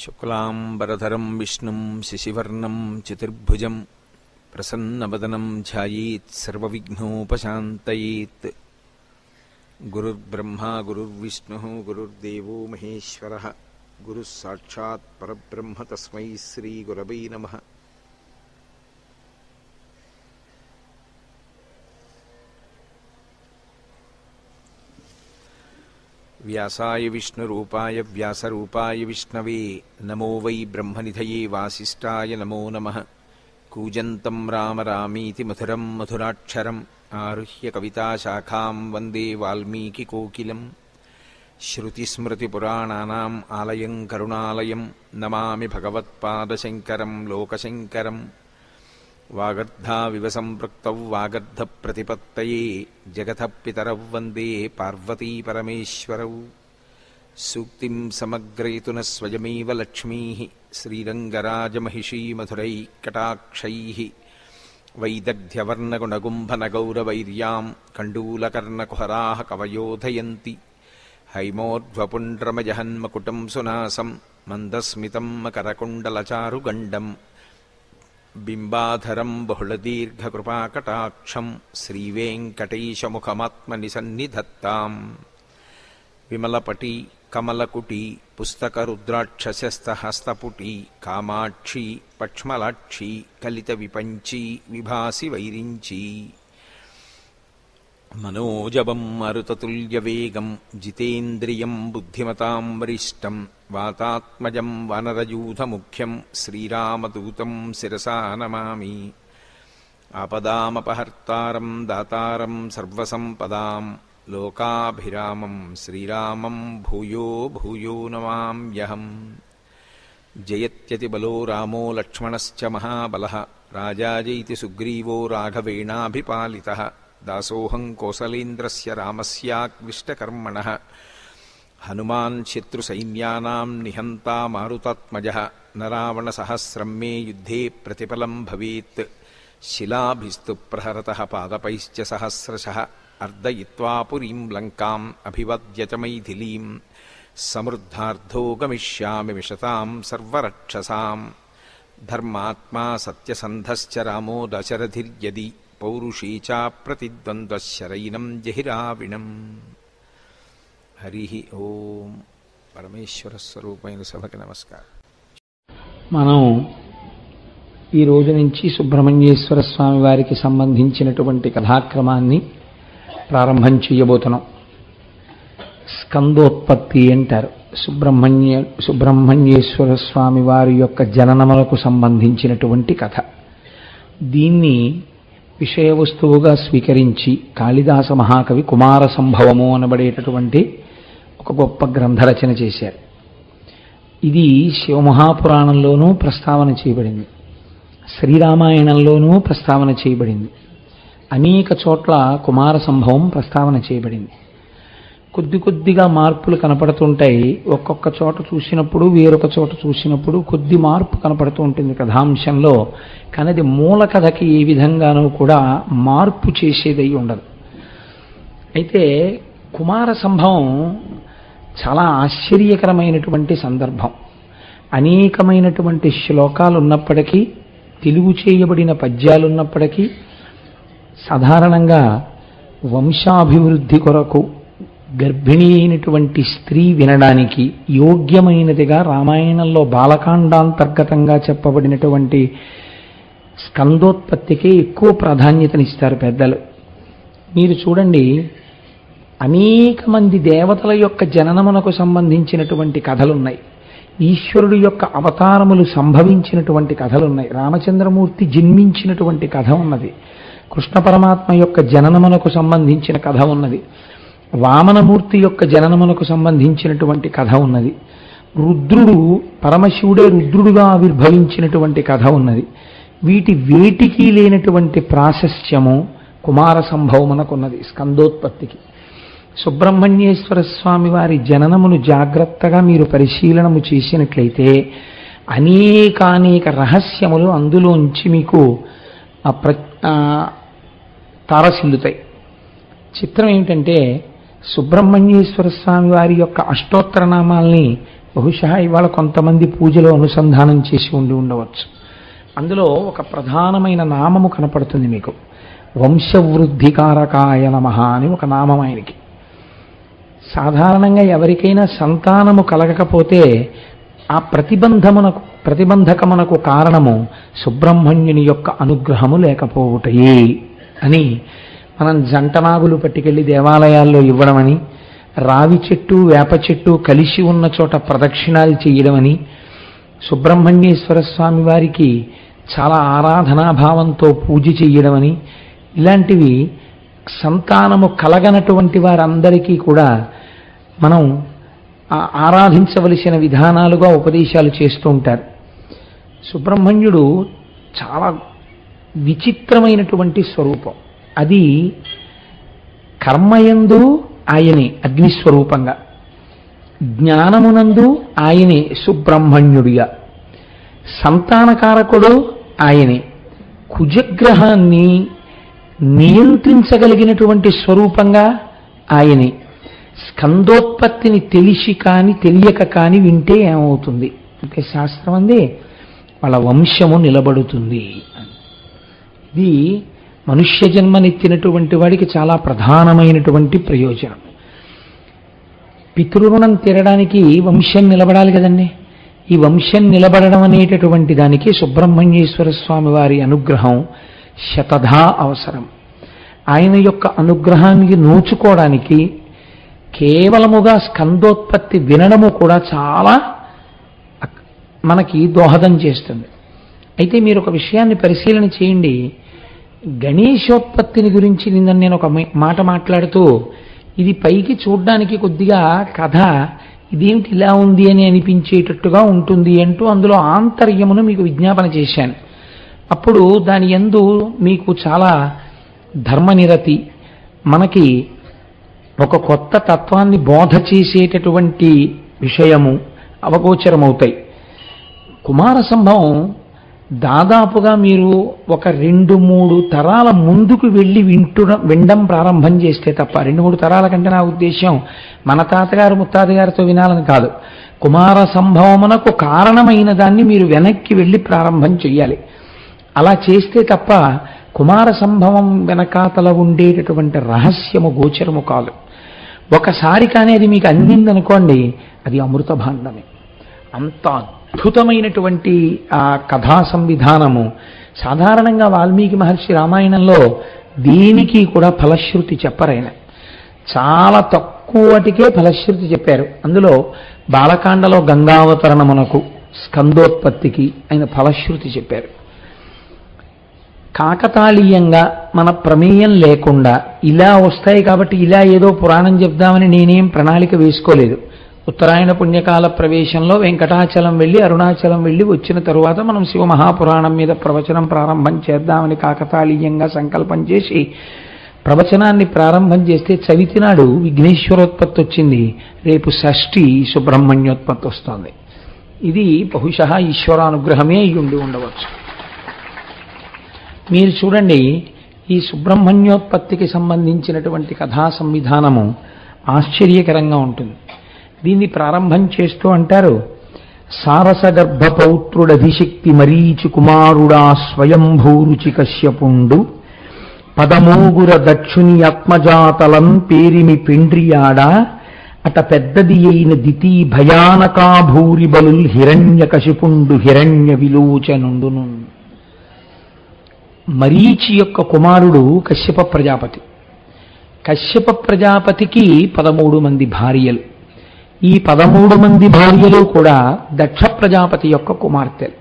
శుక్లాంబరధరం విష్ణుం శశివర్ణం చతుర్భుజం ప్రసన్నవదనం ధ్యాయేత్ సర్వవిఘ్నోపశాంతయేత్. గురుర్బ్రహ్మా గురుర్విష్ణుః గురుర్దేవో మహేశ్వరః గురుః సాక్షాత్ పరబ్రహ్మ తస్మై శ్రీ గురవై నమః. వ్యాసాయ విష్ణురూపాయ వ్యాసరూపాయ విష్ణవే నమో వై బ్రహ్మనిధయే వాసిష్ఠాయ నమో నమః. కూజంతం రామ రామీతి మధురం మధురాక్షరం ఆరుహ్య కవితాశాఖాం వందే వాల్మీకికోకిలం. శ్రుతిస్మృతిపురాణానాం ఆలయం కరుణాలయం నమామి భగవత్పాదశంకరం లోకశంకరం. వాగర్ధావివ సంపృక్తౌ వాగర్ధప్రతిపత్తయే జగతః పితరౌ వందే పార్వతీపరమేశ్వరౌ. సూక్తిం సమగ్రయతున స్వయమేవ లక్ష్మీః శ్రీరంగరాజమహిషీమధురైఃకటాక్షైః. వైదగ్ధ్యవర్ణగుణగుంభనగౌరవైర్యాం కండూలకర్ణకుహరాः కవయోధయంతి. హైమోర్ధ్వపుండ్రమజహన్మకుటం సునాసం మందస్మితం మకరకుండలచారుగండం. బింబాధరం బహుళదీర్ఘకృపాకటాక్షం శ్రీవేంకటేశముఖమాత్మనిసన్నిధత్తాం. విమలపటి కమలకుటి పుస్తకరుద్రాక్షస్యస్తహస్తపుటి కామాక్షి పక్ష్మలాక్షి కలితవిపంచి విభాసి వైరించి. మనోజవం మరుతతుల్యవేగం జితేంద్రియం బుద్ధిమతాం వరిష్టం. వాతాత్మజం వానరయూథముఖ్యం శ్రీరామదూతం శిరసా నమామి. ఆపదామపహర్తారం దాతారం సర్వసంపదాం లోకాభిరామం శ్రీరామం భూయో భూయో నమామ్యహం. జయత్యతిబలో రామో లక్ష్మణశ్చ మహాబలః రాజాజైతి సుగ్రీవో రాఘవేణాభిపాలితః. దాసోహం కోసలేంద్రస్య రామస్యాక్లిష్టకర్మణః. హనుమాన్ శత్రుసైన్యానాం నిహంతా మారుతాత్మజః. న రావణసహస్రం మే యుద్ధే ప్రతిఫలం భవేత్. శిలాభిస్తు ప్రహరతః పాదపైశ్చ సహస్రశః. అర్దయిత్వా పురీం లంకాం అభివద్య చ మైథిలీం. సమృద్ధార్థో గమిష్యామి విశతాం సర్వరక్షసాం. ధర్మాత్మా సత్యసంధశ్చ రామో దశరథిర్యది. పౌరుషీ చ ప్రతిద్వంద్వశరైనం జహిరావిణం. హరి ఓం. పరమేశ్వర స్వరూపమైన సభకి నమస్కారం. మనం ఈ రోజు నుంచి సుబ్రహ్మణ్యేశ్వర స్వామి వారికి సంబంధించినటువంటి కథాక్రమాన్ని ప్రారంభం చేయబోతున్నాం. స్కందోత్పత్తి అంటారు. సుబ్రహ్మణ్యేశ్వర స్వామి వారి యొక్క జననములకు సంబంధించినటువంటి కథ. దీన్ని విషయవస్తువుగా స్వీకరించి కాళిదాస మహాకవి కుమార సంభవము అనబడేటటువంటి ఒక గొప్ప గ్రంథరచన చేశారు. ఇది శివమహాపురాణంలోనూ ప్రస్తావన చేయబడింది, శ్రీరామాయణంలోనూ ప్రస్తావన చేయబడింది, అనేక చోట్ల కుమార సంభవం ప్రస్తావన చేయబడింది. కొద్ది కొద్దిగా మార్పులు కనపడుతుంటాయి. ఒక్కొక్క చోట చూసినప్పుడు వేరొక చోట చూసినప్పుడు కొద్ది మార్పు కనపడుతూ ఉంటుంది కథాంశంలో. కానీ అది మూల కథకి ఏ విధంగానూ కూడా మార్పు చేసేదై ఉండదు. అయితే కుమార సంభవం చాలా ఆశ్చర్యకరమైనటువంటి సందర్భం. అనేకమైనటువంటి శ్లోకాలు ఉన్నప్పటికీ, తెలుగు చేయబడిన పద్యాలున్నప్పటికీ, సాధారణంగా వంశాభివృద్ధి కొరకు గర్భిణీ అయినటువంటి స్త్రీ వినడానికి యోగ్యమైనదిగా రామాయణంలో బాలకాండాంతర్గతంగా చెప్పబడినటువంటి స్కందోత్పత్తికే ఎక్కువ ప్రాధాన్యతనిస్తారు పెద్దలు. మీరు చూడండి, అనేక మంది దేవతల యొక్క జననమునకు సంబంధించినటువంటి కథలున్నాయి. ఈశ్వరుడు యొక్క అవతారములు సంభవించినటువంటి కథలున్నాయి. రామచంద్రమూర్తి జన్మించినటువంటి కథ ఉన్నది. కృష్ణ పరమాత్మ యొక్క జననమునకు సంబంధించిన కథ ఉన్నది. వామనమూర్తి యొక్క జననమునకు సంబంధించినటువంటి కథ ఉన్నది. రుద్రుడు, పరమశివుడే రుద్రుడుగా ఆవిర్భవించినటువంటి కథ ఉన్నది. వేటికి లేనటువంటి ప్రాశస్త్యము కుమార సంభవమునకున్నది స్కందోత్పత్తికి. సుబ్రహ్మణ్యేశ్వర స్వామి వారి జననమును జాగ్రత్తగా మీరు పరిశీలనము చేసినట్లయితే అనేకానేక రహస్యములు అందులోంచి మీకు తారసిల్లుతాయి. చిత్రం ఏమిటంటే, సుబ్రహ్మణ్యేశ్వర స్వామి వారి యొక్క అష్టోత్తర నామాల్ని బహుశా ఇవాళ కొంతమంది పూజలో అనుసంధానం చేసి ఉండవచ్చు. అందులో ఒక ప్రధానమైన నామము కనపడుతుంది మీకు. వంశవృద్ధికారకాయ నమః అని ఒక నామం ఆయనకి. సాధారణంగా ఎవరికైనా సంతానము కలగకపోతే ఆ ప్రతిబంధకమునకు కారణము సుబ్రహ్మణ్యుని యొక్క అనుగ్రహము లేకపోవుటయే అని మనం జంటనాగులు పట్టుకెళ్ళి దేవాలయాల్లో ఇవ్వడమని, రావి చెట్టు వేప చెట్టు కలిసి ఉన్న చోట ప్రదక్షిణాలు చేయడమని, సుబ్రహ్మణ్యేశ్వర స్వామి వారికి చాలా ఆరాధనాభావంతో పూజ చేయడమని, ఇలాంటివి సంతానము కలగనటువంటి వారందరికీ కూడా మనం ఆరాధించవలసిన విధానాలుగా ఉపదేశాలు చేస్తూ ఉంటారు. సుబ్రహ్మణ్యుడు చాలా విచిత్రమైనటువంటి స్వరూపం. అది కర్మయందు ఆయనే అగ్నిస్వరూపంగా, జ్ఞానమునందు ఆయనే సుబ్రహ్మణ్యుడిగా, సంతానకారకుడు ఆయనే, కుజగ్రహాన్ని నియంత్రించగలిగినటువంటి స్వరూపంగా ఆయనే. స్కందోత్పత్తిని తెలిసి కానీ తెలియక కానీ వింటే ఏమవుతుంది అంటే శాస్త్రం అంది వాళ్ళ వంశము నిలబడుతుంది. ఇది మనుష్య జన్మనెత్తినటువంటి వాడికి చాలా ప్రధానమైనటువంటి ప్రయోజనం. పితృరుణం తీరడానికి వంశం నిలబడాలి కదండి. ఈ వంశం నిలబడడం అనేటటువంటి దానికి సుబ్రహ్మణ్యేశ్వర స్వామి వారి అనుగ్రహం శతధా అవసరం. ఆయన యొక్క అనుగ్రహానికి నోచుకోవడానికి కేవలముగా స్కందోత్పత్తి వినడము కూడా చాలా మనకి దోహదం చేస్తుంది. అయితే మీరు ఒక విషయాన్ని పరిశీలన చేయండి. గణేశోత్పత్తిని గురించి నేను ఒక మాట మాట్లాడుతూ, ఇది పైకి చూడ్డానికి కొద్దిగా కథ ఇదేమిటి ఇలా ఉంది అని అనిపించేటట్టుగా ఉంటుంది అంటూ అందులో ఆంతర్యమును మీకు విజ్ఞాపన చేశాను. అప్పుడు దాని యందు మీకు చాలా ధర్మనిరతి, మనకి ఒక కొత్త తత్వాన్ని బోధ చేసేటటువంటి విషయము అవగోచరమవుతాయి. కుమార సంభవం దాదాపుగా మీరు ఒక 2-3 తరాల ముందుకు వెళ్ళి వినడం ప్రారంభం చేస్తే తప్ప, 2-3 తరాల కంటే నా ఉద్దేశం మన తాతగారు ముత్తాతగారితో వినాలని కాదు, కుమార సంభవమునకు కారణమైన దాన్ని మీరు వెనక్కి వెళ్ళి ప్రారంభం చెయ్యాలి. అలా చేస్తే తప్ప కుమార సంభవం వెనకాతల ఉండేటటువంటి రహస్యము గోచరము కాదు. ఒకసారి కానీ అది మీకు అందిందనుకోండి, అది అమృత భాండమే. అంత అద్భుతమైనటువంటి ఆ కథా సంవిధానము. సాధారణంగా వాల్మీకి మహర్షి రామాయణంలో దేనికి కూడా ఫలశ్రుతి చెప్పరైన, చాలా తక్కువటికే ఫలశ్రుతి చెప్పారు. అందులో బాలకాండలో గంగావతరణమునకు స్కందోత్పత్తికి ఆయన ఫలశ్రుతి చెప్పారు. కాకతాళీయంగా మన ప్రమేయం లేకుండా ఇలా వస్తాయి కాబట్టి ఇలా ఏదో పురాణం చెప్దామని నేనేం ప్రణాళిక వేసుకోలేదు. ఉత్తరాయణ పుణ్యకాల ప్రవేశంలో వెంకటాచలం వెళ్ళి అరుణాచలం వెళ్ళి వచ్చిన తరువాత మనం శివమహాపురాణం మీద ప్రవచనం ప్రారంభం చేద్దామని కాకతాళీయంగా సంకల్పం చేసి ప్రవచనాన్ని ప్రారంభం చేస్తే చవితి నాడు విఘ్నేశ్వరోత్పత్తి వచ్చింది. రేపు షష్ఠి సుబ్రహ్మణ్యోత్పత్తి వస్తుంది. ఇది బహుశా ఈశ్వరానుగ్రహమే అయ్యుండి ఉండవచ్చు. మీరు చూడండి, ఈ సుబ్రహ్మణ్యోత్పత్తికి సంబంధించినటువంటి కథా సంవిధానము ఆశ్చర్యకరంగా ఉంటుంది. దీన్ని ప్రారంభం చేస్తూ అంటారు, సారసగర్భపౌత్రుడధిశక్తి మరీచి కుమారుడా స్వయంభూరుచి కశ్యపుండు పదమూగుర దక్షుని ఆత్మజాతలం పేరిమి పిండ్రియాడా అట పెద్దది అయిన దితి భయానకాభూరి బలుల్ హిరణ్య కశిపుండు హిరణ్య విలోచనుండును. మరీచి యొక్క కుమారుడు కశ్యప ప్రజాపతి. కశ్యప ప్రజాపతికి 13 మంది భార్యలు. ఈ 13 మంది భార్యలు కూడా దక్ష ప్రజాపతి యొక్క కుమార్తెలు.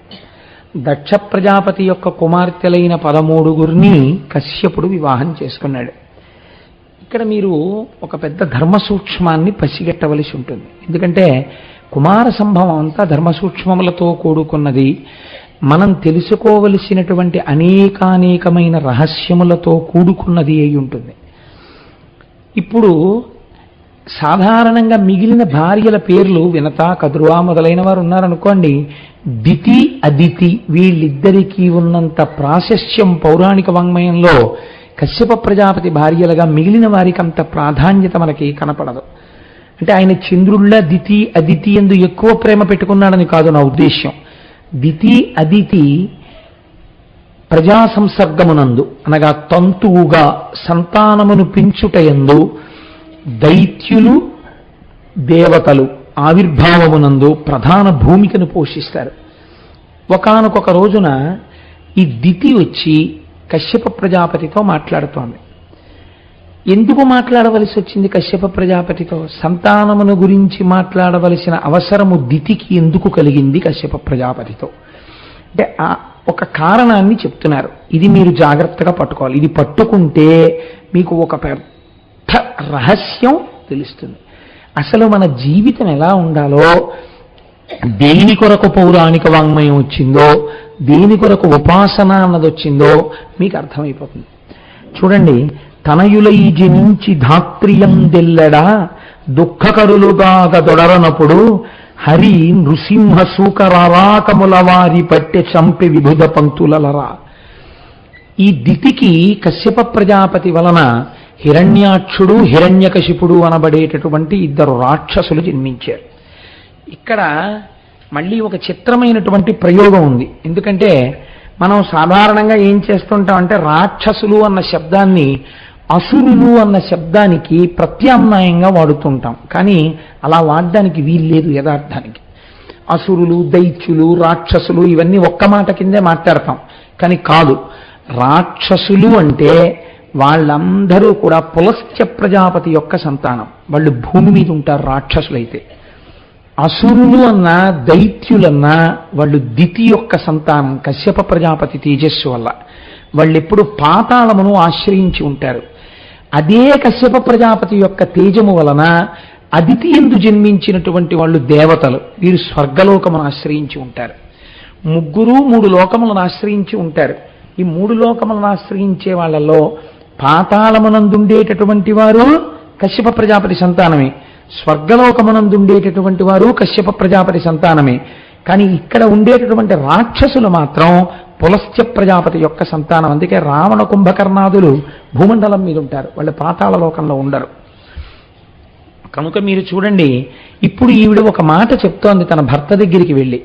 దక్ష ప్రజాపతి యొక్క కుమార్తెలైన 13 కశ్యపుడు వివాహం చేసుకున్నాడు. ఇక్కడ మీరు ఒక పెద్ద ధర్మ సూక్ష్మాన్ని పసిగట్టవలసి ఉంటుంది. ఎందుకంటే కుమార సంభవం అంతా ధర్మ సూక్ష్మములతో కూడుకున్నది. మనం తెలుసుకోవలసినటువంటి అనేకానేకమైన రహస్యములతో కూడుకున్నది అయి ఉంటుంది. ఇప్పుడు సాధారణంగా మిగిలిన భార్యల పేర్లు వినత, కదురువా మొదలైన వారు ఉన్నారనుకోండి. దితి, అదితి వీళ్ళిద్దరికీ ఉన్నంత ప్రాశస్త్యం పౌరాణిక వాంగ్మయంలో కశ్యప ప్రజాపతి భార్యలుగా మిగిలిన వారికి అంత ప్రాధాన్యత మనకి కనపడదు. అంటే ఆయన చంద్రుళ్ళ దితి అదితి ఎందు ఎక్కువ ప్రేమ పెట్టుకున్నాడని కాదు నా ఉద్దేశ్యం. దితి అదితి ప్రజా సంసర్గమునందు అనగా తంతువుగా సంతానమును పెంచుటయందు దైత్యులు దేవతలు ఆవిర్భావమునందు ప్రధాన భూమికను పోషిస్తారు. ఒకానొక రోజున ఈ దితి వచ్చి కశ్యప ప్రజాపతితో మాట్లాడుతోంది. ఎందుకు మాట్లాడవలసి వచ్చింది కశ్యప ప్రజాపతితో? సంతానమును గురించి మాట్లాడవలసిన అవసరము దితికి ఎందుకు కలిగింది కశ్యప ప్రజాపతితో అంటే ఒక కారణాన్ని చెప్తున్నారు. ఇది మీరు జాగ్రత్తగా పట్టుకోవాలి. ఇది పట్టుకుంటే మీకు ఒక పెద్ద రహస్యం తెలుస్తుంది. అసలు మన జీవితం ఎలా ఉండాలో, దేని కొరకు పౌరాణిక వాంగ్మయం వచ్చిందో, దేని కొరకు ఉపాసన అన్నది వచ్చిందో మీకు అర్థమైపోతుంది. చూడండి, తనయులై జనించి ధాత్రియం దెల్లడా దుఃఖకరులుగాగ దొడరనప్పుడు హరి నృసింహ సూకరారాకముల వారి పట్టె చంపి విభుద పంక్తులరా. ఈ దితికి కశ్యప ప్రజాపతి వలన హిరణ్యాక్షుడు హిరణ్యకశిపుడు అనబడేటటువంటి ఇద్దరు రాక్షసులు జన్మించారు. ఇక్కడ మళ్ళీ ఒక చిత్రమైనటువంటి ప్రయోగం ఉంది. ఎందుకంటే మనం సాధారణంగా ఏం చేస్తుంటామంటే రాక్షసులు అన్న శబ్దాన్ని అసురులు అన్న శబ్దానికి ప్రత్యామ్నాయంగా వాడుతుంటాం. కానీ అలా వాడడానికి వీల్లేదు యథార్థానికి. అసురులు, దైత్యులు, రాక్షసులు ఇవన్నీ ఒక్క మాట కిందే మాట్లాడతాం. కానీ కాదు, రాక్షసులు అంటే వాళ్ళందరూ కూడా పులస్త్య ప్రజాపతి యొక్క సంతానం. వాళ్ళు భూమి మీద ఉంటారు రాక్షసులైతే. అసురులు అన్నా దైత్యులన్నా వాళ్ళు దితి యొక్క సంతానం కశ్యప ప్రజాపతి తేజస్సు వల్ల. వాళ్ళెప్పుడు పాతాళమును ఆశ్రయించి ఉంటారు. అదే కశ్యప ప్రజాపతి యొక్క తేజము వలన అదితి యందు జన్మించినటువంటి వాళ్ళు దేవతలు. వీరు స్వర్గలోకమును ఆశ్రయించి ఉంటారు. ముగ్గురు 3 లోకములను ఆశ్రయించి ఉంటారు. ఈ 3 లోకములను ఆశ్రయించే వాళ్ళలో పాతాళమునందుండేటటువంటి వారు కశ్యప ప్రజాపతి సంతానమే, స్వర్గలోకమునందుండేటటువంటి వారు కశ్యప ప్రజాపతి సంతానమే. కానీ ఇక్కడ ఉండేటటువంటి రాక్షసులు మాత్రం పులస్త్య ప్రజాపతి యొక్క సంతానం. అందుకే రావణ కుంభకర్ణాదులు భూమండలం మీద ఉంటారు, వాళ్ళు పాతాళ లోకంలో ఉండరు. కనుక మీరు చూడండి, ఇప్పుడు ఈవిడ ఒక మాట చెప్తోంది తన భర్త దగ్గరికి వెళ్ళి,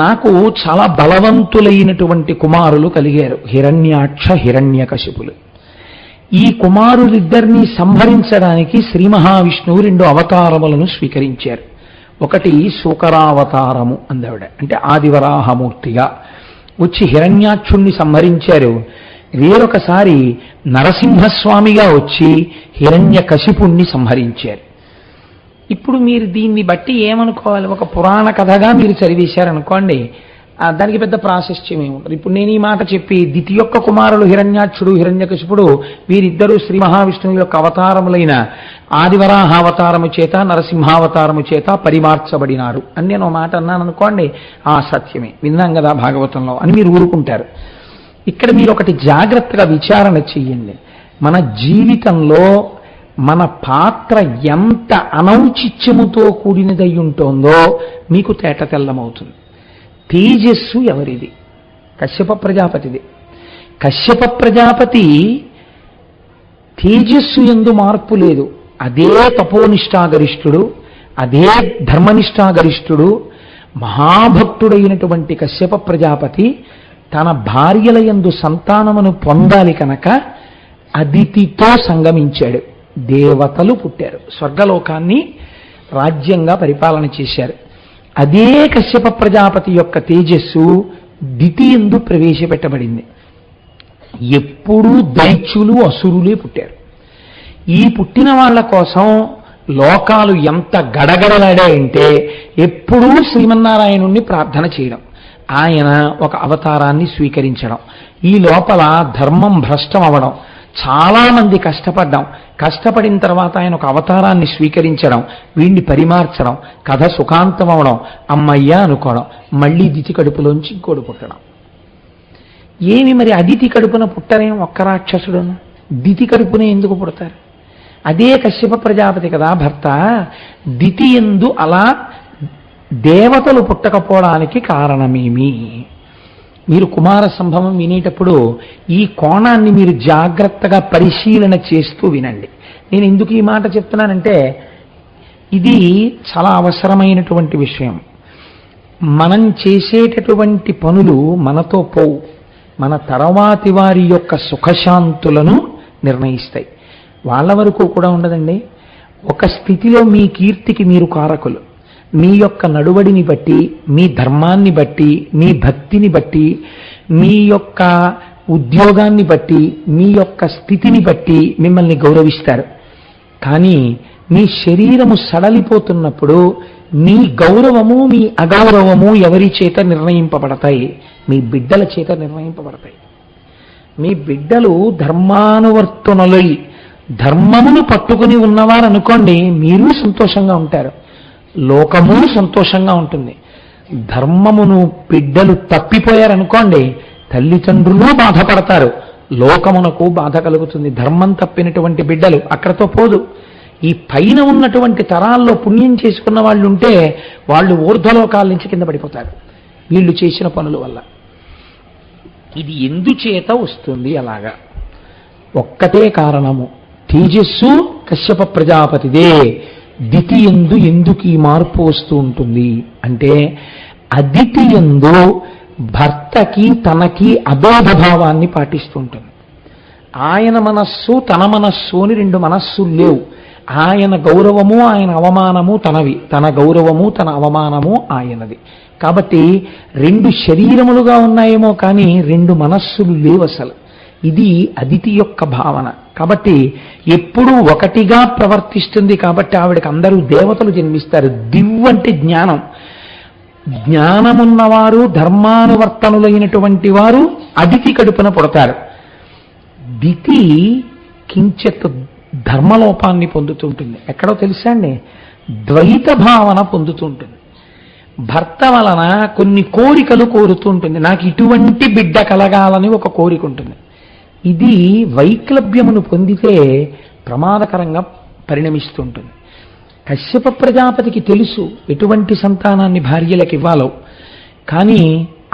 నాకు చాలా బలవంతులైనటువంటి కుమారులు కలిగారు, హిరణ్యాక్ష హిరణ్యకశిపులు. ఈ కుమారులిద్దరినీ సంహరించడానికి శ్రీ మహావిష్ణువు 2 అవతారములను స్వీకరించారు. ఒకటి శూకరావతారము అందావిడ, అంటే ఆదివరాహమూర్తిగా వచ్చి హిరణ్యాక్షుణ్ణి సంహరించారు. వేరొకసారి నరసింహస్వామిగా వచ్చి హిరణ్యకశిపుణ్ణి సంహరించారు. ఇప్పుడు మీరు దీన్ని బట్టి ఏమనుకోవాలి? ఒక పురాణ కథగా మీరు చదివేశారనుకోండి, దానికి పెద్ద ప్రాశస్త్యం ఏముంటుంది. ఇప్పుడు నేను ఈ మాట చెప్పి దితి యొక్క కుమారులు హిరణ్యాక్షుడు హిరణ్యకశిపుడు వీరిద్దరూ శ్రీ మహావిష్ణువు యొక్క అవతారములైన ఆదివరాహావతారము చేత నరసింహావతారము చేత పరిమార్చబడినారు అని నేను మాట అన్నాను అనుకోండి, ఆ సత్యమే విన్నాం కదా భాగవతంలో అని మీరు ఊరుకుంటారు. ఇక్కడ మీరు ఒకటి జాగ్రత్తగా విచారణ చెయ్యండి. మన జీవితంలో మన పాత్ర ఎంత అనౌచిత్యముతో కూడినదై ఉంటుందో మీకు తేట తెల్లమవుతుంది. తేజస్సు ఎవరిది? కశ్యప ప్రజాపతిది. కశ్యప ప్రజాపతి తేజస్సు యందు మార్పు లేదు. అదే తపోనిష్టాగరిష్ఠుడు, అదే ధర్మనిష్టాగరిష్ఠుడు, మహాభక్తుడైనటువంటి కశ్యప ప్రజాపతి తన భార్యల యందు సంతానమును పొందాలి కనుక అదితితో సంగమించాడు. దేవతలు పుట్టారు, స్వర్గలోకాన్ని రాజ్యంగా పరిపాలన చేశారు. అదే కశ్యప ప్రజాపతి యొక్క తేజస్సు దితి యందు ప్రవేశపెట్టబడింది. ఎప్పుడూ దైత్యులు అసురులే పుట్టారు. ఈ పుట్టిన వాళ్ళ కోసం లోకాలు ఎంత గడగడలాడాయంటే ఎప్పుడూ శ్రీమన్నారాయణుణ్ణి ప్రార్థన చేయడం, ఆయన ఒక అవతారాన్ని స్వీకరించడం, ఈ లోపల ధర్మం భ్రష్టం అవడం, చాలామంది కష్టపడిన తర్వాత ఆయన ఒక అవతారాన్ని స్వీకరించడం, వీడిని పరిమార్చడం, కథ సుఖాంతం అవడం, అమ్మయ్య అనుకోవడం, మళ్ళీ దితి కడుపులోంచి ఇంకోడు పుట్టడం. ఏమి మరి అదితి కడుపున పుట్టరేం ఒక్క రాక్షసుడును? దితి కడుపునే ఎందుకు పుడతారు? అదే కశ్యప ప్రజాపతి కదా భర్త. దితి యందు అలా దేవతలు పుట్టకపోవడానికి కారణమేమి? మీరు కుమార సంభవం వినేటప్పుడు ఈ కోణాన్ని మీరు జాగ్రత్తగా పరిశీలన చేస్తూ వినండి. నేను ఎందుకు ఈ మాట చెప్తున్నానంటే, ఇది చాలా అవసరమైనటువంటి విషయం. మనం చేసేటటువంటి పనులు మనతో పోవు, మన తర్వాతి వారి యొక్క సుఖశాంతులను నిర్ణయిస్తాయి. వాళ్ళ వరకు కూడా ఉండదండి. ఒక స్థితిలో మీ కీర్తికి మీరు కారకులు. మీ యొక్క నడువడిని బట్టి, మీ ధర్మాన్ని బట్టి, మీ భక్తిని బట్టి, మీ యొక్క ఉద్యోగాన్ని బట్టి, మీ యొక్క స్థితిని బట్టి మిమ్మల్ని గౌరవిస్తారు. కానీ మీ శరీరము సడలిపోతున్నప్పుడు మీ గౌరవము, మీ అగౌరవము ఎవరి చేత నిర్ణయింపబడతాయి? మీ బిడ్డల చేత నిర్ణయింపబడతాయి. మీ బిడ్డలు ధర్మానువర్తనులై ధర్మమును పట్టుకుని ఉన్నవారు అనుకోండి, మీరు సంతోషంగా ఉంటారు, లోకము సంతోషంగా ఉంటుంది. ధర్మమును బిడ్డలు తప్పిపోయారనుకోండి, తల్లిదండ్రులు బాధపడతారు, లోకమునకు బాధ కలుగుతుంది. ధర్మం తప్పినటువంటి బిడ్డలు అక్కడతో పోదు. ఈ పైన ఉన్నటువంటి తరాల్లో పుణ్యం చేసుకున్న వాళ్ళు ఉంటే వాళ్ళు ఊర్ధ్వలోకాల నుంచి కింద పడిపోతారు వీళ్ళు చేసిన పనుల వల్ల. ఇది ఎందుచేత వస్తుంది? అలాగా ఒక్కటే కారణము, తేజస్సు కశ్యప ప్రజాపతిదే. దితి ఎందు ఎందుకు ఈ మార్పు వస్తూ ఉంటుంది అంటే, అదితి ఎందు భర్తకి తనకి అభేద భావాన్ని పాటిస్తూ ఉంటుంది. ఆయన మనస్సు తన మనస్సు అని రెండు మనస్సులు లేవు. ఆయన గౌరవము ఆయన అవమానము తనవి, తన గౌరవము తన అవమానము ఆయనది. కాబట్టి రెండు శరీరములుగా ఉన్నాయేమో కానీ రెండు మనస్సులు లేవు అసలు. ఇది అదితి యొక్క భావన. కాబట్టి ఎప్పుడూ ఒకటిగా ప్రవర్తిస్తుంది. కాబట్టి ఆవిడకి అందరూ దేవతలు జన్మిస్తారు. దివ్ అంటే జ్ఞానం. జ్ఞానమున్నవారు, ధర్మానువర్తనులైనటువంటి వారు అదితి కడుపున పుడతారు. దితి కించిత్ ధర్మలోపాన్ని పొందుతుంటుంది. ఎక్కడో తెలుసా అండి? ద్వైత భావన పొందుతుంటుంది. భర్త వలన కొన్ని కోరికలు కోరుతూ ఉంటుంది. నాకు ఇటువంటి బిడ్డ కలగాలని ఒక కోరిక ఉంటుంది. ఇది వైక్లభ్యమును పొందితే ప్రమాదకరంగా పరిణమిస్తుంటుంది. కశ్యప ప్రజాపతికి తెలుసు ఎటువంటి సంతానాన్ని భార్యలకు ఇవ్వాలో, కానీ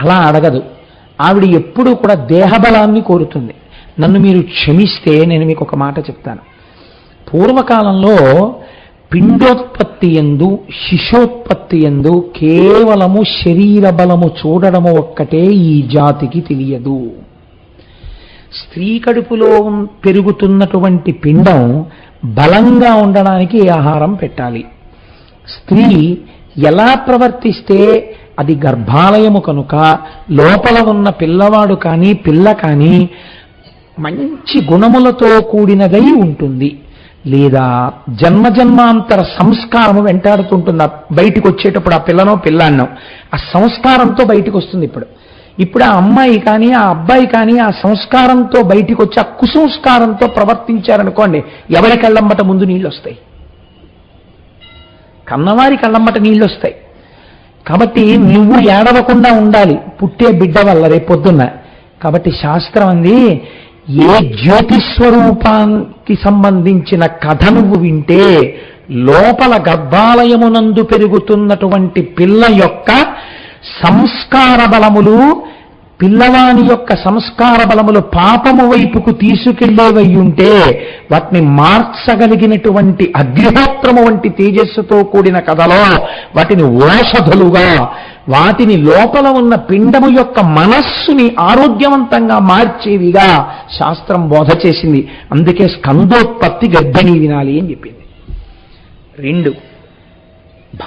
అలా అడగదు. ఆవిడ ఎప్పుడూ కూడా దేహబలాన్ని కోరుతుంది. నన్ను మీరు క్షమిస్తే నేను మీకు ఒక మాట చెప్తాను. పూర్వకాలంలో పిండోత్పత్తి యందు, శిశోత్పత్తి యందు కేవలము శరీర బలము చూడడము ఒక్కటే ఈ జాతికి తెలియదు. స్త్రీ కడుపులో పెరుగుతున్నటువంటి పిండం బలంగా ఉండడానికి ఆహారం పెట్టాలి. స్త్రీ ఎలా ప్రవర్తిస్తే అది గర్భాలయము కనుక లోపల ఉన్న పిల్లవాడు కానీ పిల్ల కానీ మంచి గుణములతో కూడినదై ఉంటుంది. లేదా జన్మజన్మాంతర సంస్కారము వెంటాడుతుంటుంది. బయటికి వచ్చేటప్పుడు ఆ పిల్లనో పిల్లాన్నో ఆ సంస్కారంతో బయటికి వస్తుంది. ఇప్పుడు ఆ అమ్మాయి కానీ ఆ అబ్బాయి కానీ ఆ సంస్కారంతో బయటికి వచ్చి ఆ కుసంస్కారంతో ప్రవర్తించారనుకోండి, ఎవరి కళ్ళమ్మట ముందు నీళ్ళు వస్తాయి? కన్నవారి కళ్ళమ్మట నీళ్ళు వస్తాయి. కాబట్టి నువ్వు ఏడవకుండా ఉండాలి పుట్టే బిడ్డ వల్ల రేపొద్దున్న. కాబట్టి శాస్త్రం అంది, ఏ జ్యోతిస్వరూపానికి సంబంధించిన కథ నువ్వు వింటే లోపల గర్భాలయమునందు పెరుగుతున్నటువంటి పిల్ల యొక్క సంస్కార బలములు, పిల్లవాని యొక్క సంస్కార బలములు పాపము వైపుకు తీసుకెళ్లేవై ఉంటే వాటిని మార్చగలిగినటువంటి అగ్నిహోత్రము వంటి తేజస్సుతో కూడిన కథలో వాటిని ఓషధులుగా, వాటిని లోపల ఉన్న పిండము యొక్క మనస్సుని ఆరోగ్యవంతంగా మార్చేవిగా శాస్త్రం బోధ చేసింది. అందుకే స్కందోత్పత్తి గర్భిణీ వినాలి అని చెప్పింది. 2,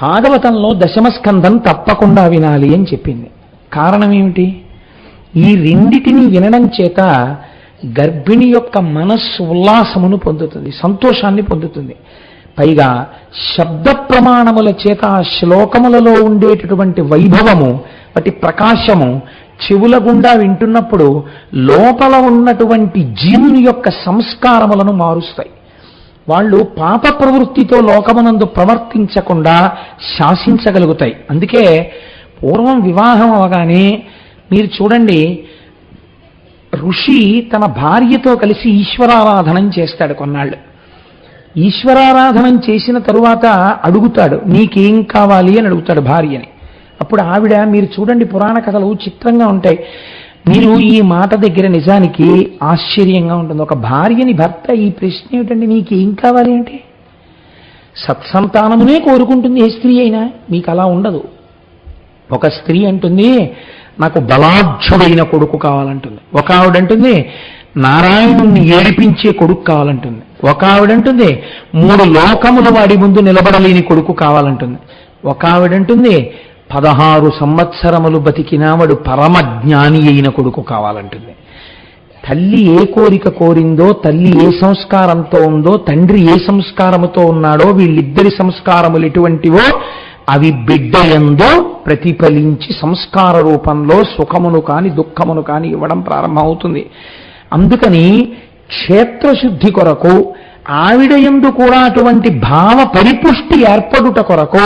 భాగవతంలో దశమస్కందం తప్పకుండా వినాలి అని చెప్పింది. కారణం ఏమిటి? ఈ రెండిటిని వినడం చేత గర్భిణి యొక్క మనస్సు ఉల్లాసమును పొందుతుంది, సంతోషాన్ని పొందుతుంది. పైగా శబ్ద ప్రమాణముల చేత ఆ శ్లోకములలో ఉండేటటువంటి వైభవము, వాటి ప్రకాశము చెవుల గుండా వింటున్నప్పుడు లోపల ఉన్నటువంటి జీవుని యొక్క సంస్కారములను మారుస్తాయి. వాళ్ళు పాప ప్రవృత్తితో లోకమునందు ప్రవర్తించకుండా శాసించగలుగుతాయి. అందుకే పూర్వం వివాహం అవగానే మీరు చూడండి, ఋషి తన భార్యతో కలిసి ఈశ్వరారాధనం చేస్తాడు కొన్నాళ్ళు. ఈశ్వరారాధనం చేసిన తరువాత అడుగుతాడు, నీకేం కావాలి అని అడుగుతాడు భార్యని. అప్పుడు ఆవిడ, మీరు చూడండి పురాణ కథలు చిత్రంగా ఉంటాయి. మీరు ఈ మాట దగ్గర నిజానికి ఆశ్చర్యంగా ఉంటుంది. ఒక భార్యని భర్త ఈ ప్రశ్న ఏమిటండి, నీకేం కావాలి అంటే సత్సంతానమునే కోరుకుంటుంది ఏ స్త్రీ అయినా. మీకు అలా ఉండదు. ఒక స్త్రీ అంటుంది నాకు బలాఢ్యుడైన కొడుకు కావాలంటుంది. ఒక ఆవిడంటుంది నారాయణుణ్ణి ఏడిపించే కొడుకు కావాలంటుంది. ఒక ఆవిడంటుంది 3 లోకముల వాడి ముందు నిలబడలేని కొడుకు కావాలంటుంది. ఒక ఆవిడంటుంది 16 సంవత్సరములు బతికినా వాడు పరమజ్ఞాని అయిన కొడుకు కావాలంటుంది. తల్లి ఏ కోరిక కోరిందో, తల్లి ఏ సంస్కారంతో ఉందో, తండ్రి ఏ సంస్కారముతో ఉన్నాడో, వీళ్ళిద్దరి సంస్కారములు ఎటువంటివో అవి బిడ్డయందో ప్రతిఫలించి సంస్కార రూపంలో సుఖమును కాని దుఃఖమును కాని ఇవ్వడం ప్రారంభమవుతుంది. అందుకని క్షేత్రశుద్ధి కొరకు ఆవిడయందు కూడా అటువంటి భావ పరిపుష్టి ఏర్పడుట కొరకు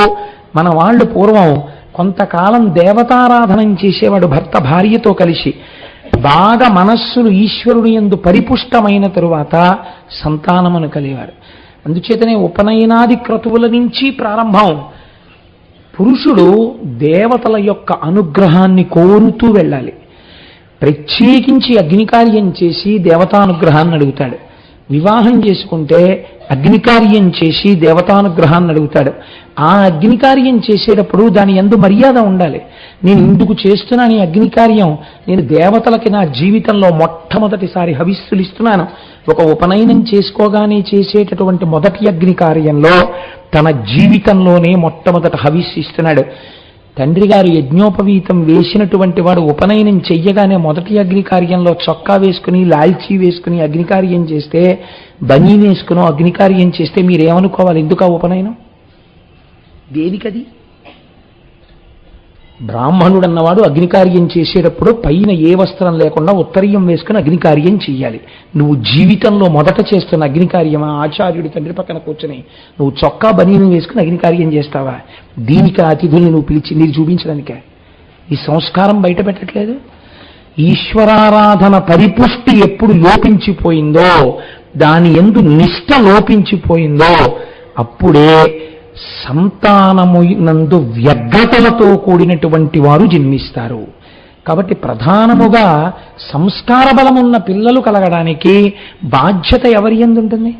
మన వాళ్ళు పూర్వం కొంతకాలం దేవతారాధనం చేసేవాడు భర్త భార్యతో కలిసి. బాగా మనస్సులు ఈశ్వరుని యందు పరిపుష్టమైన తరువాత సంతానమును కలిగారు. అందుచేతనే ఉపనయనాది క్రతువుల నుంచి ప్రారంభం. పురుషుడు దేవతల యొక్క అనుగ్రహాన్ని కోరుతూ వెళ్ళాలి. ప్రత్యేకించి అగ్నికార్యం చేసి దేవతానుగ్రహాన్ని అడుగుతాడు. వివాహం చేసుకుంటే అగ్నికార్యం చేసి దేవతానుగ్రహాన్ని అడుగుతాడు. ఆ అగ్నికార్యం చేసేటప్పుడు దాని యందు మర్యాద ఉండాలి. నేను ఇందుకు చేస్తున్నాను ఈ అగ్నికార్యం, నేను దేవతలకి నా జీవితంలో మొట్టమొదటిసారి హవిస్సులు ఇస్తున్నాను. ఒక ఉపనయనం చేసుకోగానే చేసేటటువంటి మొదటి అగ్నికార్యంలో తన జీవితంలోనే మొట్టమొదట హవిస్సు ఇస్తున్నాడు. తండ్రి గారు యజ్ఞోపవీతం వేసినటువంటి వాడు ఉపనయనం చెయ్యగానే మొదటి అగ్నికార్యంలో చొక్కా వేసుకుని లాల్చీ వేసుకుని అగ్నికార్యం చేస్తే, బనీ వేసుకుని అగ్నికార్యం చేస్తే మీరేమనుకోవాలి? ఎందుకు ఆ ఉపనయనం? దేనికది? బ్రాహ్మణుడు అన్నవాడు అగ్నికార్యం చేసేటప్పుడు పైన ఏ వస్త్రం లేకుండా ఉత్తరీయం వేసుకుని అగ్నికార్యం చెయ్యాలి. నువ్వు జీవితంలో మొదట చేస్తున్న అగ్నికార్యమా? ఆచార్యుడి తండ్రి పక్కన కూర్చొని నువ్వు చొక్కా బనీని వేసుకుని అగ్నికార్యం చేస్తావా? దీనికి అతిథుల్ని నువ్వు పిలిచి నీరు చూపించడానికే. ఈ సంస్కారం బయట పెట్టట్లేదు. ఈశ్వరారాధన పరిపుష్టి ఎప్పుడు లోపించిపోయిందో, దాని యందు నిష్ట లోపించిపోయిందో అప్పుడే సంతానము నందు వ్యగ్రతలతో కూడినటువంటి వారు జన్మిస్తారు. కాబట్టి ప్రధానముగా సంస్కార బలమున్న పిల్లలు కలగడానికి బాధ్యత ఎవరి యందు ఉంటుంది?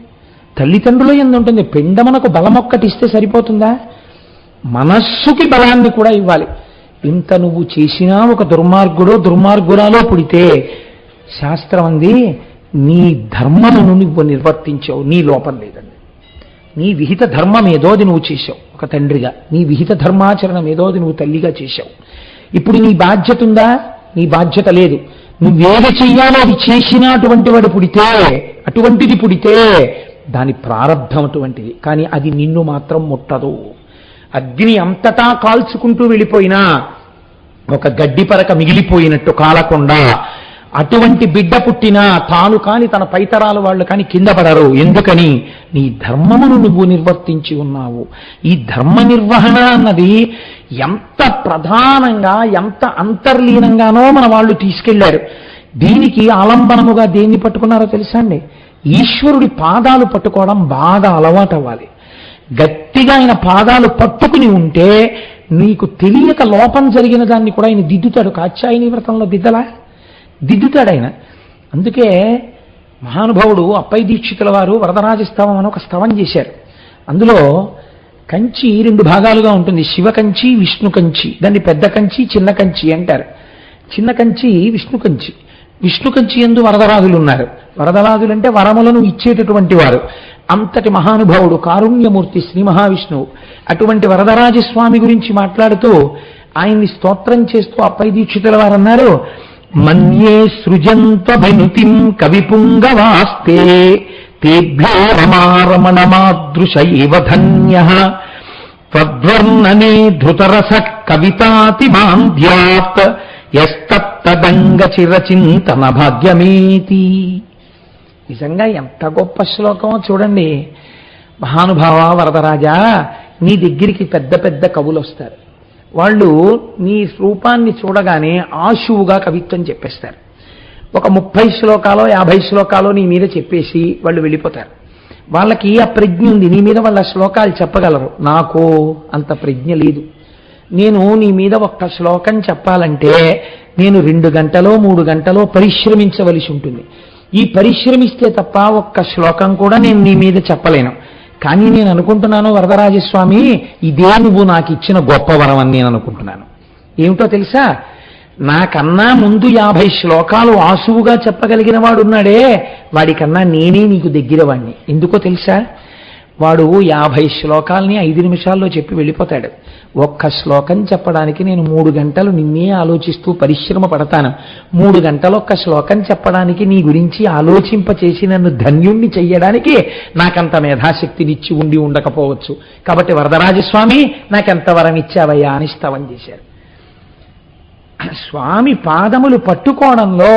తల్లిదండ్రుల యందు ఉంటుంది. పిండమునకు బలమొక్కటిస్తే సరిపోతుందా? మనస్సుకి బలాన్ని కూడా ఇవ్వాలి. ఇంత నువ్వు చేసినా ఒక దుర్మార్గురాలో పుడితే శాస్త్రం అంది నీ ధర్మమును నువ్వు నిర్వర్తించావు, నీ లోపం లేదండి. నీ విహిత ధర్మం ఏదో అది నువ్వు చేశావు ఒక తండ్రిగా, నీ విహిత ధర్మాచరణం ఏదో అది నువ్వు తల్లిగా చేశావు. ఇప్పుడు నీ బాధ్యత ఉందా? నీ బాధ్యత లేదు. నువ్వేది చెయ్యాలో అది చేసినా అటువంటిది పుడితే దాని ప్రారంభం అటువంటిది. కానీ అది నిన్ను మాత్రం ముట్టదు. అగ్ని అంతటా కాల్చుకుంటూ వెళ్ళిపోయినా ఒక గడ్డి పరక మిగిలిపోయినట్టు కాలకుండా అటువంటి బిడ్డ పుట్టినా తాను కాని తన పైతరాల వాళ్ళు కాని కింద పడరు. ఎందుకని? నీ ధర్మమును నువ్వు నిర్వర్తించి ఉన్నావు. ఈ ధర్మ నిర్వహణ అన్నది ఎంత ప్రధానంగా, ఎంత అంతర్లీనంగానో మన వాళ్ళు తీసుకెళ్లారు. దీనికి ఆలంబనముగా దేన్ని పట్టుకున్నారో తెలుసా అండి? ఈశ్వరుడి పాదాలు పట్టుకోవడం బాగా అలవాటు అవ్వాలి. గట్టిగా ఆయన పాదాలు పట్టుకుని ఉంటే నీకు తెలియక లోపం జరిగిన దాన్ని కూడా ఆయన దిద్దుతాడు. కాత్యాయని వ్రతంలో దిద్దుతాడు ఆయన. అందుకే మహానుభావుడు అప్పయ్య దీక్షితుల వారు వరదరాజస్తవం అని ఒక స్తవం చేశారు. అందులో కంచి 2 భాగాలుగా ఉంటుంది. శివ కంచి, విష్ణు కంచి. దాన్ని పెద్ద కంచి, చిన్న కంచి అంటారు. చిన్న కంచి విష్ణు కంచి. విష్ణు కంచి యందు వరదరాజులు ఉన్నారు. వరదరాజులు అంటే వరములను ఇచ్చేటటువంటి వారు. అంతటి మహానుభావుడు కారుణ్యమూర్తి శ్రీ మహావిష్ణువు. అటువంటి వరదరాజస్వామి గురించి మాట్లాడుతూ ఆయన్ని స్తోత్రం చేస్తూ అప్పయ్య దీక్షితుల వారు అన్నారు, మన్యే సృజంత్వభినుతిం కవిపుంగవాస్తే తేభ్యో రమారమణమాదృశ ఏవ ధన్యః త్వద్వర్ణనే ధృతరస కవితాతిమాంద్యాత్ యస్తప్తదంగ చిరచింతన భాగ్యమేతి. నిజంగా ఎంత గొప్ప శ్లోకమో చూడండి. మహానుభావ వరదరాజా, నీ దగ్గరికి పెద్ద పెద్ద కవులు వస్తారు. వాళ్ళు నీ రూపాన్ని చూడగానే ఆశువుగా కవిత్వం చెప్పేస్తారు. ఒక 30 శ్లోకాలో 50 శ్లోకాలో నీ మీద చెప్పేసి వాళ్ళు వెళ్ళిపోతారు. వాళ్ళకి ఆ ప్రజ్ఞ ఉంది, నీ మీద వాళ్ళ శ్లోకాలు చెప్పగలరు. నాకు అంత ప్రజ్ఞ లేదు. నేను నీ మీద ఒక్క శ్లోకం చెప్పాలంటే నేను 2 గంటలో 3 గంటలో పరిశ్రమించవలసి ఉంటుంది. ఈ పరిశ్రమిస్తే తప్ప ఒక్క శ్లోకం కూడా నేను నీ మీద చెప్పలేను. కానీ నేను అనుకుంటున్నాను వరదరాజస్వామి, ఇదే నువ్వు నాకు ఇచ్చిన గొప్ప వరం అని నేను అనుకుంటున్నాను. ఏమిటో తెలుసా, నాకన్నా ముందు 50 శ్లోకాలు ఆసువుగా చెప్పగలిగిన వాడు ఉన్నాడే, వాడికన్నా నేనే నీకు దగ్గర వాడిని. ఎందుకో తెలుసా, వాడు 50 శ్లోకాలని 5 నిమిషాల్లో చెప్పి వెళ్ళిపోతాడు. ఒక్క శ్లోకం చెప్పడానికి నేను 3 గంటలు నిన్నే ఆలోచిస్తూ పరిశ్రమ పడతాను. 3 గంటలు ఒక్క శ్లోకం చెప్పడానికి నీ గురించి ఆలోచింపచేసి నన్ను ధన్యుణ్ణి చెయ్యడానికి నాకంత మేధాశక్తినిచ్చి ఉండి ఉండకపోవచ్చు. కాబట్టి వరదరాజస్వామి నాకెంత వరం ఇచ్చావయ్యా అని స్తవం చేశారు. స్వామి పాదములు పట్టుకోవడంలో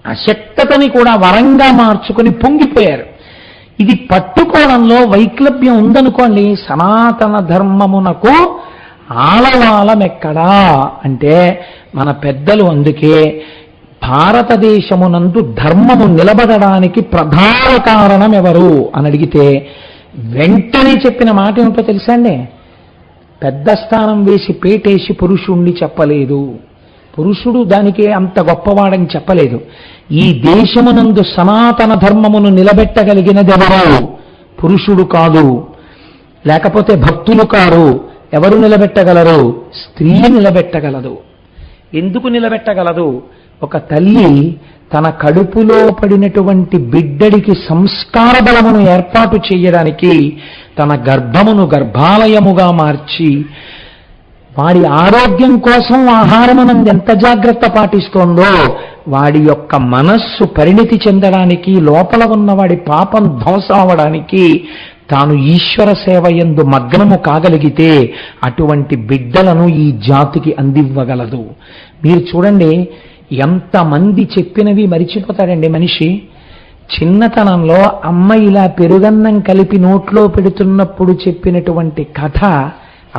అశక్తతని కూడా వరంగా మార్చుకొని పొంగిపోయారు. ఇది పట్టుకోవడంలో వైక్లభ్యం ఉందనుకోండి, సనాతన ధర్మమునకు ఆలవాలమెక్కడా అంటే మన పెద్దలు అందుకే భారతదేశమునందు ధర్మము నిలబడడానికి ప్రధాన కారణం ఎవరు అని అడిగితే వెంటనే చెప్పిన మాట ఏమిటో తెలుసా అండి, పెద్ద స్థానం వేసి పేటేసి పురుషుణ్ణి చెప్పలేదు, పురుషుడు దానికే అంత గొప్పవాడని చెప్పలేదు. ఈ దేశమునందు సనాతన ధర్మమును నిలబెట్టగలిగినదెవరు? పురుషుడు కాదు, లేకపోతే భక్తులు కారు. ఎవరు నిలబెట్టగలరు? స్త్రీ నిలబెట్టగలదు. ఎందుకు నిలబెట్టగలదు? ఒక తల్లి తన కడుపులో పడినటువంటి బిడ్డడికి సంస్కార బలమును ఏర్పాటు చేయడానికి తన గర్భమును గర్భాలయముగా మార్చి వాడి ఆరోగ్యం కోసం ఆహారమునందు ఎంత జాగ్రత్త పాటిస్తోందో, వాడి యొక్క మనస్సు పరిణితి చెందడానికి, లోపల ఉన్న వాడి పాపం ధ్వంసం అవడానికి తాను ఈశ్వర సేవ యందు మగ్నము కాగలిగితే అటువంటి బిడ్డలను ఈ జాతికి అందివ్వగలదు. మీరు చూడండి, ఎంతమంది చెప్పినవి మరిచిపోతాడండి మనిషి. చిన్నతనంలో అమ్మ ఇలా పెరుగన్నం కలిపి నోట్లో పెడుతున్నప్పుడు చెప్పినటువంటి కథ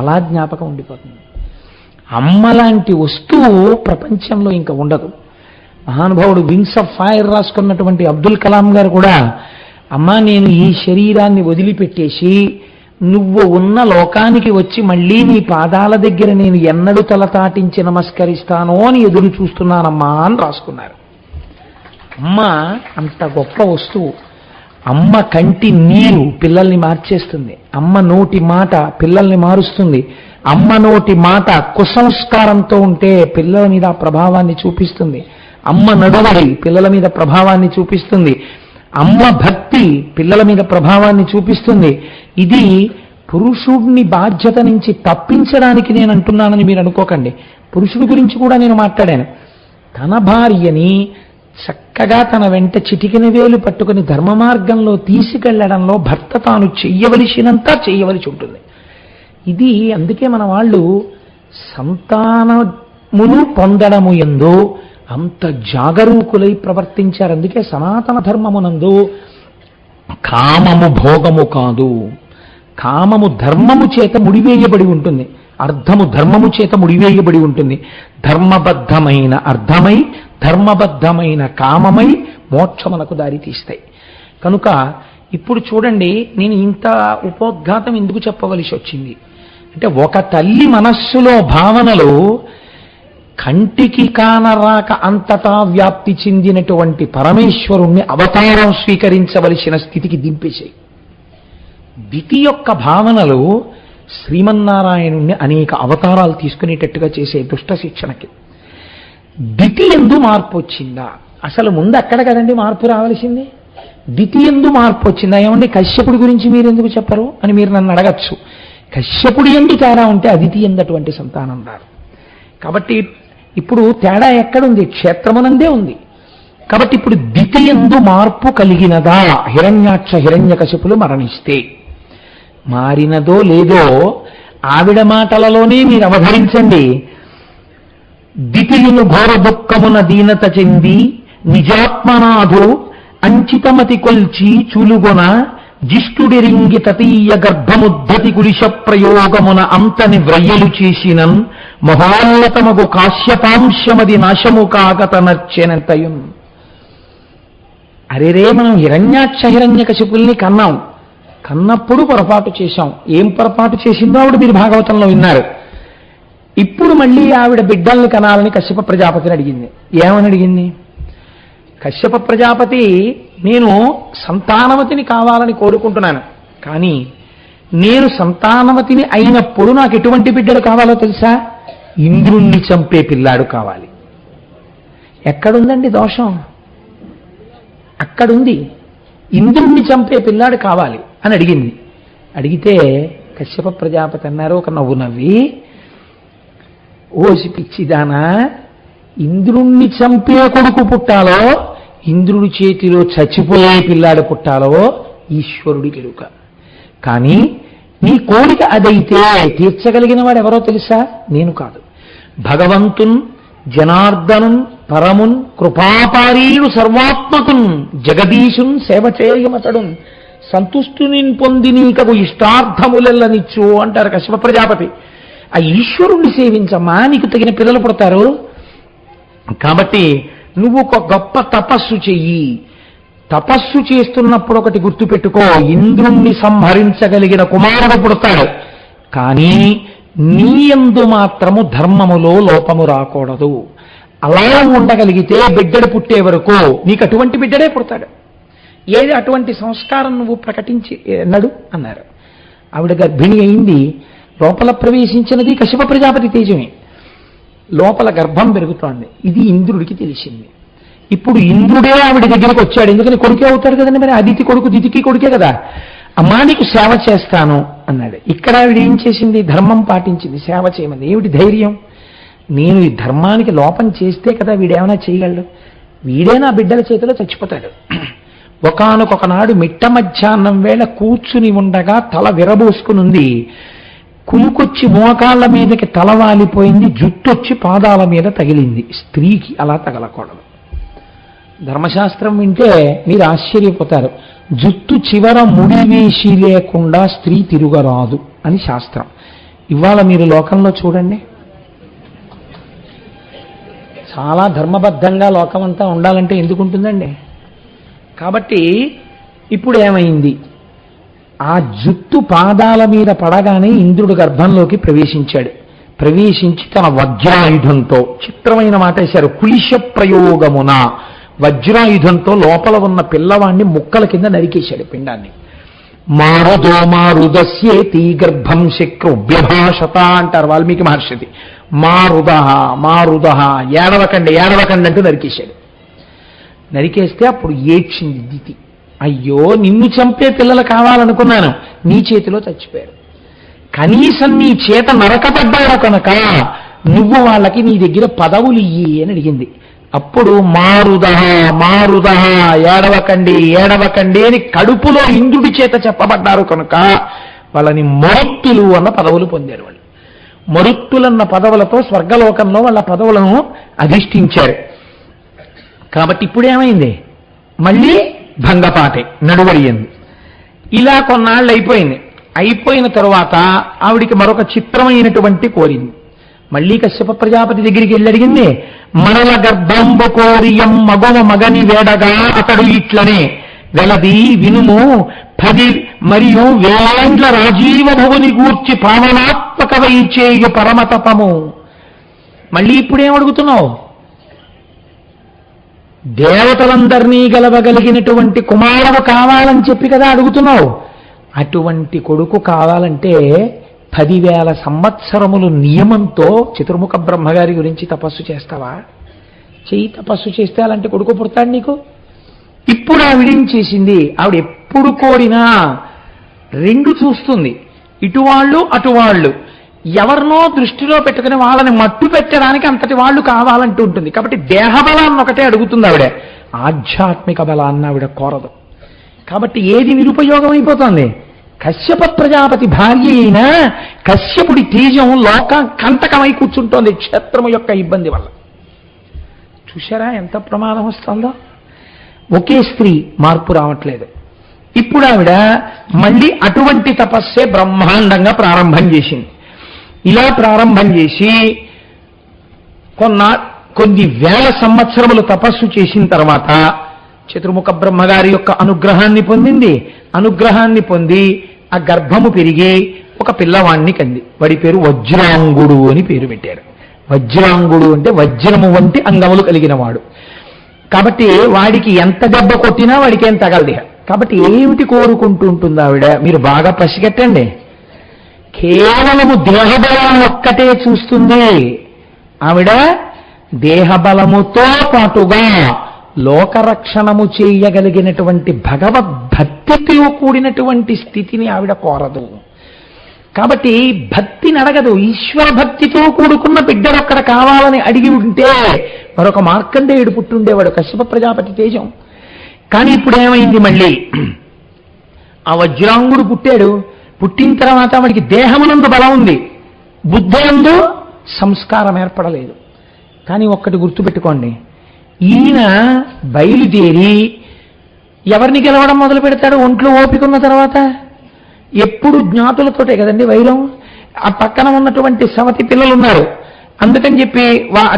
అలా జ్ఞాపకం ఉండిపోతుంది. అమ్మ లాంటి వస్తువు ప్రపంచంలో ఇంకా ఉండదు. మహానుభావుడు వింగ్స్ ఆఫ్ ఫైర్ రాసుకున్నటువంటి అబ్దుల్ కలాం గారు కూడా, అమ్మా నేను ఈ శరీరాన్ని వదిలిపెట్టేసి నువ్వు ఉన్న లోకానికి వచ్చి మళ్ళీ నీ పాదాల దగ్గర నేను ఎన్నడూ తలతాటించి నమస్కరిస్తానో అని ఎదురు చూస్తున్నానమ్మా అని రాసుకున్నారు. అమ్మ అంత గొప్ప వస్తువు. అమ్మ కంటి నీరు పిల్లల్ని మార్చేస్తుంది. అమ్మ నోటి మాట పిల్లల్ని మారుస్తుంది. అమ్మ నోటి మాట కుసంస్కారంతో ఉంటే పిల్లల మీద ప్రభావాన్ని చూపిస్తుంది. అమ్మ నడవడి పిల్లల మీద ప్రభావాన్ని చూపిస్తుంది. అమ్మ భక్తి పిల్లల మీద ప్రభావాన్ని చూపిస్తుంది. ఇది పురుషుడిని బాధ్యత నుంచి తప్పించడానికి నేను అంటున్నానని మీరు అనుకోకండి. పురుషుడి గురించి కూడా నేను మాట్లాడాను. తన భార్యని చక్కగా తన వెంట చిటికిన వేలు పట్టుకుని ధర్మ మార్గంలో తీసుకెళ్లడంలో భర్త తాను చెయ్యవలసినంత చెయ్యవలసి ఉంటుంది. ఇది అందుకే మన వాళ్ళు సంతానమును పొందడము యందు అంత జాగరూకులై ప్రవర్తించారు. అందుకే సనాతన ధర్మమునందు కామము భోగము కాదు, కామము ధర్మము చేత ముడివేయబడి ఉంటుంది, అర్థము ధర్మము చేత ముడివేయబడి ఉంటుంది. ధర్మబద్ధమైన అర్థమై ధర్మబద్ధమైన కామమై మోక్షమునకు దారి తీస్తాయి. కనుక ఇప్పుడు చూడండి, నేను ఇంత ఉపోద్ఘాతం ఎందుకు చెప్పవలసి వచ్చింది అంటే, ఒక తల్లి మనస్సులో భావనలు కంటికి కానరాక అంతటా వ్యాప్తి చెందినటువంటి పరమేశ్వరుణ్ణి అవతారం స్వీకరించవలసిన స్థితికి దింపేశాయి. దితి యొక్క భావనలు శ్రీమన్నారాయణుణ్ణి అనేక అవతారాలు తీసుకునేటట్టుగా చేసే దుష్ట శిక్షణకి. దితి ఎందు మార్పు వచ్చిందా? అసలు ముందు అక్కడ కదండి మార్పు రావాల్సింది. దితి ఎందు మార్పు వచ్చిందా? ఏమండి కశ్యపుడి గురించి మీరు ఎందుకు చెప్పరు అని మీరు నన్ను అడగచ్చు. కశ్యపుడి ఎందు తేడా ఉంటే అదితి ఎందటువంటి సంతానం రాదు. కాబట్టి ఇప్పుడు తేడా ఎక్కడుంది? క్షేత్రమునందే ఉంది. కాబట్టి ఇప్పుడు దితి ఎందు మార్పు కలిగినదా? హిరణ్యాక్ష హిరణ్యకశిపులు మరణిస్తే మారినదో లేదో ఆవిడ మాటలలోనే మీరు అవధరించండి. దితియును ఘోర దుఃఖమున దీనత చెంది నిజాత్మనాథు అంచితమతి కొల్చి చూలుగొన జిష్టుడిరింగి తతీయ గర్భముద్ధతి గురిష ప్రయోగమున అంతని వ్రయ్యలు చేసినన్ మహోన్నతమగు కాశ్యపాంశమది నాశము కాగత నర్చెనంతయున్. అరేరే, మనం హిరణ్యాక్ష హిరణ్యకశిపుల్ని కన్నాం. కన్నప్పుడు పొరపాటు చేశాం. ఏం పొరపాటు చేసిందో ఆవిడ మీరు భాగవతంలో విన్నారు. ఇప్పుడు మళ్ళీ ఆవిడ బిడ్డల్ని కనాలని కశ్యప ప్రజాపతిని అడిగింది. ఏమని అడిగింది? కశ్యప ప్రజాపతి, నేను సంతానవతిని కావాలని కోరుకుంటున్నాను. కానీ నేను సంతానవతిని అయినప్పుడు నాకు ఎటువంటి బిడ్డలు కావాలో తెలుసా? ఇంద్రుణ్ణి చంపే పిల్లాడు కావాలి. ఎక్కడుందండి దోషం? అక్కడుంది. ఇంద్రుణ్ణి చంపే పిల్లాడు కావాలి అని అడిగింది. అడిగితే కశ్యప ప్రజాపతి అన్నారు ఒక నవ్వు నవ్వి, ఓసి పిచ్చిదానా, ఇంద్రుణ్ణి చంపే కొడుకు పుట్టాలో ఇంద్రుడి చేతిలో చచ్చిపోయే పిల్లాడు పుట్టాలో ఈశ్వరుడికి ఎరుక. కానీ నీ కోరిక అదైతే తీర్చగలిగిన వాడు ఎవరో తెలుసా? నేను కాదు. భగవంతున్ జనార్దనున్ పరమున్ కృపాపారీడు సర్వాత్మకున్ జగదీశున్ సేవ చేయమతడున్ సంతుష్టుని పొంది నీకగు ఇష్టార్థములెల్లనిచ్చు అంటారు కశ్యప ప్రజాపతి. ఆ ఈశ్వరుణ్ణి సేవించమ్మా, నీకు తగిన పిల్లలు పుడతారు. కాబట్టి నువ్వు ఒక గొప్ప తపస్సు చెయ్యి. తపస్సు చేస్తున్నప్పుడు ఒకటి గుర్తుపెట్టుకో, ఇంద్రుణ్ణి సంహరించగలిగిన కుమారుడు పుడతాడు. కానీ నీ యందు మాత్రము ధర్మములో లోపము రాకూడదు. అలా ఉండగలిగితే బిడ్డడు పుట్టే వరకు నీకు అటువంటి బిడ్డడే పుడతాడు. ఏది అటువంటి సంస్కారం నువ్వు ప్రకటించి అన్నాడు అన్నారు. ఆవిడ గర్భిణి అయింది. లోపల ప్రవేశించినది కశ్యప ప్రజాపతి తేజమే. లోపల గర్భం పెరుగుతోంది. ఇది ఇంద్రుడికి తెలిసింది. ఇప్పుడు ఇంద్రుడే ఆవిడ దగ్గరికి వచ్చాడు. ఎందుకని కొడుకే అవుతాడు కదండి, మరి అదితి కొడుకు దితికి కొడుకే కదా. అమ్మా నీకు సేవ చేస్తాను అన్నాడు. ఇక్కడ ఆవిడ ఏం చేసింది? ధర్మం పాటించింది, సేవ చేయమంది. ఏమిటి ధైర్యం? నేను ఈ ధర్మానికి లోపం చేస్తే కదా వీడేమైనా చేయగలడు. వీడే నా బిడ్డల చేతిలో చచ్చిపోతాడు. ఒకానొకనాడు మిట్ట మధ్యాహ్నం వేళ కూర్చుని ఉండగా తల విరబోసుకునుంది. కులుకొచ్చి మోకాళ్ళ మీదకి తల వాలిపోయింది. జుట్టొచ్చి పాదాల మీద తగిలింది. స్త్రీకి అలా తగలకూడదు. ధర్మశాస్త్రం వింటే మీరు ఆశ్చర్యపోతారు. జుట్టు చివర ముడివేసి లేకుండా స్త్రీ తిరుగరాదు అని శాస్త్రం. ఇవాళ మీరు లోకంలో చూడండి, చాలా ధర్మబద్ధంగా లోకమంతా ఉండాలంటే ఎందుకుంటుందండి? కాబట్టి ఇప్పుడు ఏమైంది? ఆ జుట్టు పాదాల మీద పడగానే ఇంద్రుడు గర్భంలోకి ప్రవేశించాడు. ప్రవేశించి తన వజ్రాయుధంతో, చిత్రమైన మాట వేశారు, కులిశ ప్రయోగమున వజ్రాయుధంతో లోపల ఉన్న పిల్లవాణ్ణి ముక్కల కింద నరికేశాడు పిండాన్ని. మారుదో మారుదస్యేతి గర్భం శక్రుభ్యభాషత అంటారు వాల్మీకి మహర్షిది. మారుదహ మారుదహ, ఏడవకండి ఏడవకండి అంటూ నరికేశాడు. నరికేస్తే అప్పుడు ఏడ్చింది దితి. అయ్యో, నిన్ను చంపే పిల్లలు కావాలనుకున్నాను, నీ చేతిలో చచ్చిపోయారు. కనీసం నీ చేత నరకబడ్డారు కనుక నువ్వు వాళ్ళకి నీ దగ్గర పదవులు ఇయ్యి అని అడిగింది. అప్పుడు మారుదహ మారుదహ, ఏడవకండి ఏడవకండి అని కడుపులో ఇంద్రుడి చేత చెప్పబడ్డారు కనుక వాళ్ళని మరుత్తులు అన్న పదవులు పొందారు. వాళ్ళు మరుత్తులన్న పదవులతో స్వర్గలోకంలో వాళ్ళ పదవులను అధిష్ఠించారు. కాబట్టి ఇప్పుడేమైంది? మళ్ళీ భంగపాటే నడువడియింది. ఇలా కొన్నాళ్ళు అయిపోయింది. అయిపోయిన తరువాత ఆవిడికి మరొక చిత్రమైనటువంటి కోరింది. మళ్ళీ కశ్యప ప్రజాపతి దగ్గరికి వెళ్ళి అడిగింది, మరల గర్భంబు కోరియం మగవ మగని వేడగా అతడు ఇట్లనే వెలది వినుము 10 మరియు వేలాండ్ల రాజీవ భువుని గూర్చి పావనాత్మక వైచేయు పరమతపము. మళ్ళీ ఇప్పుడేం అడుగుతున్నావు? దేవతలందరినీ గెలవగలిగినటువంటి కుమారుడు కావాలని చెప్పి కదా అడుగుతున్నావు. అటువంటి కొడుకు కావాలంటే 10,000 సంవత్సరములు నియమంతో చతుర్ముఖ బ్రహ్మగారి గురించి తపస్సు చేస్తావా? చెయ్యి. తపస్సు చేస్తే అలాంటి కొడుకు పుడతాడు నీకు. ఇప్పుడు ఆవిడేం చేసింది? ఆవిడ ఎప్పుడు కోరినా 2 చూస్తుంది, ఇటువాళ్ళు అటువాళ్ళు. ఎవరినో దృష్టిలో పెట్టుకుని వాళ్ళని మట్టు పెట్టడానికి అంతటి వాళ్ళు కావాలంటూ ఉంటుంది. కాబట్టి దేహబలాన్ని ఒకటే అడుగుతుంది ఆవిడ, ఆధ్యాత్మిక బలాన్ని ఆవిడ కోరదు. కాబట్టి ఏది నిరుపయోగం అయిపోతుంది? కశ్యప ప్రజాపతి భార్య అయినా కశ్యపుడి తేజం లోకం కంటకమై కూర్చుంటోంది క్షేత్రము యొక్క ఇబ్బంది వల్ల. చూశారా ఎంత ప్రమాదం వస్తుందో? ఒకే స్త్రీ, మార్పు రావట్లేదు. ఇప్పుడు ఆవిడ మళ్ళీ అటువంటి తపస్సే బ్రహ్మాండంగా ప్రారంభం చేసింది. ఇలా ప్రారంభం చేసి కొన్ని వేల సంవత్సరములు తపస్సు చేసిన తర్వాత చతుర్ముఖ బ్రహ్మగారి యొక్క అనుగ్రహాన్ని పొందింది. అనుగ్రహాన్ని పొంది ఆ గర్భము పెరిగి ఒక పిల్లవాణ్ణి కంది. వాడి పేరు వజ్రాంగుడు అని పేరు పెట్టారు. వజ్రాంగుడు అంటే వజ్రము వంటి అంగములు కలిగిన వాడు. కాబట్టి వాడికి ఎంత దెబ్బ కొట్టినా వాడికి ఏం తగలది. కాబట్టి ఏమిటి కోరుకుంటూ ఉంటుంది ఆవిడ? మీరు బాగా పసిగట్టండి. కేవలము దేహబలం ఒక్కటే చూస్తుంది ఆవిడ. దేహబలముతో పాటుగా లోకరక్షణము చేయగలిగినటువంటి భగవద్భక్తితో కూడినటువంటి స్థితిని ఆవిడ కోరదు. కాబట్టి భక్తిని అడగదు. ఈశ్వర భక్తితో కూడుకున్న బిడ్డలు అక్కడ కావాలని అడిగి ఉంటే మరొక మార్కండేయుడు పుట్టుండేవాడు, కశ్యప ప్రజాపతి తేజం. కానీ ఇప్పుడు ఏమైంది? మళ్ళీ ఆ వజ్రాంగుడు పుట్టాడు. పుట్టిన తర్వాత వాడికి దేహమునందు బలం ఉంది, బుద్ధయందు సంస్కారం ఏర్పడలేదు. కానీ ఒక్కటి గుర్తుపెట్టుకోండి, ఈయన బయలుదేరి ఎవరిని గెలవడం మొదలు పెడతాడు? ఒంట్లో ఓపిక ఉన్న తర్వాత ఎప్పుడు జ్ఞాతులతోటే కదండి వైరం. ఆ పక్కన ఉన్నటువంటి సవతి పిల్లలు ఉన్నారు, అందుకని చెప్పి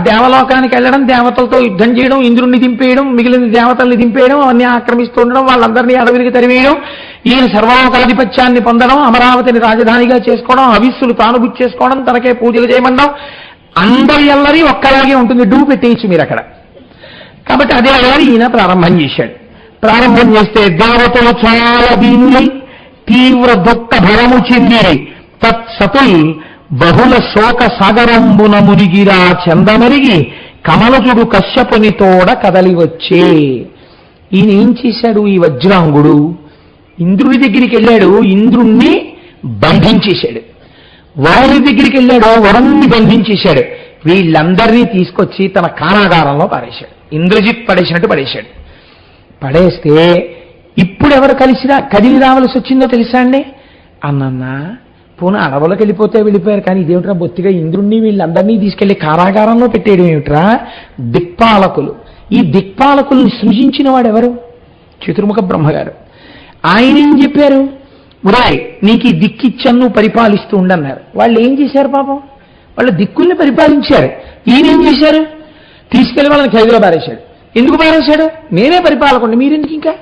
దేవలోకానికి వెళ్ళడం, దేవతలతో యుద్ధం చేయడం, ఇంద్రుణ్ణి దింపేయడం, మిగిలిన దేవతల్ని దింపేయడం, అవన్నీ ఆక్రమిస్తూ ఉండడం, వాళ్ళందరినీ అడవికి తరివేయడం, ఈయన సర్వలోకాధిపత్యాన్ని పొందడం, అమరావతిని రాజధానిగా చేసుకోవడం, హవిస్సులు తాను బుక్ చేసుకోవడం, తనకే పూజలు చేయమండం, అందరి ఎల్లరి ఒక్కలాగే ఉంటుంది. డూ పెట్టేయచ్చు మీరు అక్కడ. కాబట్టి అదే అల్లరి ఈయన ప్రారంభం చేశాడు. ప్రారంభం చేస్తే దేవతలు చాలా దీన్ని తీవ్ర దుఃఖ భరము చెంది తత్సతుల్ బహుళ శోక సాగరంబున మునిగిరా చందమరిగి కమలజుడు కశ్యపుని తోడ కదలి వచ్చే. ఈయన ఏం చేశాడు? ఈ వజ్రాంగుడు ఇంద్రుడి దగ్గరికి వెళ్ళాడు, ఇంద్రుణ్ణి బంధించేశాడు. వరుడి దగ్గరికి వెళ్ళాడు, వరుణ్ణి బంధించేశాడు. వీళ్ళందరినీ తీసుకొచ్చి తన కారాగారంలో పారేశాడు. ఇంద్రజిత్ పడేసినట్టు పడేశాడు. పడేస్తే ఇప్పుడు ఎవరు కదిలి రావాల్సి వచ్చిందో తెలుసా అండి? అన్నన్నా పోనీ అడవులకు వెళ్ళిపోయారు, కానీ ఇదేమిట్రా బొత్తిగా ఇంద్రుణ్ణి వీళ్ళందరినీ తీసుకెళ్లి కారాగారంలో పెట్టేయడం ఏమిట్రా? దిక్పాలకులు. ఈ దిక్పాలకుల్ని సృజించిన వాడు ఎవరు? చతుర్ముఖ బ్రహ్మగారు. ఆయన ఏం చెప్పారు? ఉరాయ్ నీకు ఈ దిక్కిచ్చాను, నువ్వు పరిపాలిస్తూ ఉండన్నారు. వాళ్ళు ఏం చేశారు? పాపం వాళ్ళ దిక్కుల్ని పరిపాలించారు. ఈయనేం చేశారు? తీసుకెళ్లి వాళ్ళని ఖైదులో పారేశాడు. ఎందుకు పారేశాడు? నేనే పరిపాలకుండి, మీరెందుకు ఇంకా?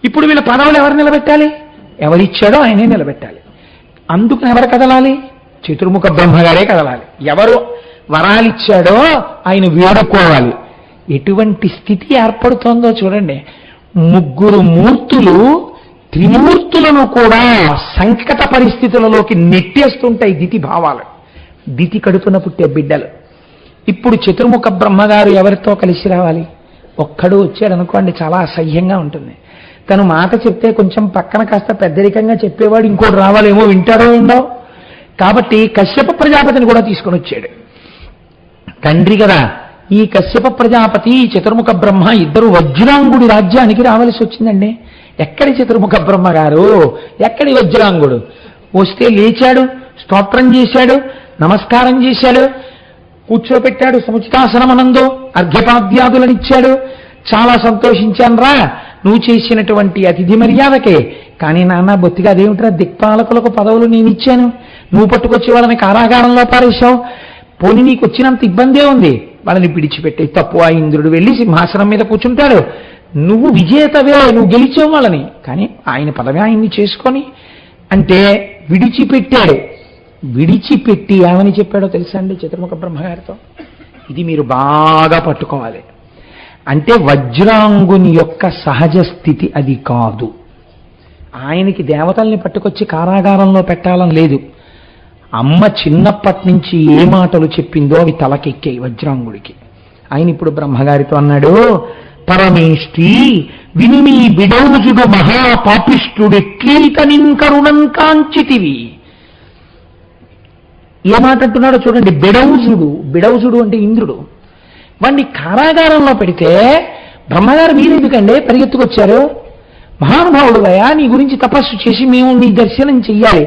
ఇప్పుడు వీళ్ళ పదవులు ఎవరు నిలబెట్టాలి? ఎవరిచ్చాడో ఆయనే నిలబెట్టాలి. అందుకని ఎవరు కదలాలి? చతుర్ముఖ బ్రహ్మగారే కదలాలి. ఎవరు వరాలిచ్చాడో ఆయన వేడుకోవాలి. ఎటువంటి స్థితి ఏర్పడుతోందో చూడండి. ముగ్గురు మూర్తులు త్రిమూర్తులను కూడా సంకట పరిస్థితులలోకి నెట్టేస్తుంటాయి దితి భావాలు, దితి కడుపున పుట్టే బిడ్డలు. ఇప్పుడు చతుర్ముఖ బ్రహ్మగారు ఎవరితో కలిసి రావాలి? ఒక్కడు వచ్చాడు అనుకోండి, చాలా అసహ్యంగా ఉంటుంది. తను మాట చెప్తే కొంచెం పక్కన కాస్త పెద్దరికంగా చెప్పేవాడు ఇంకోటి రావాలేమో, వింటాడో ఉండో. కాబట్టి కశ్యప ప్రజాపతిని కూడా తీసుకొని వచ్చాడు. తండ్రి కదా. ఈ కశ్యప ప్రజాపతి, చతుర్ముఖ బ్రహ్మ ఇద్దరు వజ్రాంగుడి రాజ్యానికి రావాల్సి వచ్చిందండి. ఎక్కడి చతుర్ముఖ బ్రహ్మ గారు, ఎక్కడి వజ్రాంగుడు? వస్తే లేచాడు, స్తోత్రం చేశాడు, నమస్కారం చేశాడు, కూర్చోపెట్టాడు సముచితాసనమనందు, అర్ఘ్యపాద్యాదులనిచ్చాడు. చాలా సంతోషించాను రా నువ్వు చేసినటువంటి అతిథి మర్యాదకే. కానీ నాన్న బొత్తిగా అదేమిట్రా, దిక్పాలకులకు పదవులు నేను ఇచ్చాను, నువ్వు పట్టుకొచ్చి వాళ్ళని కారాగారంలో పారేశావు. పోనీ నీకు వచ్చినంత ఇబ్బందే ఉంది, వాళ్ళని విడిచిపెట్టే. తప్పు. ఆ ఇంద్రుడు వెళ్ళి సింహాసనం మీద కూర్చుంటాడు, నువ్వు విజేతవే, నువ్వు గెలిచావు వాళ్ళని. కానీ ఆయన పదవి ఆయన్ని చేసుకొని అంటే విడిచిపెట్టాడు. విడిచిపెట్టి ఏమని చెప్పాడో తెలుసా అండి చతుర్ముఖ బ్రహ్మగారితో? ఇది మీరు బాగా పట్టుకోవాలి. అంటే వజ్రాంగుని యొక్క సహజ స్థితి అది కాదు. ఆయనకి దేవతల్ని పట్టుకొచ్చి కారాగారంలో పెట్టాలని లేదు. అమ్మ చిన్నప్పటి నుంచి ఏ మాటలు చెప్పిందో అవి తలకెక్కాయి వజ్రాంగుడికి. ఆయన ఇప్పుడు బ్రహ్మగారితో అన్నాడు, పరమేష్టి వినిమి బిడౌజుడు మహాపాపిష్టుడెట్లీతనిన్ కరుణం కాంచితివి. ఏ మాట అంటున్నాడో చూడండి. బిడౌజుడు, బిడౌజుడు అంటే ఇంద్రుడు. వాడిని కారాగారంలో పెడితే బ్రహ్మగారు మీరెందుకంటే పరిగెత్తుకొచ్చారు? మహానుభావుడుగా నీ గురించి తపస్సు చేసి మేము నీ దర్శనం చెయ్యాలి,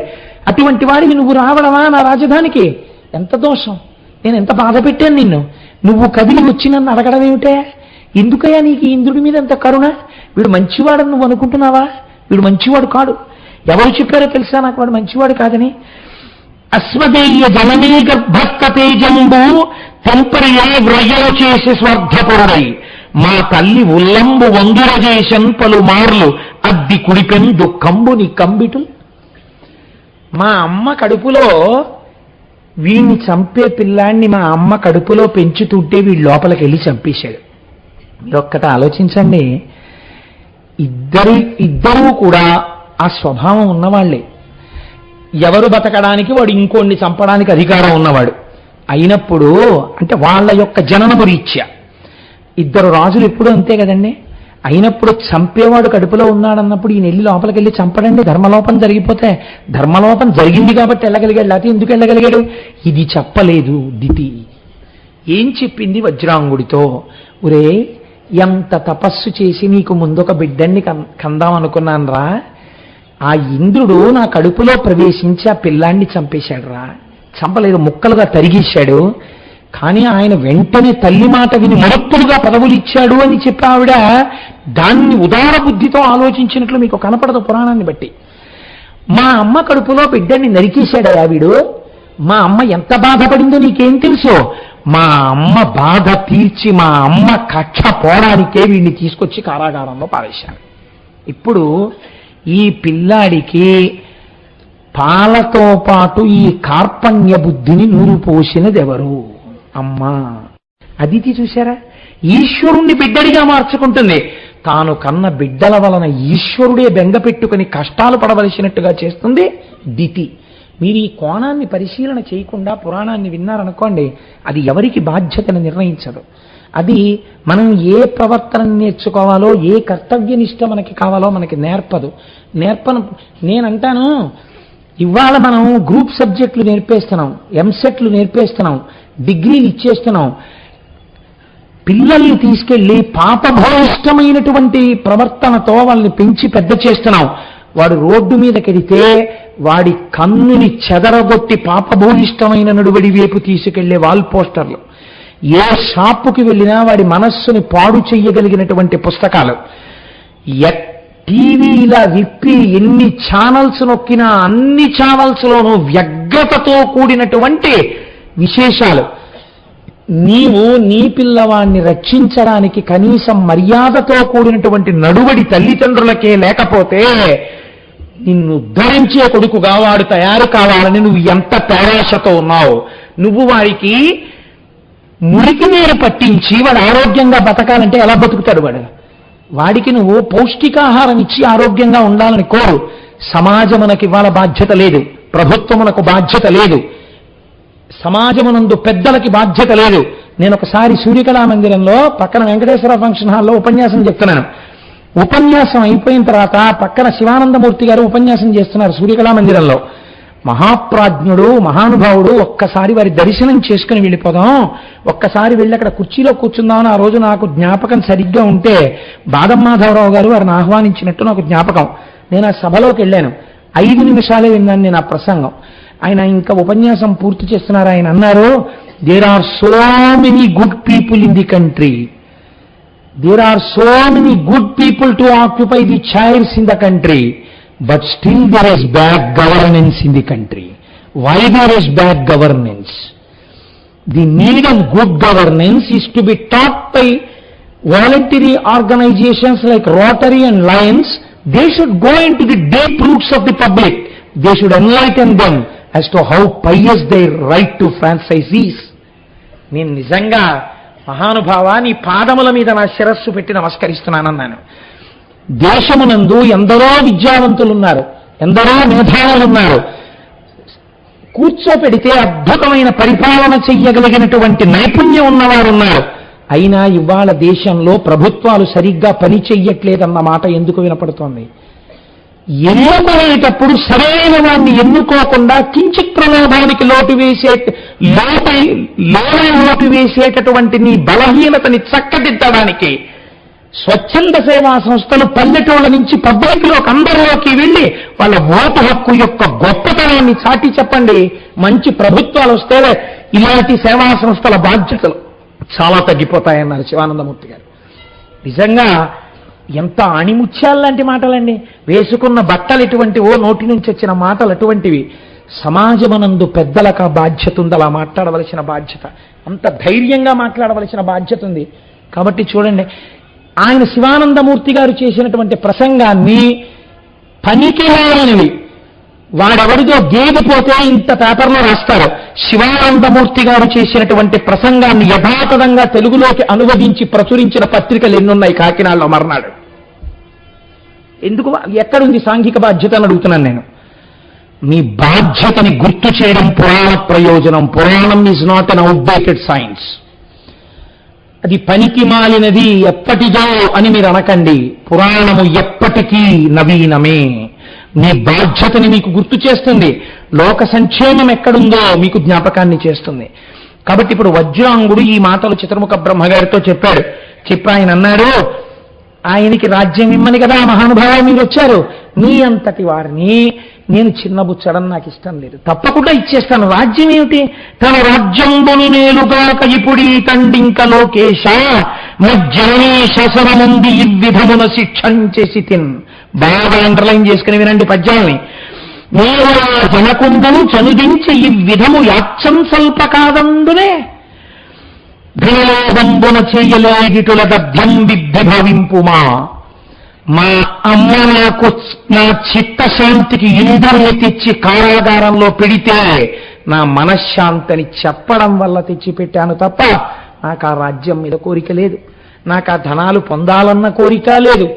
అటువంటి వాడివి నువ్వు రావడమా నా రాజధానికి? ఎంత దోషం! నేను ఎంత బాధ పెట్టాను నిన్ను, నువ్వు కదిలి వచ్చి నన్ను అడగడం ఏమిటే? ఎందుకయ్యా నీకు ఇంద్రుడి మీద ఎంత కరుణ? వీడు మంచివాడని నువ్వు అనుకుంటున్నావా? వీడు మంచివాడు కాడు. ఎవరు చెప్పారో తెలుసా నాకు వాడు మంచివాడు కాదని? అశ్వదేయ జననీ గర్భస్థ తేజంబు తెంపరియే వ్రయలు చేసి స్వార్థపరుడై మా తల్లి ఉల్లంబు వందుర చేసన్ పలుమార్లు అద్ది కుడిపెన్ దుఃఖంబు నీ కంబిటు. మా అమ్మ కడుపులో వీడిని చంపే పిల్లాన్ని మా అమ్మ కడుపులో పెంచుతుంటే వీడి లోపలికి వెళ్ళి చంపేశాడు. మీరు ఒక్కట ఆలోచించండి. ఇద్దరూ కూడా ఆ స్వభావం ఉన్నవాళ్లే. ఎవరు బతకడానికి వాడు ఇంకోడిని చంపడానికి అధికారం ఉన్నవాడు అయినప్పుడు, అంటే వాళ్ళ యొక్క జననపు రీత్యా ఇద్దరు రాజులు ఎప్పుడూ అంతే కదండి. అయినప్పుడు చంపేవాడు కడుపులో ఉన్నాడన్నప్పుడు ఈయన వెళ్ళి లోపలికి వెళ్ళి చంపడండి, ధర్మలోపం జరిగిపోతే. ధర్మలోపం జరిగింది కాబట్టి వెళ్ళగలిగాడు, లేకపోతే ఎందుకు వెళ్ళగలిగాడు? ఇది చెప్పలేదు దితి. ఏం చెప్పింది వజ్రాంగుడితో? ఒరే, ఎంత తపస్సు చేసి నీకు ముందొక బిడ్డన్ని కందామనుకున్నాను రా, ఆ ఇంద్రుడు నా కడుపులో ప్రవేశించి ఆ పిల్లాన్ని చంపేశాడు రా. చంపలేదు, ముక్కలుగా తరిగేశాడు. కానీ ఆయన వెంటనే తల్లి మాట విని మరొత్తులుగా పదవులు ఇచ్చాడు అని చెప్పి ఆవిడ దాన్ని ఉదార బుద్ధితో ఆలోచించినట్లు మీకు కనపడదు పురాణాన్ని బట్టి. మా అమ్మ కడుపులో బిడ్డని నరికేశాడు ఆవిడు. మా అమ్మ ఎంత బాధపడిందో నీకేం తెలుసు? మా అమ్మ బాధ తీర్చి మా అమ్మ కక్ష పోవడానికే వీడిని తీసుకొచ్చి కారాగారంలో పారేశాను. ఇప్పుడు ఈ పిల్లాడికి పాలతో పాటు ఈ కార్పణ్య బుద్ధిని నూరు పోసినది ఎవరు? అమ్మా. అదితి చూశారా? ఈశ్వరుణ్ణి బిడ్డడిగా మార్చుకుంటుంది. తాను కన్న బిడ్డల వలన ఈశ్వరుడే బెంగ పెట్టుకుని కష్టాలు పడవలసినట్టుగా చేస్తుంది దితి. మీరు ఈ కోణాన్ని పరిశీలన చేయకుండా పురాణాన్ని విన్నారనుకోండి, అది ఎవరికి బాధ్యతను నిర్ణయించదు. అది మనం ఏ ప్రవర్తన నేర్చుకోవాలో, ఏ కర్తవ్యనిష్ట మనకి కావాలో మనకి నేర్పదు. నేనంటాను, ఇవాళ మనం గ్రూప్ సబ్జెక్టులు నేర్పేస్తున్నాం, ఎంసెట్లు నేర్పేస్తున్నాం, డిగ్రీలు ఇచ్చేస్తున్నాం. పిల్లల్ని తీసుకెళ్లి పాపభూయిష్టమైనటువంటి ప్రవర్తనతో వాళ్ళని పెంచి పెద్ద చేస్తున్నాం. వాడు రోడ్డు మీదకెడితే వాడి కన్నుని చెదరగొట్టి పాపభూయిష్టమైన నడువడి వైపు తీసుకెళ్లే వాల్ పోస్టర్లు, ఏ షాపుకి వెళ్ళినా వాడి మనస్సుని పాడు చెయ్యగలిగినటువంటి పుస్తకాలు, టీవీలా విప్పి ఎన్ని ఛానల్స్ నొక్కినా అన్ని ఛానల్స్లోనూ వ్యగ్రతతో కూడినటువంటి విశేషాలు. నీవు నీ పిల్లవాణ్ణి రక్షించడానికి కనీసం మర్యాదతో కూడినటువంటి నడువడి తల్లిదండ్రులకే లేకపోతే నిన్ను ఉద్ధరించే కొడుకుగా వాడు తయారు కావాలని నువ్వు ఎంత పేరాశతో ఉన్నావు. నువ్వు వాడికి మురికి నీరు పట్టించి వాడు ఆరోగ్యంగా బతకాలంటే ఎలా బతుకుతాడు? వాడికి నువ్వు పౌష్టికాహారం ఇచ్చి ఆరోగ్యంగా ఉండాలని కోరు. సమాజమునకు ఇవాళ బాధ్యత లేదు, ప్రభుత్వమునకు బాధ్యత లేదు, సమాజమునందు పెద్దలకి బాధ్యత లేదు. నేను ఒకసారి సూర్యకళా మందిరంలో పక్కన వెంకటేశ్వర ఫంక్షన్ హాల్లో ఉపన్యాసం చెప్తున్నాను. ఉపన్యాసం అయిపోయిన తర్వాత పక్కన శివానందమూర్తి గారు ఉపన్యాసం చేస్తున్నారు సూర్యకళా మందిరంలో. మహాప్రాజ్ఞుడు, మహానుభావుడు. ఒక్కసారి వారి దర్శనం చేసుకుని వెళ్ళిపోదాం, ఒక్కసారి వెళ్ళి అక్కడ కుర్చీలో కూర్చుందామని ఆ రోజు నాకు జ్ఞాపకం సరిగ్గా ఉంటే బాదం మాధవరావు గారు వారిని ఆహ్వానించినట్టు నాకు జ్ఞాపకం. నేను ఆ సభలోకి వెళ్ళాను. 5 నిమిషాలే విన్నాను నేను ఆ ప్రసంగం. ఆయన ఇంకా ఉపన్యాసం పూర్తి చేస్తున్నారు. ఆయన అన్నారు, there are so many good people in the country, there are so many good people to occupy the chairs in the country, but still there is bad governance in the country. Why there is bad governance? The need of good governance is to be taught by voluntary organizations like Rotary and Lions. They should go into the deep roots of the public. They should enlighten them as to how pious their right to franchise is. నేను నిజంగా మహానుభావా నీ పాదముల మీద నా శిరస్సు పెట్టి నమస్కరిస్తున్నానన్నాను. దేశమునందు ఎందరో విద్యావంతులున్నారు, ఎందరో మేధావులున్నారు. కూర్చోపెడితే అద్భుతమైన పరిపాలన చెయ్యగలిగినటువంటి నైపుణ్యం ఉన్నవారున్నారు. అయినా ఇవాళ దేశంలో ప్రభుత్వాలు సరిగ్గా పని చెయ్యట్లేదన్న మాట ఎందుకు వినపడుతోంది? ఎన్నుకునేటప్పుడు సరైన వాడిని ఎన్నుకోకుండా కించిత్ ప్రలోభానికి లోటు వేసేటటువంటి నీ బలహీనతని చక్కదిద్దడానికి స్వచ్ఛంద సేవా సంస్థలు పల్లెటూళ్ళ నుంచి పబ్లిక్లోకి అందరిలోకి వెళ్ళి వాళ్ళ ఓటు హక్కు యొక్క గొప్పతనాన్ని చాటి చెప్పండి. మంచి ప్రభుత్వాలు వస్తే ఇలాంటి సేవా సంస్థల బాధ్యతలు చాలా తగ్గిపోతాయన్నారు శివానందమూర్తి గారు. నిజంగా ఎంత అణిముత్యాలంటి మాటలండి. వేసుకున్న బట్టలు ఎటువంటివో, నోటి నుంచి వచ్చిన మాటలు అటువంటివి. సమాజమనందు పెద్దలకు ఆ బాధ్యత ఉంది, అలా మాట్లాడవలసిన బాధ్యత, అంత ధైర్యంగా మాట్లాడవలసిన బాధ్యత ఉంది. కాబట్టి చూడండి, ఆయన శివానందమూర్తి గారు చేసినటువంటి ప్రసంగాన్ని పనికిమాలినవి, వాడెవరిదో గేగిపోతే ఇంత పేపర్లో రాస్తారు. శివానందమూర్తి గారు చేసినటువంటి ప్రసంగాన్ని యథాతథంగా తెలుగులోకి అనువదించి ప్రచురించిన పత్రికలు ఎన్నున్నాయి కాకినాడలో మర్నాడు. ఎందుకు ఎక్కడుంది సాంఘిక బాధ్యత అని అడుగుతున్నాను నేను. మీ బాధ్యతని గుర్తు చేయడం పురాణ ప్రయోజనం. పురాణం is not an outdated science. అది పనికి మాలినది ఎప్పటిదో అని మీరు అనకండి. పురాణము ఎప్పటికీ నవీనమే. మీ బాధ్యతని మీకు గుర్తు చేస్తుంది. లోక సంక్షేమం ఎక్కడుందో మీకు జ్ఞాపకాన్ని చేస్తుంది. కాబట్టి ఇప్పుడు వజ్రాంగుడు ఈ మాటలు చిత్రముఖ బ్రహ్మగారితో చెప్పాడు. చెప్పి ఆయన అన్నాడు, ఆయనకి రాజ్యం ఇమ్మని కదా మహానుభావ మీరు వచ్చారు. నీ అంతటి వారిని నేను చిన్నబుచ్చడం నాకు ఇష్టం లేదు, తప్పకుండా ఇచ్చేస్తాను. రాజ్యం ఏమిటి? తన రాజ్యంబును నేలుగాక ఇప్పుడీ తండింక లోకేశ మజ్జనే శసనముంది ఇవ్విధమున శిక్షంచేసి తిన్. బాగా అండర్లైన్ చేసుకుని వినండి పద్యాల్ని. నేను జనకుందను చనుదించి ఈ విధము యాచ్చం స్వల్ప కాదందునే భేదంబున చేయలేగిటుల దగ్ధం విద్ధి భవింపుమా. మా అమ్మ నాకు నా చిత్తశాంతికి ఇంధనం తెచ్చి కారాగారంలో పెడితే నా మనశ్శాంతిని చెప్పడం వల్ల తెచ్చిపెట్టాను తప్ప నాకు ఆ రాజ్యం మీద కోరిక లేదు, నాకు ఆ ధనాలు పొందాలన్న కోరిక లేదు.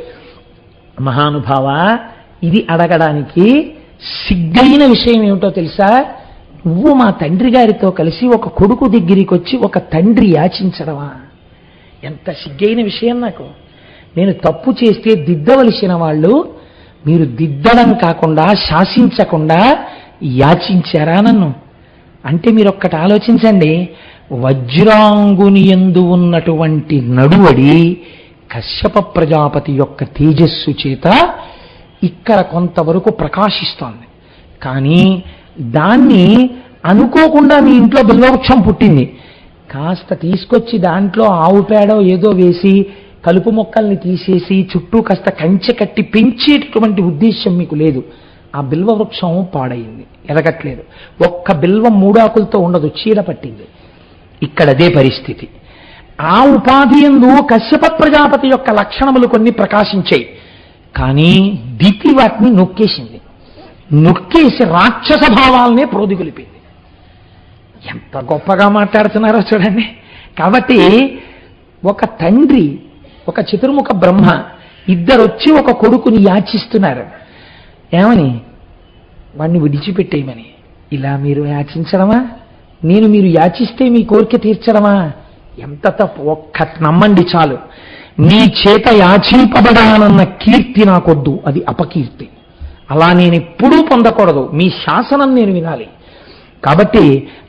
మహానుభావ, ఇది అడగడానికి సిగ్గైన విషయం ఏమిటో తెలుసా? నువ్వు మా తండ్రి గారితో కలిసి ఒక కొడుకు దగ్గరికి వచ్చి ఒక తండ్రి యాచించడమా? ఎంత సిగ్గైన విషయం నాకు. నేను తప్పు చేస్తే దిద్దవలసిన వాళ్ళు మీరు దిద్దడం కాకుండా శాసించకుండా యాచించారా నన్ను? అంటే మీరు ఒక్కటి ఆలోచించండి. వజ్రాంగుని యందు ఉన్నటువంటి నడువడి కశ్యప ప్రజాపతి యొక్క తేజస్సు చేత ఇక్కడ కొంతవరకు ప్రకాశిస్తోంది. కానీ దాన్ని అనుకోకుండా మీ ఇంట్లో బిల్వవృక్షం పుట్టింది. కాస్త తీసుకొచ్చి దాంట్లో ఆవు పేడ ఏదో వేసి కలుపు మొక్కల్ని తీసేసి చుట్టూ కాస్త కంచె కట్టి పెంచేటటువంటి ఉద్దేశం మీకు లేదు. ఆ బిల్వవృక్షం పాడైంది, ఎదగట్లేదు. ఒక్క బిల్వం మూడాకులతో ఉండదు, చీడ పట్టింది. ఇక్కడ అదే పరిస్థితి. ఆ ఉపాధి యందు కశ్యప ప్రజాపతి యొక్క లక్షణములు కొన్ని ప్రకాశించాయి. కానీ దితి వాటిని నొక్కేసింది. నొక్కేసి రాక్షస భావాలనే ప్రోదిగొలిపింది. ఎంత గొప్పగా మాట్లాడుతున్నారో చూడండి. కాబట్టి ఒక తండ్రి, ఒక చతుర్ముఖ బ్రహ్మ ఇద్దరొచ్చి ఒక కొడుకుని యాచిస్తున్నారు. ఏమని? వాణ్ణి విడిచిపెట్టేయమని. ఇలా మీరు యాచించడమా? నేను మీరు యాచిస్తే మీ కోరిక తీర్చడమా? ఎంత తప్పు. ఒక్క నమ్మండి చాలు. నీ చేత యాచింపబడానన్న కీర్తి నాకొద్దు, అది అపకీర్తి. అలా నేను ఎప్పుడూ పొందకూడదు. మీ శాసనం నేను వినాలి. కాబట్టి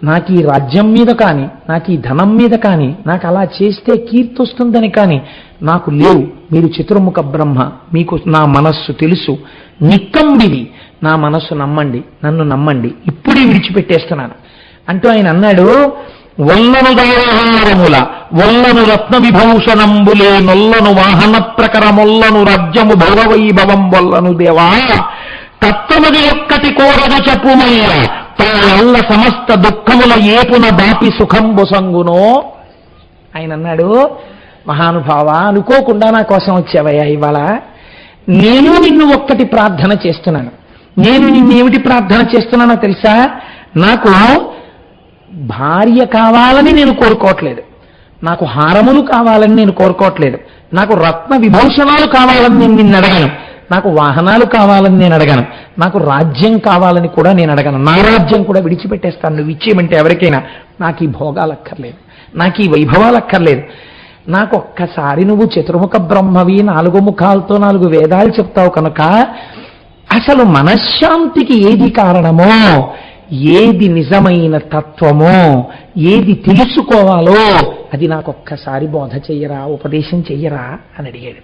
నాకు ఈ రాజ్యం మీద కానీ, నాకు ఈ ధనం మీద కానీ, నాకు అలా చేస్తే కీర్తి వస్తుందని కానీ నాకు లేవు. మీరు చతుర్ముఖ బ్రహ్మ, మీకు నా మనస్సు తెలుసు. నిక్కంబిది నా మనస్సు నమ్మండి, నన్ను నమ్మండి, ఇప్పుడే విడిచిపెట్టేస్తున్నాను అంటూ ఆయన అన్నాడు. వల్లను దారహారముల వల్లను రత్న విభూషణంబులే నొల్లను వాహన ప్రకరమొల్లను రాజ్యము భౌరవైభవం వల్లను దేవా తత్వమది ఒక్కటి కోరదు చెప్పుమయ్య తాళ్ళ సమస్త దుఃఖముల ఏపున దాపి సుఖంబు సంగునో. ఆయన అన్నాడు, మహానుభావ, అనుకోకుండా నా కోసం వచ్చావయ్యా ఇవాళ. నేను నిన్ను ఒక్కటి ప్రార్థన చేస్తున్నాను. నేను నిన్నేమిటి ప్రార్థన చేస్తున్నానో తెలుసా? నాకు భార్య కావాలని నేను కోరుకోవట్లేదు, నాకు హారములు కావాలని నేను కోరుకోవట్లేదు, నాకు రత్న విభూషణాలు కావాలని నేను నిన్ను అడగను, నాకు వాహనాలు కావాలని నేను అడగను, నాకు రాజ్యం కావాలని కూడా నేను అడగను. నా రాజ్యం కూడా విడిచిపెట్టేస్తాను నువ్వు ఇచ్చేయమంటే ఎవరికైనా. నాకు ఈ భోగాలు అక్కర్లేదు, నాకు ఈ వైభవాలు అక్కర్లేదు. నాకు ఒక్కసారి నువ్వు చతుర్ముఖ బ్రహ్మవి, 4 ముఖాలతో 4 వేదాలు చెప్తావు కనుక అసలు మనశ్శాంతికి ఏది కారణమో, ఏది నిజమైన తత్వమో, ఏది తెలుసుకోవాలో అది నాకు ఒక్కసారి బోధ చెయ్యరా, ఉపదేశం చెయ్యరా అని అడిగాడు.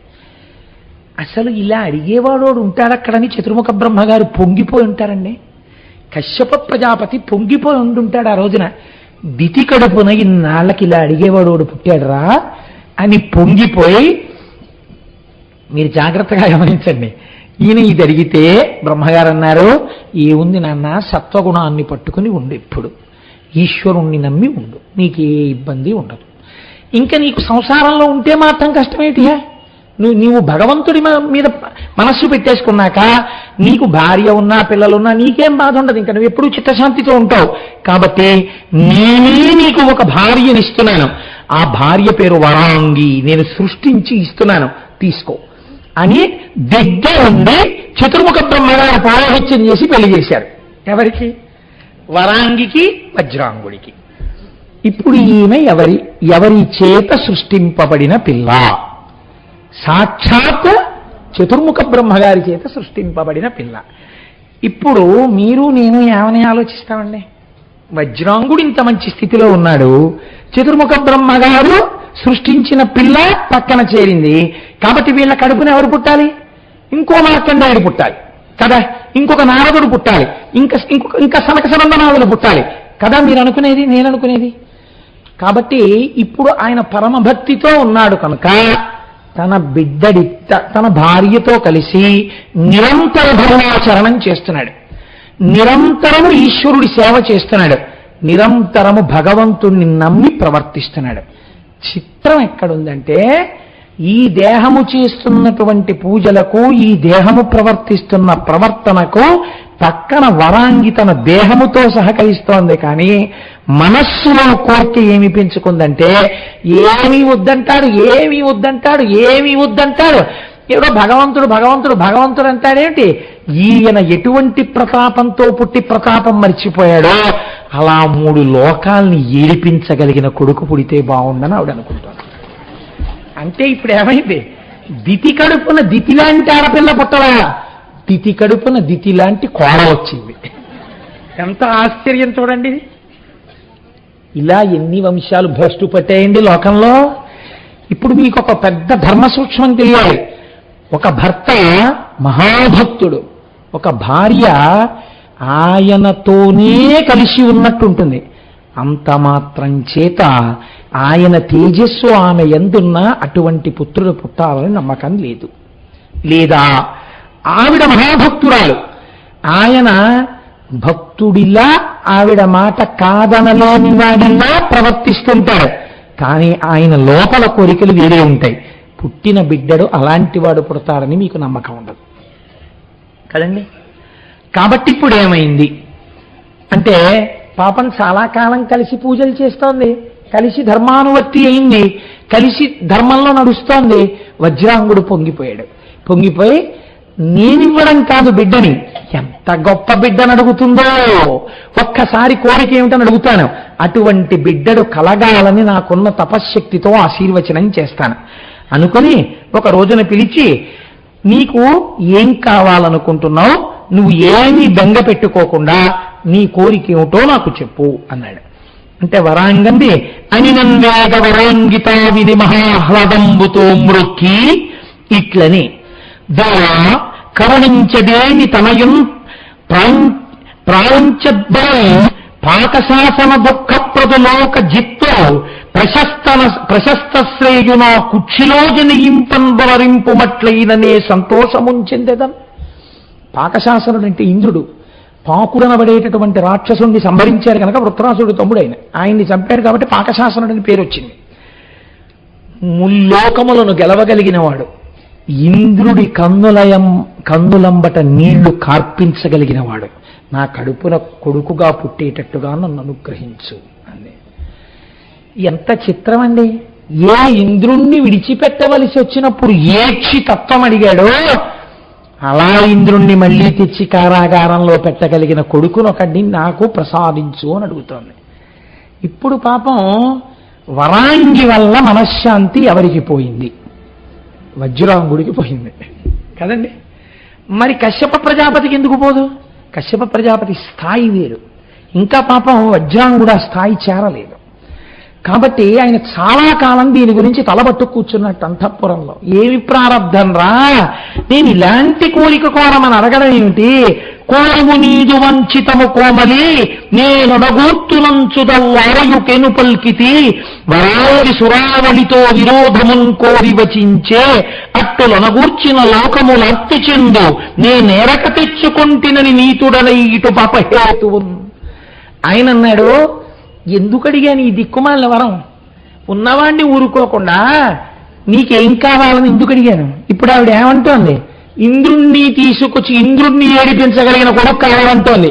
అసలు ఇలా అడిగేవాడు ఉంటాడు అక్కడని చతుర్ముఖ బ్రహ్మగారు పొంగిపోయి ఉంటారండి. కశ్యప ప్రజాపతి పొంగిపోయి ఉండుంటాడు ఆ రోజున. దితి కడుపున ఇన్నాళ్ళకి ఇలా అడిగేవాడు పుట్టాడురా అని పొంగిపోయి, మీరు జాగ్రత్తగా గమనించండి. ఈయన ఇది అడిగితే బ్రహ్మగారు అన్నారు, ఏముంది నాన్న, సత్వగుణాన్ని పట్టుకుని ఉండు, ఎప్పుడు ఈశ్వరుణ్ణి నమ్మి ఉండు, నీకు ఏ ఇబ్బంది ఉండదు. ఇంకా నీకు సంసారంలో ఉంటే మాత్రం కష్టమేటియా? నువ్వు భగవంతుడి మీద మనస్సు పెట్టేసుకున్నాక నీకు భార్య ఉన్నా పిల్లలున్నా నీకేం బాధ ఉండదు. ఇంకా నువ్వు ఎప్పుడూ చిత్తశాంతితో ఉంటావు. కాబట్టి నేనే నీకు ఒక భార్యని ఇస్తున్నాను. ఆ భార్య పేరు వరాంగి, నేను సృష్టించి ఇస్తున్నాను, తీసుకో అని దగ్గర ఉండి చతుర్ముఖ బ్రహ్మగారు పౌరోహిత్యం చేసి పెళ్లి చేశారు. ఎవరికి? వరాంగికి, వజ్రాంగుడికి. ఇప్పుడు ఈమె ఎవరి చేత సృష్టింపబడిన పిల్ల? సాక్షాత్ చతుర్ముఖ బ్రహ్మగారి చేత సృష్టింపబడిన పిల్ల. ఇప్పుడు మీరు నేను ఏమని ఆలోచిస్తామండి? వజ్రాంగుడు ఇంత మంచి స్థితిలో ఉన్నాడు, చతుర్ముఖ బ్రహ్మగారు సృష్టించిన పిల్ల పక్కన చేరింది, కాబట్టి వీళ్ళ కడుపున ఎవరు పుట్టాలి? ఇంకో మార్కండేయుడు పుట్టాలి కదా, ఇంకొక నారదుడు పుట్టాలి, ఇంకా సనక సనందనాథుడు పుట్టాలి కదా మీరు అనుకునేది, నేను అనుకునేది. కాబట్టి ఇప్పుడు ఆయన పరమభక్తితో ఉన్నాడు కనుక తన భార్యతో కలిసి నిరంతర ధర్మాచరణం చేస్తున్నాడు, నిరంతరము ఈశ్వరుడి సేవ చేస్తున్నాడు, నిరంతరము భగవంతుణ్ణి నమ్మి ప్రవర్తిస్తున్నాడు. చిత్రం ఎక్కడుందంటే ఈ దేహము చేస్తున్నటువంటి పూజలకు, ఈ దేహము ప్రవర్తిస్తున్న ప్రవర్తనకు పక్కన వరాంగి తన దేహముతో సహకరిస్తోంది, కానీ మనస్సులో కోరిక ఏమి పెంచుకుందంటే ఏమీ వద్దంటాడు, ఏమీ వద్దంటాడు, ఏమీ వద్దంటాడు. ఏదో భగవంతుడు భగవంతుడు భగవంతుడు అంటాడేమిటి? ఈయన ఎటువంటి ప్రతాపంతో పుట్టి ప్రతాపం మర్చిపోయాడో అలా 3 లోకాల్ని ఏడిపించగలిగిన కొడుకు పుడితే బాగుండని ఆవిడ అనుకుంటాను. అంటే ఇప్పుడు ఏమైంది? దితి కడుపున దితి లాంటి ఆడపిల్ల పుట్టలా, దితి కడుపున దితి లాంటి కోడ వచ్చింది. ఎంత ఆశ్చర్యం చూడండి. ఇలా ఎన్ని వంశాలు భ్రష్టు పట్టాయండి లోకంలో. ఇప్పుడు మీకు ఒక పెద్ద ధర్మ సూక్ష్మం తెలియాలి. ఒక భర్త మహాభక్తుడు, ఒక భార్య ఆయనతోనే కలిసి ఉన్నట్టుంటుంది. అంత మాత్రం చేత ఆయన తేజస్సు ఆమె ఎందున్నా అటువంటి పుత్రుడు పుట్టాలని నమ్మకం లేదు. లేదా ఆవిడ మహాభక్తురాలు, ఆయన భక్తుడిలా ఆవిడ మాట కాదనలేని వాడిలా ప్రవర్తిస్తుంటాడు, కానీ ఆయన లోపల కోరికలు వేరే ఉంటాయి. పుట్టిన బిడ్డడు అలాంటి వాడు పుడతాడని మీకు నమ్మకం ఉండదు కదండి. కాబట్టి ఇప్పుడు ఏమైంది అంటే పాపం చాలా కాలం కలిసి పూజలు చేస్తోంది, కలిసి ధర్మానువర్తి అయింది, కలిసి ధర్మంలో నడుస్తోంది. వజ్రాంగుడు పొంగిపోయాడు. పొంగిపోయి నేనివ్వడం కాదు బిడ్డని, ఎంత గొప్ప బిడ్డను అడుగుతుందో ఒక్కసారి కోరిక ఏమిటని అడుగుతాను, అటువంటి బిడ్డడు కలగాలని నాకున్న తపశ్శక్తితో ఆశీర్వచనం చేస్తాను అనుకుని ఒక రోజున పిలిచి, నీకు ఏం కావాలనుకుంటున్నావు, నువ్వు ఏమీ బెంగ పెట్టుకోకుండా నీ కోరిక ఏమిటో నాకు చెప్పు అన్నాడు. అంటే వరాంగంది అని నన్వేద వరాంగిత విధి మహాహ్లాదంబుతో మృక్కి ఇట్లని ద్వారా కరుణించదేని తనయం ప్రాంచద్భం పాకశాసన దుఃఖప్రదులోక జిత్తో ప్రశస్త శ్రేయున కుక్షిలో జనయింపన్వరింపుమట్లయిననే సంతోషముంచెందెదన్. పాకశాసనుడు అంటే ఇంద్రుడు, పాకురనబడేటటువంటి రాక్షసుడిని సంహరించారు కనుక వృత్రాసుడు తమ్ముడైన ఆయన్ని చంపారు కాబట్టి పాకశాసనుడని పేరు వచ్చింది. ముల్లోకములను గెలవగలిగిన వాడు, ఇంద్రుడి కన్నులంబట నీళ్లు కార్పించగలిగిన వాడు, నా కడుపున కొడుకుగా పుట్టేటట్టుగా నన్ను అనుగ్రహించు అంది. ఎంత చిత్రం అండి. ఏ ఇంద్రుణ్ణి విడిచిపెట్టవలసి వచ్చినప్పుడు ఏక్షి తత్వం అడిగాడో అలా ఇంద్రుణ్ణి మళ్ళీ తెచ్చి కారాగారంలో పెట్టగలిగిన కొడుకునొకడిని నాకు ప్రసాదించు అని అడుగుతోంది. ఇప్పుడు పాపం వరాంగి వల్ల మనశ్శాంతి ఎవరికి పోయింది? వజ్రాంగుడికి పోయింది కదండి. మరి కశ్యప ప్రజాపతికి ఎందుకు పోదు? కశ్యప ప్రజాపతి స్థాయి వేరు, ఇంకా పాపం వజ్రాంగుడు ఆ స్థాయి చేరలేదు. కాబట్టి ఆయన చాలా కాలం దీని గురించి తలబట్టు కూర్చున్నట్టు అంతఃపురంలో. ఏమి ప్రారంధం రా, నేను ఇలాంటి కోరిక కోరమని అడగడం ఏమిటి? కోరము నీదు వంచితము కోమలి నేనొడగూర్తునంచుదవారయుకెను పల్కితి వరారి సురావళితో విరోధమున్ కోరి వచించే అట్టులనగూర్చిన లోకములర్తి చెందు నేనేరక తెచ్చుకొంటినని నీతుడనై ఇటు పాపహేతువున్. ఆయన అన్నాడు, ఎందుకు అడిగాను ఈ దిక్కుమాలిన వరం? ఉన్నవాణ్ణి ఊరుకోకుండా నీకేం కావాలని ఎందుకు అడిగాను? ఇప్పుడు ఆవిడ ఏమంటోంది? ఇంద్రుణ్ణి తీసుకొచ్చి ఇంద్రుణ్ణి ఏడిపించగలిగిన కొడుకు కావాలంటోంది.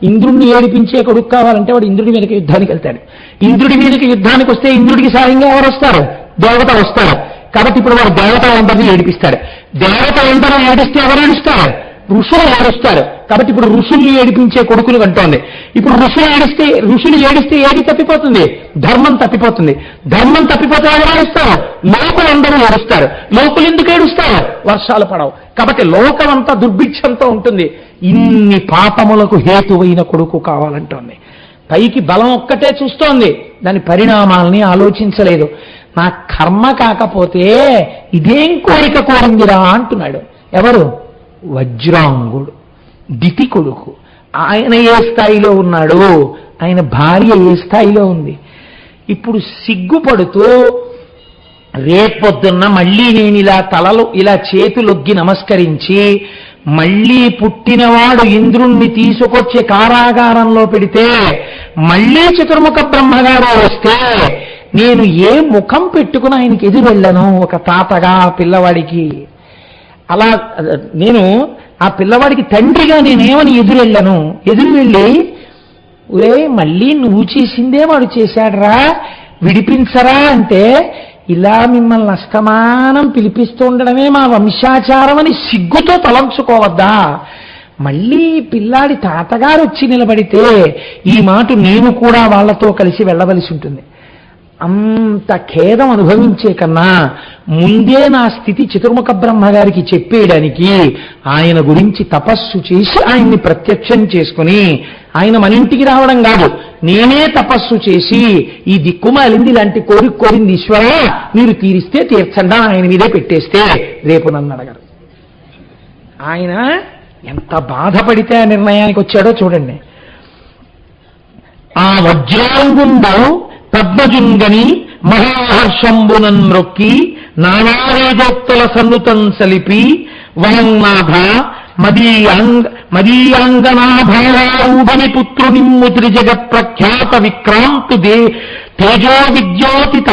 ఇంద్రుణ్ణి ఏడిపించే కొడుకు కావాలంటే వాడు ఇంద్రుడి మీదకి యుద్ధానికి వెళ్తాడు. ఇంద్రుడి మీదకి యుద్ధానికి వస్తే ఇంద్రుడికి సాయంగా ఎవరు వస్తారు? దేవతలు వస్తారు. కాబట్టి ఇప్పుడు వాడు దేవతలందరినీ ఏడిపిస్తాడు. దేవతలందరూ ఏడిస్తే ఎవరు ఏడుస్తారు? ఋషులు ఏడుస్తారు. కాబట్టి ఇప్పుడు ఋషుల్ని ఏడిపించే కొడుకులు అంటోంది. ఇప్పుడు ఋషులు ఏడిస్తే ఏది తప్పిపోతుంది? ధర్మం తప్పిపోతుంది. ధర్మం తప్పిపోతే ఎవరు ఏడుస్తారు? లోకులందరూ ఏడుస్తారు. లోకులు ఎందుకు ఏడుస్తారు? వర్షాలు పడవు. కాబట్టి లోకమంతా దుర్భిక్షంతో ఉంటుంది. ఇన్ని పాపములకు హేతువైన కొడుకు కావాలంటోంది. పైకి బలం ఒక్కటే చూస్తోంది, దాని పరిణామాలని ఆలోచించలేదు. నా కర్మ కాకపోతే ఇదేం కోరిక కోరిందిరా అంటున్నాడు. ఎవరు? వజ్రాంగుడు, దితి కొడుకు. ఆయన ఏ స్థాయిలో ఉన్నాడు? ఆయన భార్య ఏ స్థాయిలో ఉంది? ఇప్పుడు సిగ్గుపడుతూ రేపొద్దున్న మళ్ళీ నేను ఇలా చేతులొగ్గి నమస్కరించి మళ్ళీ పుట్టినవాడు ఇంద్రుణ్ణి తీసుకొచ్చి కారాగారంలో పెడితే మళ్ళీ చతుర్ముఖ బ్రహ్మగారు వస్తే నేను ఏ ముఖం పెట్టుకుని ఆయనకి ఎదురు వెళ్ళను? ఒక తాతగా పిల్లవాడికి అలా నేను ఆ పిల్లవాడికి తండ్రిగా నేనేమని ఎదురు వెళ్ళి ఒరే మళ్ళీ నువ్వు చేసిందే వాడు చేశాడరా, విడిపించరా అంటే ఇలా మిమ్మల్ని అస్తమానం పిలిపిస్తూ ఉండడమే మా వంశాచారం అని సిగ్గుతో తలంచుకోవద్దా? మళ్ళీ పిల్లాడి తాతగారు వచ్చి నిలబడితే ఈ మాట నేను కూడా వాళ్లతో కలిసి వెళ్ళవలసి ఉంటుంది. అంత ఖేదం అనుభవించే కన్నా ముందే నా స్థితి చతుర్ముఖ బ్రహ్మగారికి చెప్పేయడానికి ఆయన గురించి తపస్సు చేసి ఆయన్ని ప్రత్యక్షం చేసుకుని ఆయన మన ఇంటికి రావడం కాదు, నేనే తపస్సు చేసి ఈ దిక్కుమాలింది ఇలాంటి కోరింది ఈశ్వరా మీరు తీరిస్తే తీర్చండా ఆయన మీదే పెట్టేస్తే రేపు నన్ను అడగరు. ఆయన ఎంత బాధపడితే ఆ నిర్ణయానికి వచ్చాడో చూడండి. ఆ వజ్రాంగుండు పద్మజుంగని మహాహర్షంబునన్ మ్రొక్కి నానావేదోక్తుల సన్నుతం సలిపి వహన్నాథ మదీయాంగనాభారూఢని పుత్రునిమ్ముద్రి జగత్ ప్రఖ్యాత విక్రాంతు తేజో విద్యోతిత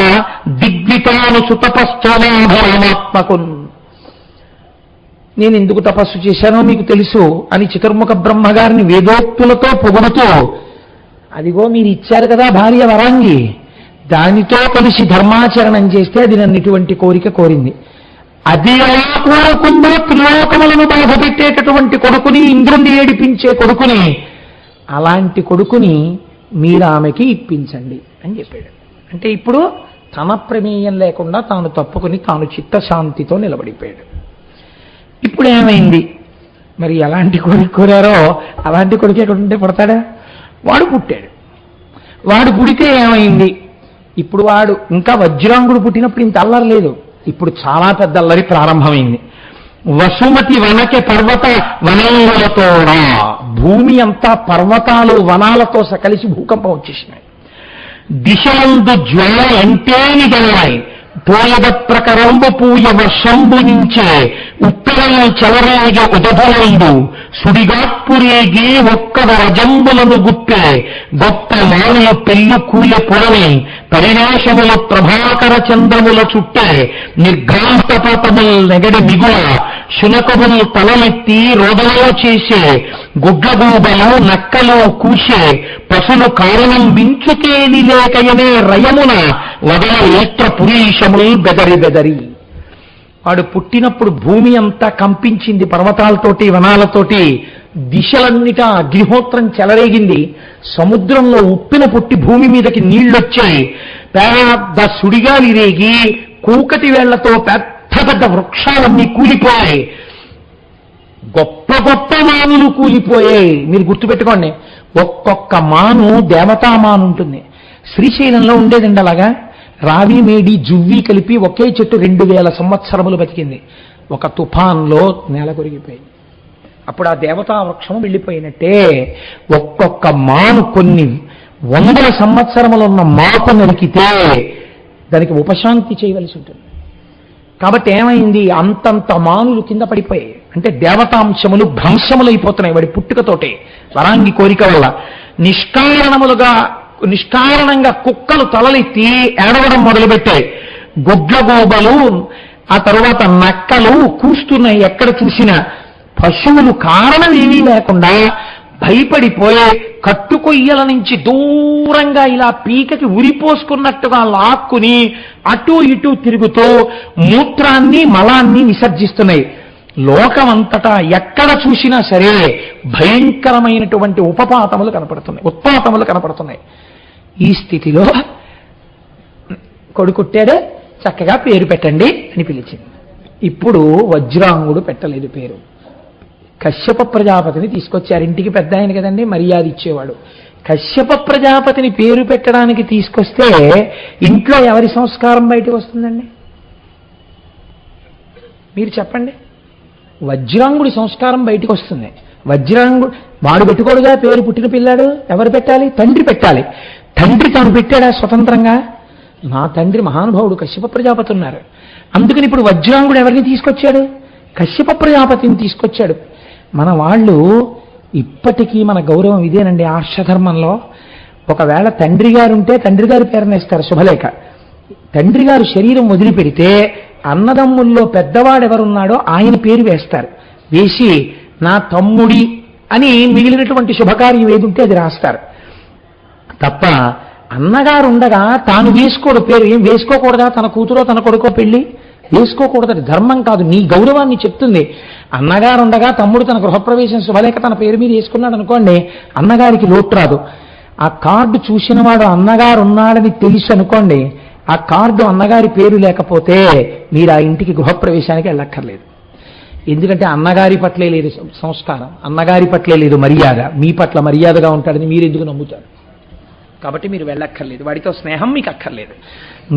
దిగ్వితాను సుతపశ్చనాభరమాత్మకున్. నేను ఎందుకు తపస్సు చేశానో మీకు తెలుసు అని చతుర్ముఖ బ్రహ్మగారిని వేదోక్తులతో పొగుడుతూ, అదిగో మీరు ఇచ్చారు కదా భార్య వరాంగి, దానితో కలిసి ధర్మాచరణం చేస్తే అది నన్ను ఇటువంటి కోరిక కోరింది. అది ఎలా కోరకుండా త్రిలోకములను బాధపెట్టేటటువంటి కొడుకుని, ఇంద్రుణ్ణి ఏడిపించే కొడుకుని, అలాంటి కొడుకుని మీరు ఆమెకి ఇప్పించండి అని చెప్పాడు. అంటే ఇప్పుడు తన ప్రమేయం లేకుండా తాను తప్పుకుని తాను చిత్తశాంతితో నిలబడిపోయాడు. ఇప్పుడు ఏమైంది మరి? ఎలాంటి కొడుకు కోరారో అలాంటి కొడుకు ఎక్కడుంటే పుడతాడా? వాడు పుట్టాడు. వాడు పుడితే ఏమైంది? ఇప్పుడు వాడు ఇంకా వజ్రాంగుడు పుట్టినప్పుడు ఇంత అల్లరి లేదు, ఇప్పుడు చాలా పెద్ద అల్లరి ప్రారంభమైంది. వసుమతి వనకే పర్వత వనాలతో భూమి అంతా పర్వతాలు వనాలతో కలిసి భూకంపం వచ్చేసినాయి. దిశలందు జ్వాల ఎంటేని గల్లాయి పోయద ప్రకరంబు పూయ వర్షంబు నుంచే ఉత్తరం చెలరేగ ఉదభలందు సుడిగాత్పురేగి ఒక్క రజంబులను గుప్పే గొప్ప మానవ పెళ్లి కూయ పొడని పరినాశముల ప్రభాకర చంద్రముల చుట్టే నిర్ఘాంతపాతముల్ నెగడి మిగుల శునకములు తలలెత్తి రోదనలో చేసే గుడ్లగూబలు నక్కలు కూసే పశులు కారణం వించుకేని లేకయనే రయమున వదల నేత్ర పురీషములు బెదరి. వాడు పుట్టినప్పుడు భూమి అంతా కంపించింది, పర్వతాలతోటి వనాలతోటి. దిశలన్నిటా అగ్నిహోత్రం చెలరేగింది. సముద్రంలో ఉప్పిన పుట్టి భూమి మీదకి నీళ్లొచ్చాయి. పెద్ద సుడిగాలి రేగి కూకటి వేళ్లతో పెద్ద పెద్ద వృక్షాలన్నీ కూలిపోయాయి. గొప్ప గొప్ప మానులు కూలిపోయాయి. మీరు గుర్తుపెట్టుకోండి, ఒక్కొక్క మాను దేవతామాను ఉంటుంది. శ్రీశైలంలో ఉండేదండి అలాగా. రావి మేడి జువ్వి కలిపి ఒకే చెట్టు 2000 సంవత్సరములు బతికింది. ఒక తుఫాన్లో నేల కొరిగిపోయింది. అప్పుడు ఆ దేవతా వృక్షం వెళ్ళిపోయినట్టే ఒక్కొక్క మాను కొన్ని 100 సంవత్సరములు ఉన్న మాకు నరికితే దానికి ఉపశాంతి చేయవలసి ఉంటుంది. కాబట్టి ఏమైంది? అంతంత మానులు కింద పడిపోయాయి. అంటే దేవతాంశములు భ్రంశములైపోతున్నాయి వాడి పుట్టుకతోటే, వరాంగి కోరిక వల్ల. నిష్కారణంగా కుక్కలు తలలెత్తి ఏడవడం మొదలుపెట్టాయి. గుడ్లగోబలు, ఆ తరువాత నక్కలు కూస్తున్నాయి ఎక్కడ చూసినా. పశువులు కారణం ఏమీ లేకుండా భయపడిపోయి కట్టుకొయ్యల నుంచి దూరంగా ఇలా పీకకి ఉరిపోసుకున్నట్టుగా లాక్కుని అటూ ఇటూ తిరుగుతూ మూత్రాన్ని మలాన్ని విసర్జిస్తున్నాయి. లోకమంతటా ఎక్కడ చూసినా సరే భయంకరమైనటువంటి ఉత్పాతములు కనపడుతున్నాయి. ఈ స్థితిలో కొడుకుట్టాడు, చక్కగా పేరు పెట్టండి అని పిలిచింది. ఇప్పుడు వజ్రాంగుడు పెట్టలేదు పేరు. కశ్యప ప్రజాపతిని తీసుకొచ్చారు. ఇంటికి పెద్ద ఆయన కదండి, మర్యాద ఇచ్చేవాడు. కశ్యప ప్రజాపతిని పేరు పెట్టడానికి తీసుకొస్తే ఇంట్లో ఎవరి సంస్కారం బయటకు వస్తుందండి? మీరు చెప్పండి. వజ్రాంగుడి సంస్కారం బయటకు వస్తుంది. వజ్రాంగుడు వాడు పెట్టుకోడుగా పేరు, పుట్టిన పిల్లాడు ఎవరు పెట్టాలి? తండ్రి పెట్టాలి. తండ్రి తాను పెట్టాడా స్వతంత్రంగా? నా తండ్రి మహానుభావుడు కశ్యప ప్రజాపతి ఉన్నారు. అందుకని ఇప్పుడు వజ్రాంగుడు ఎవరిని తీసుకొచ్చాడు? కశ్యప ప్రజాపతిని తీసుకొచ్చాడు. మన వాళ్ళు ఇప్పటికీ మన గౌరవం ఇదేనండి. ఆర్షధర్మంలో ఒకవేళ తండ్రి గారు ఉంటే తండ్రి గారి పేరునేస్తారు శుభలేఖ. తండ్రి గారు శరీరం వదిలిపెడితే అన్నదమ్ముల్లో పెద్దవాడెవరున్నాడో ఆయన పేరు వేస్తారు. వేసి నా తమ్ముడి అని మిగిలినటువంటి శుభకార్యం ఏదుంటే అది రాస్తారు తప్ప అన్నగారు ఉండగా తాను వేసుకోడు పేరు. ఏం వేసుకోకూడదా? తన కూతురో తన కొడుకో పెళ్లి వేసుకోకూడదు. ధర్మం కాదు, నీ గౌరవాన్ని చెప్తుంది. అన్నగారు ఉండగా తమ్ముడు తన గృహప్రవేశం శుభలేఖ తన పేరు మీద వేసుకున్నాడు అనుకోండి, అన్నగారికి లోటు రాదు. ఆ కార్డు చూసిన వాడు అన్నగారు ఉన్నాడని తెలుసు అనుకోండి, ఆ కార్డు అన్నగారి పేరు లేకపోతే మీరు ఆ ఇంటికి గృహప్రవేశానికి వెళ్ళక్కర్లేదు. ఎందుకంటే అన్నగారి పట్లే లేదు సంస్కారం, అన్నగారి పట్లే లేదు మర్యాద. మీ పట్ల మర్యాదగా ఉంటాడని మీరు ఎందుకు నమ్ముతారు? కాబట్టి మీరు వెళ్ళక్కర్లేదు. వాడితో స్నేహం మీకు అక్కర్లేదు.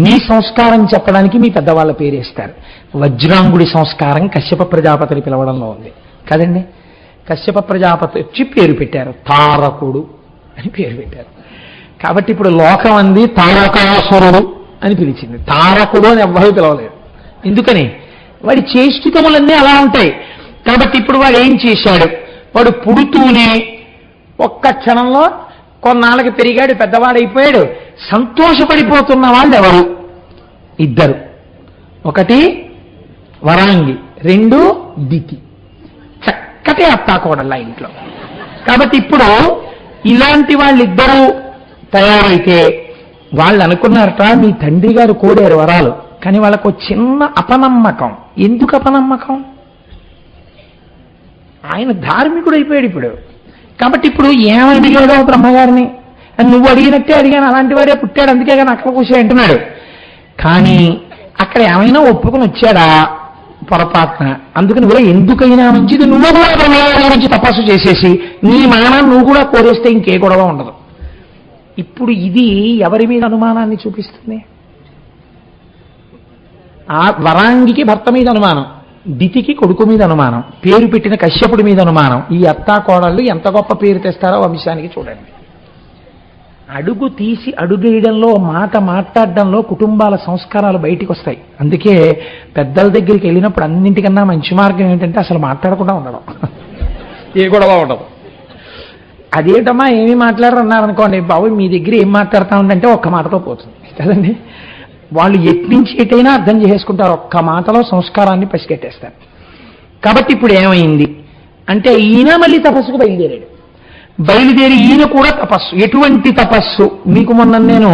మీ సంస్కారం చెప్పడానికి మీ పెద్దవాళ్ళ పేరేస్తారు. వజ్రాంగుడి సంస్కారం కశ్యప ప్రజాపతిని పిలవడంలో ఉంది కదండి. కశ్యప ప్రజాపతి వచ్చి పేరు పెట్టారు, తారకుడు అని పేరు పెట్టారు. కాబట్టి ఇప్పుడు లోకం అంది తారకాసురుడు అని పిలిచింది. తారకుడు అని ఎవ్వరూ పిలవలేదు. ఎందుకని? వాడి చేష్టితములన్నీ అలా ఉంటాయి. కాబట్టి ఇప్పుడు వాడు ఏం చేశాడు? వాడు పుడుతూనే ఒక్క క్షణంలో కొన్నాళ్ళకి పెరిగాడు, పెద్దవాడైపోయాడు. సంతోషపడిపోతున్న వాళ్ళు ఎవరు? ఇద్దరు. ఒకటి వరాంగి, రెండు దితి. చక్కటి అత్తాకోడళ్ళ ఇంట్లో. కాబట్టి ఇప్పుడు ఇలాంటి వాళ్ళిద్దరూ తయారైతే వాళ్ళు అనుకున్నారట, మీ తండ్రి గారు కోడారు వరాలు, కానీ వాళ్ళకు చిన్న అపనమ్మకం. ఎందుకు అపనమ్మకం? ఆయన ధార్మికుడు అయిపోయాడు ఇప్పుడు. కాబట్టి ఇప్పుడు ఏమని అడిగాడో బ్రహ్మగారిని, నువ్వు అడిగినట్టే అడిగాను, అలాంటి వాడే పుట్టాడు, అందుకే కానీ అక్కడ కూర్చొని అంటున్నాడు. కానీ అక్కడ ఏమైనా ఒప్పుకొని వచ్చాడా పొరపాటున? అందుకని కూడా ఎందుకైనా మంచిది నువ్వు కూడా బ్రహ్మగారి గురించి తపస్సు చేసేసి నీ మానాన్ని నువ్వు కూడా కోరేస్తే ఇంకే గొడవ ఉండదు. ఇప్పుడు ఇది ఎవరి మీద అనుమానాన్ని చూపిస్తుంది? ఆ వరాంగికి భర్త మీద అనుమానం, దితికి కొడుకు మీద అనుమానం, పేరు పెట్టిన కశ్యపుడి మీద అనుమానం. ఈ అత్తా కోడళ్ళు ఎంత గొప్ప పేరు తెస్తారో వంశానికి చూడండి. అడుగు తీసి అడుగేయడంలో, మాట మాట్లాడడంలో కుటుంబాల సంస్కారాలు బయటికి వస్తాయి. అందుకే పెద్దల దగ్గరికి వెళ్ళినప్పుడు అన్నింటికన్నా మంచి మార్గం ఏంటంటే అసలు మాట్లాడకుండా ఉండడం, ఏ గొడవ ఉండదు. అదేటమ్మా ఏమీ మాట్లాడరు అన్నారనుకోండి, బాబు మీ దగ్గర ఏం మాట్లాడతా ఉందంటే ఒక్క మాటతో పోతుంది కదండి. వాళ్ళు ఎట్నుంచి ఎటైనా అర్థం చేసుకుంటారు, ఒక్క మాటలో సంస్కారాన్ని పసిగట్టేస్తారు. కాబట్టి ఇప్పుడు ఏమైంది అంటే ఈయన మళ్ళీ తపస్సుకు బయలుదేరి ఈయన కూడా తపస్సు. ఎటువంటి తపస్సు? మీకు మొన్న నేను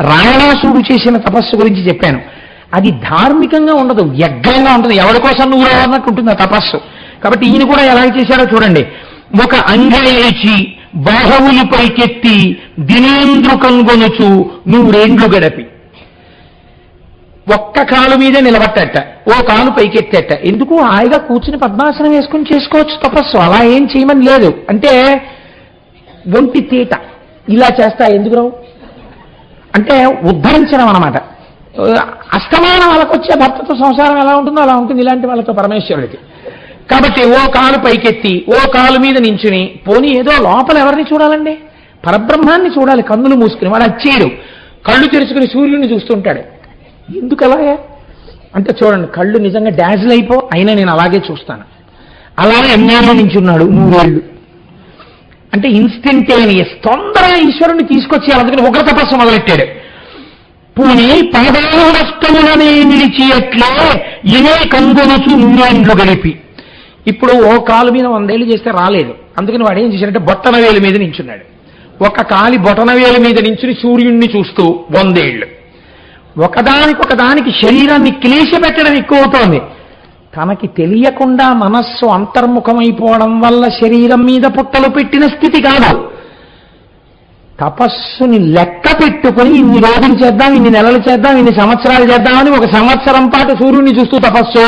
రావణాసుడు చేసిన తపస్సు గురించి చెప్పాను. అది ధార్మికంగా ఉండదు, వ్యగ్రంగా ఉంటుంది. ఎవరి కోసం నువ్వు రావన్నట్టు ఉంటుంది ఆ తపస్సు. కాబట్టి ఈయన కూడా ఎలా చేశారో చూడండి. ఒక అంగేచి బాహువులు పైకెత్తి దినేంద్రు కనుగొనుచు నూరేండ్లు గడపి. ఒక్క కాలు మీదే నిలబట్టట, ఓ కాలు పైకెత్తేట. ఎందుకు? హాయిగా కూర్చుని పద్మాసనం వేసుకుని చేసుకోవచ్చు తపస్సు, అలా ఏం చేయమని లేదు. అంటే ఒంటి తీట ఇలా చేస్తా ఎందుకు రావు అంటే ఉద్ధరించడం అన్నమాట. అస్తమానం వాళ్ళకు వచ్చే భర్తతో సంసారం ఎలా ఉంటుందో అలా ఉంటుంది ఇలాంటి వాళ్ళతో పరమేశ్వరుడికి. కాబట్టి ఓ కాలు పైకెత్తి ఓ కాలు మీద నించుని, పోనీ ఏదో లోపల ఎవరిని చూడాలండి? పరబ్రహ్మాన్ని చూడాలి. కన్నులు మూసుకుని వాడు వచ్చేయడు, కళ్ళు తెరుచుకుని సూర్యుడిని చూస్తుంటాడు. ఎందుకు అలాగే అంటే చూడండి, కళ్ళు నిజంగా డాజిల్ అయినా నేను అలాగే చూస్తాను. అలాగే ఎన్నాళ్ళు నించున్నాడు 3 ఏళ్ళు. అంటే ఇన్స్టంటేనియస్, తొందరగా ఈశ్వరుని తీసుకొచ్చి అందుకని ఉగ్ర తపస్సు మొదలెట్టాడు. పూని పాదాష్టములనే నిలిచి ఎట్లా ఇనే కంగొనచు 3 ఏండ్లు గడిపి. ఇప్పుడు ఓ కాలు మీద 100 ఏళ్ళు చేస్తే రాలేదు, అందుకని వాడు ఏం చేశాడంటే బొట్టనవేలు మీద నించున్నాడు. ఒక కాలి బొటనవేలు మీద నించుని సూర్యుడిని చూస్తూ 100 ఏళ్ళు. ఒకదానికొకదానికి శరీరాన్ని క్లేశ పెట్టడం ఎక్కువ అవుతోంది. తనకి తెలియకుండా మనస్సు అంతర్ముఖమైపోవడం వల్ల శరీరం మీద పుట్టలు పెట్టిన స్థితి కాదు. తపస్సుని లెక్క పెట్టుకుని ఇన్ని రోజులు చేద్దాం, ఇన్ని నెలలు చేద్దాం, ఇన్ని సంవత్సరాలు చేద్దామని 1 సంవత్సరం పాటు సూర్యుడిని చూస్తూ తపస్సు,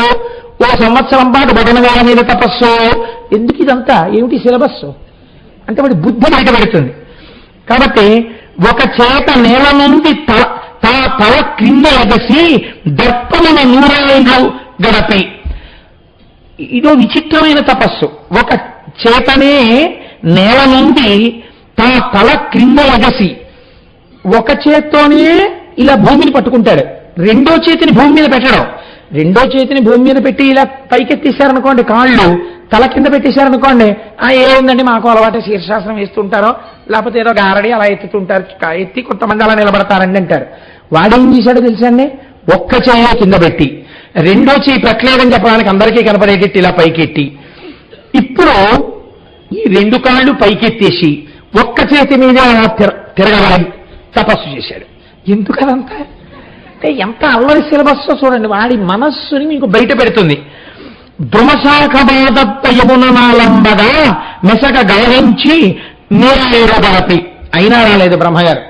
1 సంవత్సరం పాటు బొటనవేల మీద తపస్సు. ఎందుకు ఇదంతా? ఏమిటి సిలబస్సు అంటే వాడి బుద్ధి బయటపడుతుంది. కాబట్టి ఒక చేత నేల నుండి తల క్రింద ఎగసి దర్పమున 100 గడపి. ఇదో విచిత్రమైన తపస్సు. ఒక చేతనే నేల నుండి తల క్రింద ఎగసి ఒక చేత్తోనే ఇలా భూమిని పట్టుకుంటాడు, రెండో చేతిని భూమి మీద పెట్టడం. రెండో చేతిని భూమి మీద పెట్టి ఇలా పైకెత్తేశారనుకోండి, కాళ్ళు తల కింద పెట్టేశారనుకోండి, ఏముందండి మాకు అలవాటే శీర్షాసనం వేస్తుంటారో లేకపోతే ఏదో గారడి అలా ఎత్తుతుంటారు, ఎత్తి కొంతమంది అలా నిలబడతారండి అంటారు. వాడేం చేశాడో తెలుసండి, ఒక్క చేయ కింద పెట్టి రెండో చేయి పెట్టలేదని చెప్పడానికి అందరికీ కనపడేటట్టు ఇలా పైకెట్టి, ఇప్పుడు ఈ 2 కాళ్ళు పైకెత్తేసి ఒక్క చేతి మీద తిరగలని తపస్సు చేశాడు. ఎందుకనంతా అంటే ఎంత అల్లరి సిలబస్సో చూడండి. వాడి మనస్సుని మీకు బయట పెడుతుంది. ద్రుమశాఖ బాధత్త యమునాలంబగా మెసక గౌరవించి నీరపి అయినా రాలేదు బ్రహ్మగారు.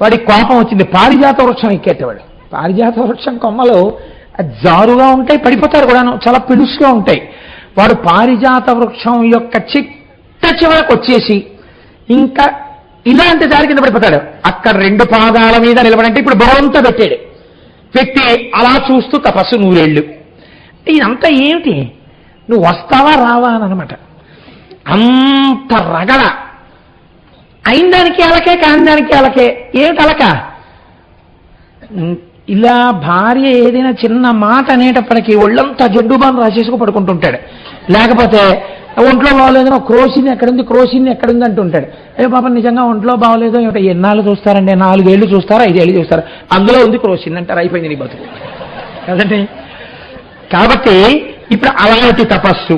వాడికి కోపం వచ్చింది. పారిజాత వృక్షం ఎక్కేటవాడు. పారిజాత వృక్షం కొమ్మలు జారుగా ఉంటాయి, పడిపోతారు కూడాను, చాలా పిడుసుగా ఉంటాయి. వాడు పారిజాత వృక్షం యొక్క చిట్ట చివరకు వచ్చేసి ఇంకా ఇలాంటి దారి కింద పడిపోతాడు. అక్కడ 2 పాదాల మీద నిలబడంటే ఇప్పుడు బలవంతా పెట్టాడు. పెట్టి అలా చూస్తూ తపస్సు 100 ఏళ్ళు. ఇదంతా ఏమిటి? నువ్వు వస్తావా రావా అని అనమాట. అంత రగడ అయిన దానికి అలకే, కాని దానికి అలకే. ఏమిటి అలక? ఇలా భార్య ఏదైనా చిన్న మాట అనేటప్పటికీ ఒళ్ళంతా జడ్డుబాను రాసేసుకు పడుకుంటుంటాడు. లేకపోతే ఒంట్లో బాగోలేదో క్రోసిన్ ఎక్కడుంది, క్రోసిన్ ఎక్కడుంది అంటుంటాడు. అయ్యో పాపం నిజంగా ఒంట్లో బాగోలేదో ఏమిటో. ఎన్నాళ్ళు చూస్తారండి? 4 ఏళ్ళు చూస్తారా, 5 ఏళ్ళు చూస్తారా? అందులో ఉంది క్రోసిన్ అంటారు. అయిపోయింది నీ బతుకు కదండి. కాబట్టి ఇప్పుడు అలాంటి తపస్సు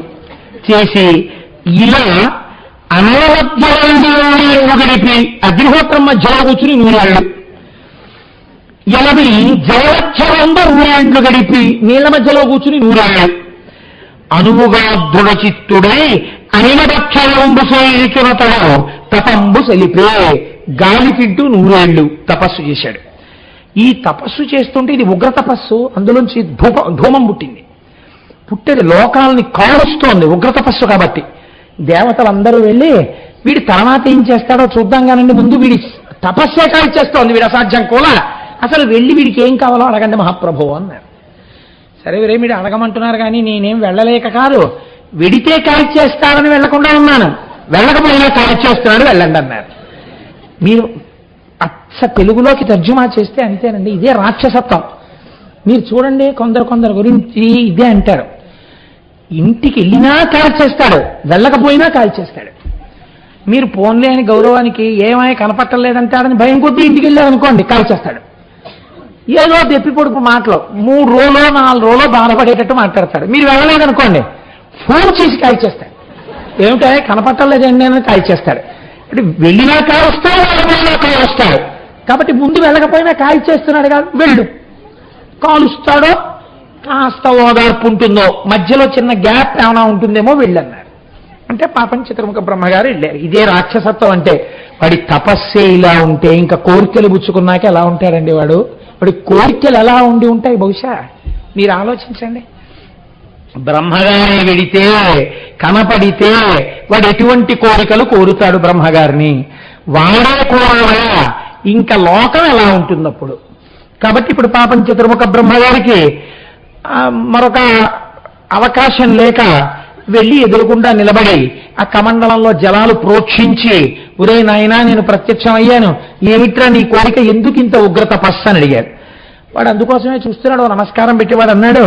చేసి ఇలా అనవద్యం గడిపి అగ్నిహోత్రం మధ్యలో కూర్చుని 100 ఏళ్ళు, 80 జలక్షరంగా 100 ఏళ్ళు గడిపి నీళ్ల మధ్యలో కూర్చుని 100 ఏళ్ళు, అనువుగా దృఢచిత్తుడై అనిమదక్షరంబు సేవితునతడు తపంబు సెలిపే గాలి తింటూ 100 ఏళ్ళు తపస్సు చేశాడు. ఈ తపస్సు చేస్తుంటే ఇది ఉగ్ర తపస్సు. అందులోంచి ధూమం పుట్టింది. పుట్టేది లోకాలని కాలుస్తోంది ఉగ్ర తపస్సు. కాబట్టి దేవతలందరూ వెళ్ళి వీడి తర్వాత ఏం చేస్తాడో చూద్దాం కానండి, ముందు వీడి తపస్సే కాల్చేస్తోంది, వీడి అసాధ్యం కూడా. అసలు వెళ్ళి వీడికి ఏం కావాలో అడగండి మహాప్రభు అన్నారు. సరే వీరే మీరు అడగమంటున్నారు కానీ నేనేం వెళ్ళలేక కాదు, వెడితే కాల్చేస్తారని వెళ్లకుండా ఉన్నాను, వెళ్ళకపోయినా కాల్చేస్తున్నాడు వెళ్ళండి అన్నారు. మీరు అచ్చ తెలుగులోకి తర్జుమా చేస్తే అంతేనండి. ఇదే రాక్షసత్వం. మీరు చూడండి, కొందరు గురించి ఇదే అంటారు. ఇంటికి వెళ్ళినా కాల్చేస్తాడు, వెళ్ళకపోయినా కాల్చేస్తాడు. మీరు పోన్లే అని గౌరవానికి ఏమై కనపట్టలేదంటాడని భయం కొద్దీ ఇంటికి వెళ్ళారనుకోండి కాల్చేస్తాడు. ఏదో తెప్పి పొడుపు మాటలు 3 రోజులో 4 రోజులో బాధపడేటట్టు మాట్లాడతాడు. మీరు వెళ్ళలేదనుకోండి ఫోన్ చేసి కాల్చేస్తాడు. ఏమిటో కనపట్టలేదండి అని కాల్చేస్తాడు. అంటే వెళ్ళినా కాల్స్తాడు, వెళ్ళకపోయినా కాలుస్తాడు. కాబట్టి ముందు వెళ్ళకపోయినా కాల్చేస్తున్నాడు కాదు, వెళ్ళు. కాలుస్తాడో కాస్త ఓదార్పు ఉంటుందో, మధ్యలో చిన్న గ్యాప్ ఏమైనా ఉంటుందేమో వెళ్ళన్నారు. అంటే పాపం చిత్రముఖ బ్రహ్మగారు వెళ్ళారు. ఇదే రాక్షసత్వం అంటే. వాడి తపస్సే ఇలా ఉంటే ఇంకా కోరికలు పుచ్చుకున్నాక ఎలా ఉంటాడండి వాడు? వాడి కోరికలు ఎలా ఉండి ఉంటాయి బహుశా? మీరు ఆలోచించండి. బ్రహ్మగారి వెడితే కనపడితే వాడు ఎటువంటి కోరికలు కోరుతాడు బ్రహ్మగారిని? వాడే కోరడా ఇంకా లోకం ఎలా ఉంటుందప్పుడు? కాబట్టి ఇప్పుడు పాపం చతుర్ముఖ బ్రహ్మగారికి మరొక అవకాశం లేక వెళ్ళి ఎదురుకుండా నిలబడి ఆ కమండలంలో జలాలు ప్రోక్షించి, ఒరే నాయనా నేను ప్రత్యక్షం అయ్యాను, ఏమిట్రా నీ కోరిక, ఎందుకు ఇంత ఉగ్ర తపస్సు అని అడిగారు. వాడు అందుకోసమే చూస్తున్నాడు. నమస్కారం పెట్టి వాడు అన్నాడు,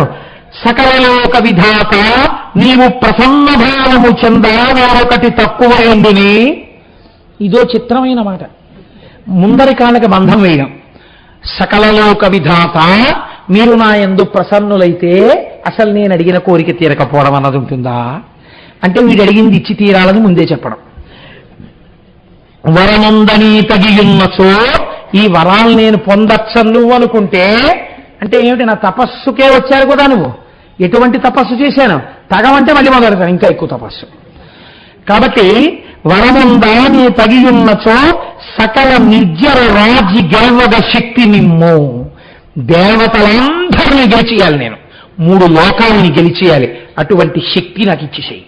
సకలలోక విధాత నీవు ప్రసన్న భావము చెందా మరొకటి తక్కువైందిని. ఇదో చిత్రమైన మాట. ముందరి కాళ్ళకి బంధం వేయడం. సకలలోక విధాత మీరు నా యందు ప్రసన్నులైతే అసలు నేను అడిగిన కోరిక తీరకపోవడం అన్నది ఉంటుందా? అంటే వీడు అడిగింది ఇచ్చి తీరాలని ముందే చెప్పడం. వరముందని తగియున్నచో, ఈ వరాలు నేను పొందచ్చను నువ్వు అనుకుంటే, అంటే ఏమిటి, నా తపస్సుకే వచ్చారు కూడా నువ్వు. ఎటువంటి తపస్సు చేశాను? తగమంటే మళ్ళీ మొదలుతాను ఇంకా ఎక్కువ తపస్సు. కాబట్టి వరముందని తగియున్నచో సకల నిర్జర రాజి గెలవద శక్తి నిమ్ము. దేవతలందరినీ గెలిచేయాలి నేను, 3 లోకాలని గెలిచేయాలి, అటువంటి శక్తి నాకు ఇచ్చేసేయి.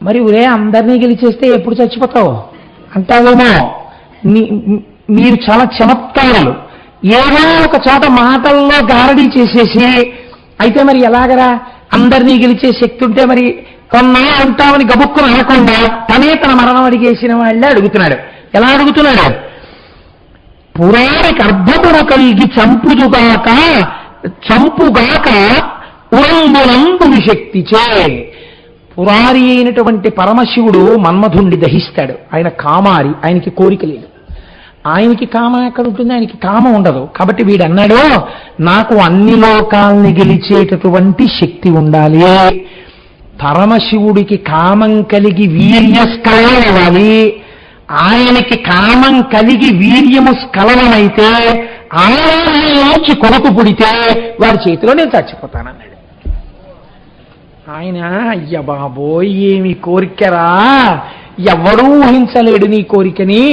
మరి ఒరే అందరినీ గెలిచేస్తే ఎప్పుడు చచ్చిపోతావు అంటావేమో. మీరు చాలా చమత్కారాలు. ఏదో ఒక చోట మాటల్లో గారడీ చేసేసి, అయితే మరి ఎలాగరా అందరినీ గెలిచే శక్తి ఉంటే మరి కొన్నా ఉంటామని గబుక్కుని అనకుండా తనే తన మరణం అడిగేసిన వాళ్ళే అడుగుతున్నాడు. ఎలా అడుగుతున్నాడు? పురాణికి అర్ధమున కలిగి చంపుగాక ఉరంబునంబుని శక్తి చే. పురారి అయినటువంటి పరమశివుడు మన్మధుణ్ణి దహిస్తాడు. ఆయన కామారి, ఆయనకి కోరిక లేదు. ఆయనకి కామం ఎక్కడ ఉంటుంది? ఆయనకి కామం ఉండదు. కాబట్టి వీడు అన్నాడు, నాకు అన్ని లోకాల్ని గెలిచేటటువంటి శక్తి ఉండాలి. పరమశివుడికి కామం కలిగి వీర్యస్ఖలనం అవ్వాలి. ఆయనకి కామం కలిగి వీర్యము స్ఖలనమైతే ఆయనలోంచి కొడుకు పుడితే వారి చేతిలో నేను చచ్చిపోతానన్నాడు. ఆయన అయ్య బాబోయ్ ఏమి కోరికరా, ఎవడూ ఊహించలేడు నీ కోరికని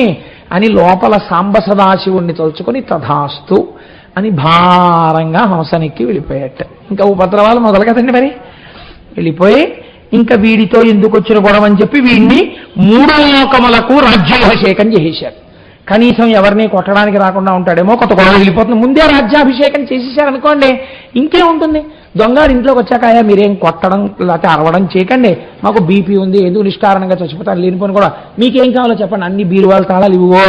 అని లోపల సాంబ సదాశివుణ్ణి తలుచుకొని తథాస్తు అని భారంగా హంసనెక్కి వెళ్ళిపోయాట. ఇంకా ఉపద్రవాలు మొదలు కదండి. మరి వెళ్ళిపోయి ఇంకా వీడితో ఎందుకు వచ్చిన గొడవ అని చెప్పి వీడిని 3 లోకములకు రాజ్యాభిషేకం చేసేశారు. కనీసం ఎవరిని కొట్టడానికి రాకుండా ఉంటాడేమో, కొత్త గొడవ వెళ్ళిపోతుంది. ముందే రాజ్యాభిషేకం చేసేసారనుకోండి, ఇంకేముంటుంది. దొంగడు ఇంట్లోకి వచ్చాక మీరేం కొట్టడం లేకపోతే అరవడం చేయకండి, మాకు బీపీ ఉంది, ఎందుకు నిష్కారణంగా చచ్చిపోతాను లేనిపోని కూడా, మీకేం కావాలో చెప్పండి, అన్ని బీరువాల తాళాలు ఇవ్వో,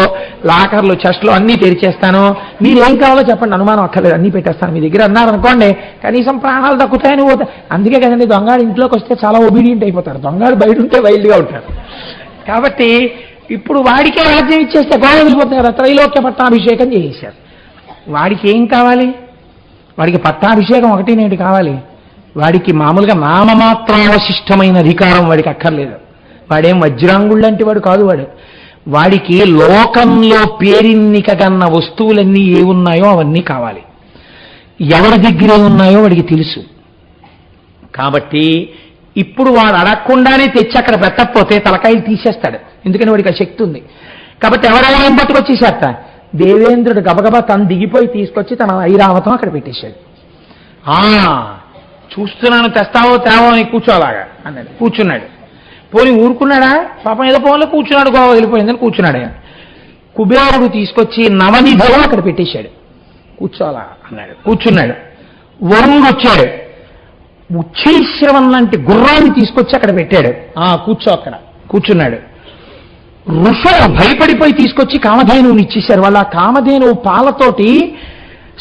లాకర్లు చెస్ట్లు అన్నీ తెరిచేస్తాను, మీరేం కావాలో చెప్పండి, అనుమానం అక్కర్లేదు, అన్నీ పెట్టేస్తాను మీ దగ్గర అన్నారనుకోండి, కనీసం ప్రాణాలు దక్కుతాయని పోతాయి. అందుకే కదండి దొంగడు ఇంట్లోకి వస్తే చాలా ఒబీడియంట్ అయిపోతారు, దొంగడు బయట ఉంటే వైల్డ్గా ఉంటారు. కాబట్టి ఇప్పుడు వాడికే రాజ్యం ఇచ్చేస్తే గొడవ వెళ్ళిపోతుంది కదా. త్రైలోక్య పట్టాభిషేకం చేసేశారు. వాడికి ఏం కావాలి? వాడికి పట్టాభిషేకం ఒకటి నేటి కావాలి. వాడికి మామూలుగా నామమాత్రావశిష్టమైన అధికారం వాడికి అక్కర్లేదు. వాడేం వజ్రాంగుళ్ళు లాంటి వాడు కాదు. వాడికి లోకంలో పేరిన్నికగన్న వస్తువులన్నీ ఏ ఉన్నాయో అవన్నీ కావాలి. ఎవరి దగ్గర ఉన్నాయో వాడికి తెలుసు. కాబట్టి ఇప్పుడు వాడు అడగకుండానే తెచ్చి అక్కడ పెట్టకపోతే తలకాయలు తీసేస్తాడు. ఎందుకని వాడికి ఆ శక్తి ఉంది. కాబట్టి ఎవరెవరేం పట్టుకొచ్చేసేట, దేవేంద్రుడు గబగబా తను దిగిపోయి తీసుకొచ్చి తన ఐరావతం అక్కడ పెట్టేశాడు. చూస్తున్నాను తెస్తావో తేవో అని కూర్చోలాగా అన్నాడు. కూర్చున్నాడు. పోనీ ఊరుకున్నాడా? పాపం ఏదో పోన్లో కూర్చున్నాడు, గోవా వెళ్ళిపోయిందని కూర్చున్నాడు. ఆయన కుబేరుడు తీసుకొచ్చి నవనిధులు అక్కడ పెట్టేశాడు. కూర్చోలా అన్నాడు. కూర్చున్నాడు. వరుణుడు వచ్చాడు, ఉచ్చైశ్రవం లాంటి గుర్రాన్ని తీసుకొచ్చి అక్కడ పెట్టాడు. కూర్చో అక్కడ కూర్చున్నాడు. ఋషులు భయపడిపోయి తీసుకొచ్చి కామధేనువుని ఇచ్చేశారు. వాళ్ళ కామధేనువు పాలతోటి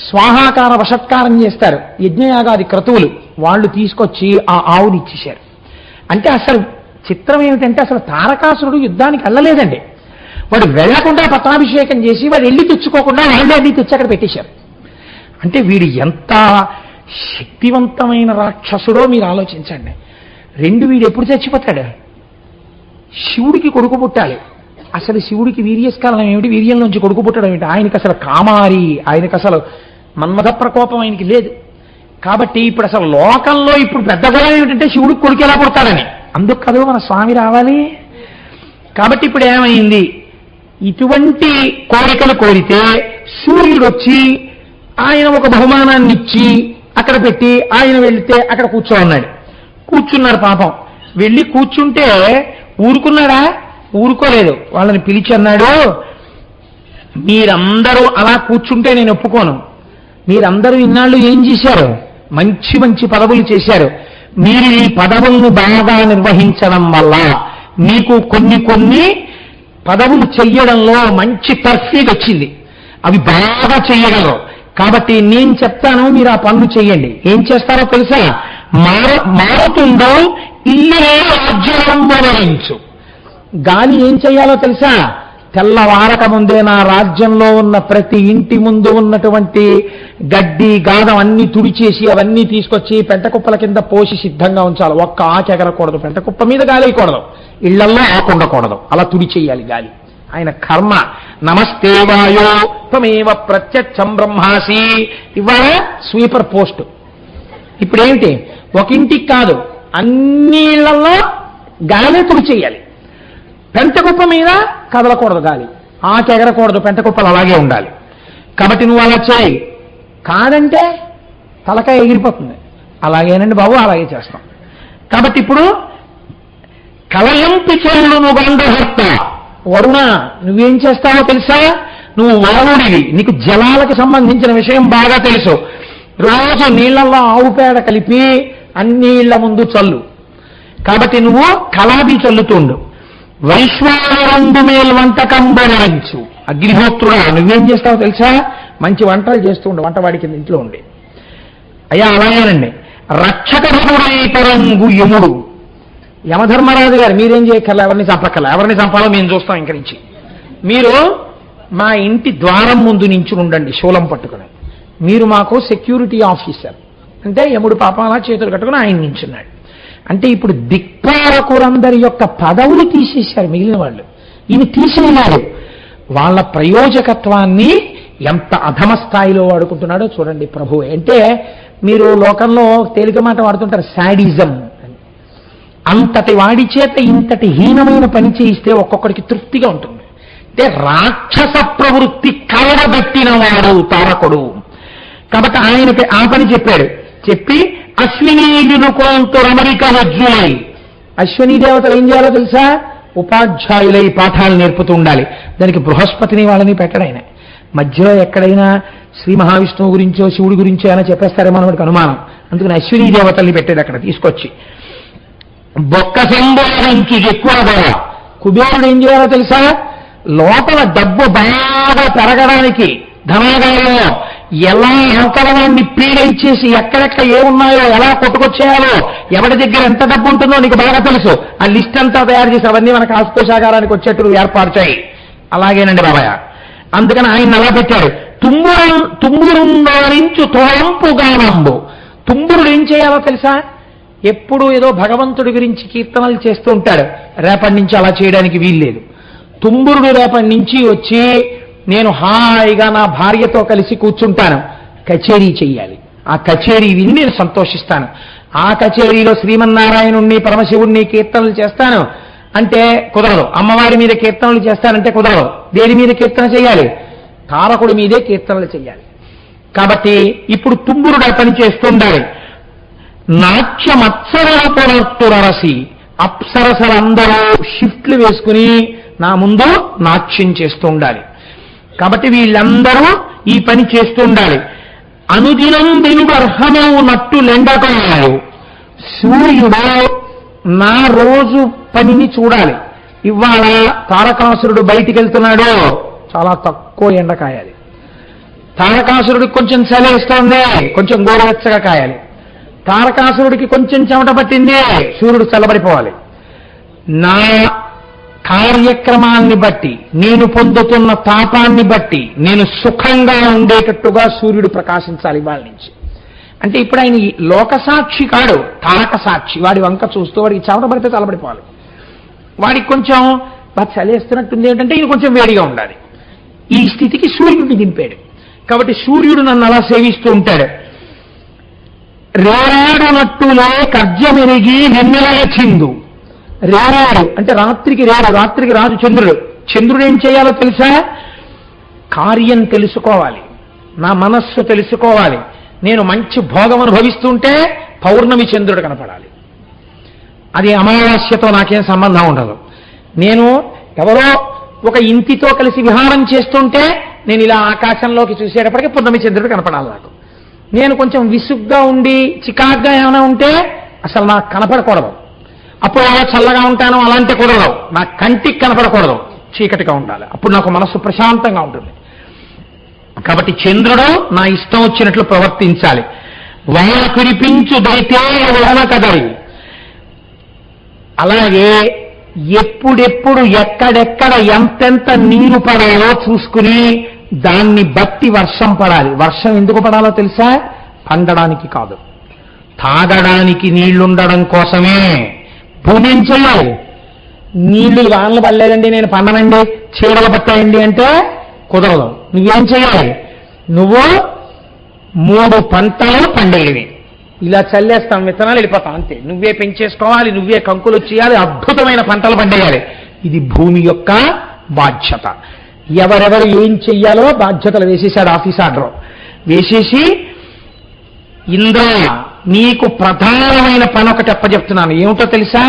స్వాహాకార వషత్కారం చేస్తారు యజ్ఞయాగాది క్రతువులు. వాళ్ళు తీసుకొచ్చి ఆ ఆవుని ఇచ్చేశారు. అంటే అసలు చిత్రం ఏమిటంటే అసలు తారకాసురుడు యుద్ధానికి వెళ్ళలేదండి. వాడు వెళ్లకుండా పట్టాభిషేకం చేసి వాడు వెళ్ళి తెచ్చుకోకుండా వాళ్ళే అన్ని తెచ్చి అక్కడ పెట్టేశారు. అంటే వీడు ఎంత శక్తివంతమైన రాక్షసుడో మీరు ఆలోచించండి. వీడు ఎప్పుడు చచ్చిపోతాడు? శివుడికి కొడుకు పుట్టాలి. అసలు శివుడికి వీర్యస్కాలం ఏమిటి? వీర్యం నుంచి కొడుకు పుట్టడం ఏమిటి? ఆయనకి అసలు కామారి, ఆయనకి అసలు మన్మథ ప్రకోపం ఆయనకి లేదు. కాబట్టి ఇప్పుడు అసలు లోకంలో ఇప్పుడు పెద్ద గొడవ ఏమిటంటే శివుడికి కొడుకు ఎలా పుడతాడని. అందుకు కదా మన స్వామి రావాలి. కాబట్టి ఇప్పుడు ఏమైంది? ఇటువంటి కోరికలు కోరితే సూర్యుడు వచ్చి ఆయన ఒక బహుమానాన్ని ఇచ్చి అక్కడ పెట్టి ఆయన వెళితే అక్కడ కూర్చోన్నాడు. కూర్చున్నారు పాపం. వెళ్ళి కూర్చుంటే ఊరుకున్నాడా? ఊరుకోలేదు. వాళ్ళని పిలిచి అన్నాడు, మీరందరూ అలా కూర్చుంటే నేను ఒప్పుకోను. మీరందరూ ఇన్నాళ్ళు ఏం చేశారు? మంచి మంచి పదవులు చేశారు. మీరు ఈ పదవులను బాగా నిర్వహించడం వల్ల మీకు కొన్ని పదవులు చెయ్యడంలో మంచి పర్ఫెక్ట్ వచ్చింది. అవి బాగా చెయ్యగలరు. కాబట్టి నేను చెప్తాను, మీరు ఆ పనులు చెయ్యండి. ఏం చేస్తారో తెలుసా? మారుతుందో ఇల్లే రాజ్యం వరించు. గాలి ఏం చెయ్యాలో తెలుసా? తెల్లవారక ముందే నా రాజ్యంలో ఉన్న ప్రతి ఇంటి ముందు ఉన్నటువంటి గడ్డి గాదం అన్ని తుడిచేసి అవన్నీ తీసుకొచ్చి పెంటకుప్పల కింద పోసి సిద్ధంగా ఉంచాలి. ఒక్క ఆకు ఎగరకూడదు, పెంటకుప్ప మీద గాలి వేయకూడదు, ఇళ్లల్లో ఆకు ఉండకూడదు, అలా తుడిచేయాలి గాలి. ఆయన కర్మ. నమస్తే వాయో త్వమేవ ప్రత్యక్షం బ్రహ్మాసి. ఇవాళ స్వీపర్ పోస్ట్. ఇప్పుడేమిటి, ఒక ఇంటికి కాదు అన్ని ఇళ్లలో గాలి తుడిచేయాలి. పెంటకుప్ప మీద కదలకూడదు గాలి, ఆకు ఎగరకూడదు, పెంటకుప్పలు అలాగే ఉండాలి. కాబట్టి నువ్వు అలా చేయి. కాదంటే తలకాయ ఎగిరిపోతుంది. అలాగేనండి బాబు, అలాగే చేస్తాం. కాబట్టి ఇప్పుడు కలయంపి చెరువును గంధహర్త. వరుణ, నువ్వేం చేస్తావో తెలుసా? నువ్వు వరుణుడివి, నీకు జలాలకు సంబంధించిన విషయం బాగా తెలుసు. రోజు నీళ్లలో ఆవు పేడ కలిపి అన్ని ఇళ్ల ముందు చల్లు. కాబట్టి నువ్వు కలాబీ చల్లుతుండు. వైశ్వానరందు మేల్ వంటకం బెరవంచు. అగ్నిహోత్రుడా, నువ్వేం చేస్తావో తెలుసా? మంచి వంటలు చేస్తుండు, వంటవాడి కింద ఇంట్లో ఉండి. అయ్యా అలాగేనండి. రక్షకరంగు యముడు. యమధర్మరాజు గారు, మీరేం చేయక్కర్లా, ఎవరిని చంపక్కర్లా, ఎవరిని చంపాలో మేము చూస్తాం. ఇంక నుంచి మీరు మా ఇంటి ద్వారం ముందు నుంచి ఉండండి శూలం పట్టుకుని. మీరు మాకు సెక్యూరిటీ ఆఫీసర్. అంటే యముడు పాపం అలా చేతులు కట్టుకుని ఆయన నించున్నాడు. అంటే ఇప్పుడు దిక్పాలకులందరి యొక్క పదవులు తీసేశారు మిగిలిన వాళ్ళు. ఇవి తీసేయారు. వాళ్ళ ప్రయోజకత్వాన్ని ఎంత అధమ స్థాయిలో వాడుకుంటున్నాడో చూడండి ప్రభువే. అంటే మీరు లోకంలో తేలిక మాట వాడుతుంటారు, శాడిజం. అంతటి వాడి చేత ఇంతటి హీనమైన పని చేయిస్తే ఒక్కొక్కడికి తృప్తిగా ఉంటుంది. అంటే రాక్షస ప్రవృత్తి కలడబెట్టిన వాడు తారకుడు. కాబట్టి ఆయనకి ఆ పని చెప్పాడు. చెప్పి అశ్వినీయులు కోంతో రమరిక వజ్రులై. అశ్వినీ దేవతలు ఏం చేయాలో తెలుసా? ఉపాధ్యాయులై పాఠాలు నేర్పుతూ ఉండాలి. దానికి బృహస్పతిని వాళ్ళని పెట్టడు ఆయన. మధ్యలో ఎక్కడైనా శ్రీ మహావిష్ణువు గురించో శివుడి గురించో అయినా చెప్పేస్తారేమో మనకి అనుమానం. అందుకని అశ్వినీ దేవతల్ని పెట్టాడు అక్కడ తీసుకొచ్చి. బొక్క సంబంధించి ఎక్కువగా కుబేరుడు ఏం చేయాలో తెలుసా? లోపల డబ్బు బాగా పెరగడానికి ధనాగారంలో ఎలా అవతలవాన్ని పీడించేసి ఎక్కడెక్కడ ఏమున్నాయో ఎలా కొట్టుకొచ్చేయాలో, ఎవరి దగ్గర ఎంత డబ్బు ఉంటుందో నీకు బాగా తెలుసు. ఆ లిస్ట్ అంతా తయారు చేసి అవన్నీ మనకు ఆస్పోషాగారానికి వచ్చేట్టు ఏర్పాటు చేయి. అలాగేనండి బాబాయ్. అందుకని ఆయన అలా పెట్టాడు. తుంబురుంచు తోంపు గానంబు. తుంబురుడు ఏం చేయాలో తెలుసా? ఎప్పుడు ఏదో భగవంతుడి గురించి కీర్తనలు చేస్తూ ఉంటాడు. రేపటి నుంచి అలా చేయడానికి వీల్లేదు. తుంబురుడు రేపటి నుంచి వచ్చి నేను హాయిగా నా భార్యతో కలిసి కూర్చుంటాను, కచేరీ చెయ్యాలి. ఆ కచేరీ విని నేను సంతోషిస్తాను. ఆ కచేరీలో శ్రీమన్నారాయణుణ్ణి పరమశివుణ్ణి కీర్తనలు చేస్తాను అంటే కుదరదు. అమ్మవారి మీద కీర్తనలు చేస్తానంటే కుదరదు. దేని మీద కీర్తన చేయాలి? తారకుడి మీదే కీర్తనలు చేయాలి. కాబట్టి ఇప్పుడు తుంబురుడు ఆ పని చేస్తుండాలి. నాట్యమత్సరసి. అప్సరసలందరూ షిఫ్ట్లు వేసుకుని నా ముందు నాట్యం చేస్తూ ఉండాలి. కాబట్టి వీళ్ళందరూ ఈ పని చేస్తూ ఉండాలి. అనుదినం వెనుక అర్హమవు నట్టు లెండకాయలు. సూర్యుడు నా రోజు పనిని చూడాలి. ఇవాళ తారకాసురుడు బయటికి వెళ్తున్నాడు, చాలా తక్కువ ఎండ కాయాలి. తారకాసురుడికి కొంచెం చలేస్తోంది, కొంచెం గోరువెచ్చగా కాయాలి. తారకాసురుడికి కొంచెం చెమట పట్టింది, సూర్యుడు చల్లబడిపోవాలి. నా కార్యక్రమాన్ని బట్టి, నేను పొందుతున్న తాపాన్ని బట్టి నేను సుఖంగా ఉండేటట్టుగా సూర్యుడు ప్రకాశించాలి ఇవాళ నుంచి. అంటే ఇప్పుడు ఆయన లోకసాక్షి కాడు, తారక సాక్షి. వాడి వంక చూస్తూ వాడికి చెమట పడితే చల్లబడిపోవాలి. వాడికి కొంచెం చలేస్తున్నట్టుంది ఏంటంటే ఈయన కొంచెం వేడిగా ఉండాలి. ఈ స్థితికి సూర్యుడిని దింపాడు. కాబట్టి సూర్యుడు నన్ను అలా సేవిస్తూ ఉంటాడు. రేరాడునట్టులే కర్జమెరిగి వెన్నెల చిందు. రేరాడు అంటే రాత్రికి రేడు, రాత్రికి రాజు చంద్రుడు. చంద్రుడు ఏం చేయాలో తెలుసా? కార్యం తెలుసుకోవాలి, నా మనస్సు తెలుసుకోవాలి. నేను మంచి భోగం అనుభవిస్తుంటే పౌర్ణమి చంద్రుడు కనపడాలి. అది అమావాస్యతో నాకేం సంబంధం ఉండదు. నేను ఎవరో ఒక ఇంటితో కలిసి విహారం చేస్తుంటే నేను ఇలా ఆకాశంలోకి చూసేటప్పటికీ పున్నమి చంద్రుడు కనపడాలి నాకు. నేను కొంచెం విసుగ్గా ఉండి చికాగ్గా ఏమైనా ఉంటే అసలు నాకు కనపడకూడదు. అప్పుడు అలా చల్లగా ఉంటాను అలాంటి కూడదు. నా కంటికి కనపడకూడదు, చీకటిగా ఉండాలి. అప్పుడు నాకు మనస్సు ప్రశాంతంగా ఉంటుంది. కాబట్టి చంద్రుడు నా ఇష్టం వచ్చినట్లు ప్రవర్తించాలి. వాన కురిపించు దైతే వాన కదరి. అలాగే ఎప్పుడెప్పుడు ఎక్కడెక్కడ ఎంతెంత నీరు పడాలో చూసుకుని దాన్ని బట్టి వర్షం పడాలి. వర్షం ఎందుకు పడాలో తెలుసా? పండడానికి కాదు, తాగడానికి నీళ్లుండడం కోసమే. భూమి ఏం చెయ్యాలి? నీళ్లు వానలు పడలేదండి, నేను పండనండి, చీడలు పట్టాయండి అంటే కుదరదు. నువ్వేం చేయాలి? నువ్వు 3 పంటలు పండేవి. ఇలా చల్లేస్తాం, విత్తనాలు వెళ్ళిపోతాం, అంతే. నువ్వే పెంచేసుకోవాలి, నువ్వే కంకులు చేయాలి, అద్భుతమైన పంటలు పండేయాలి. ఇది భూమి యొక్క బాధ్యత. ఎవరెవరు ఏం చెయ్యాలో బాధ్యతలు వేసేశాడు ఆఫీస్ ఆర్డర్ వేసేసి, ఇంద్ర నీకు ప్రధానమైన పని ఒకటి అప్పచెప్తున్నాను. ఏమిటో తెలుసా?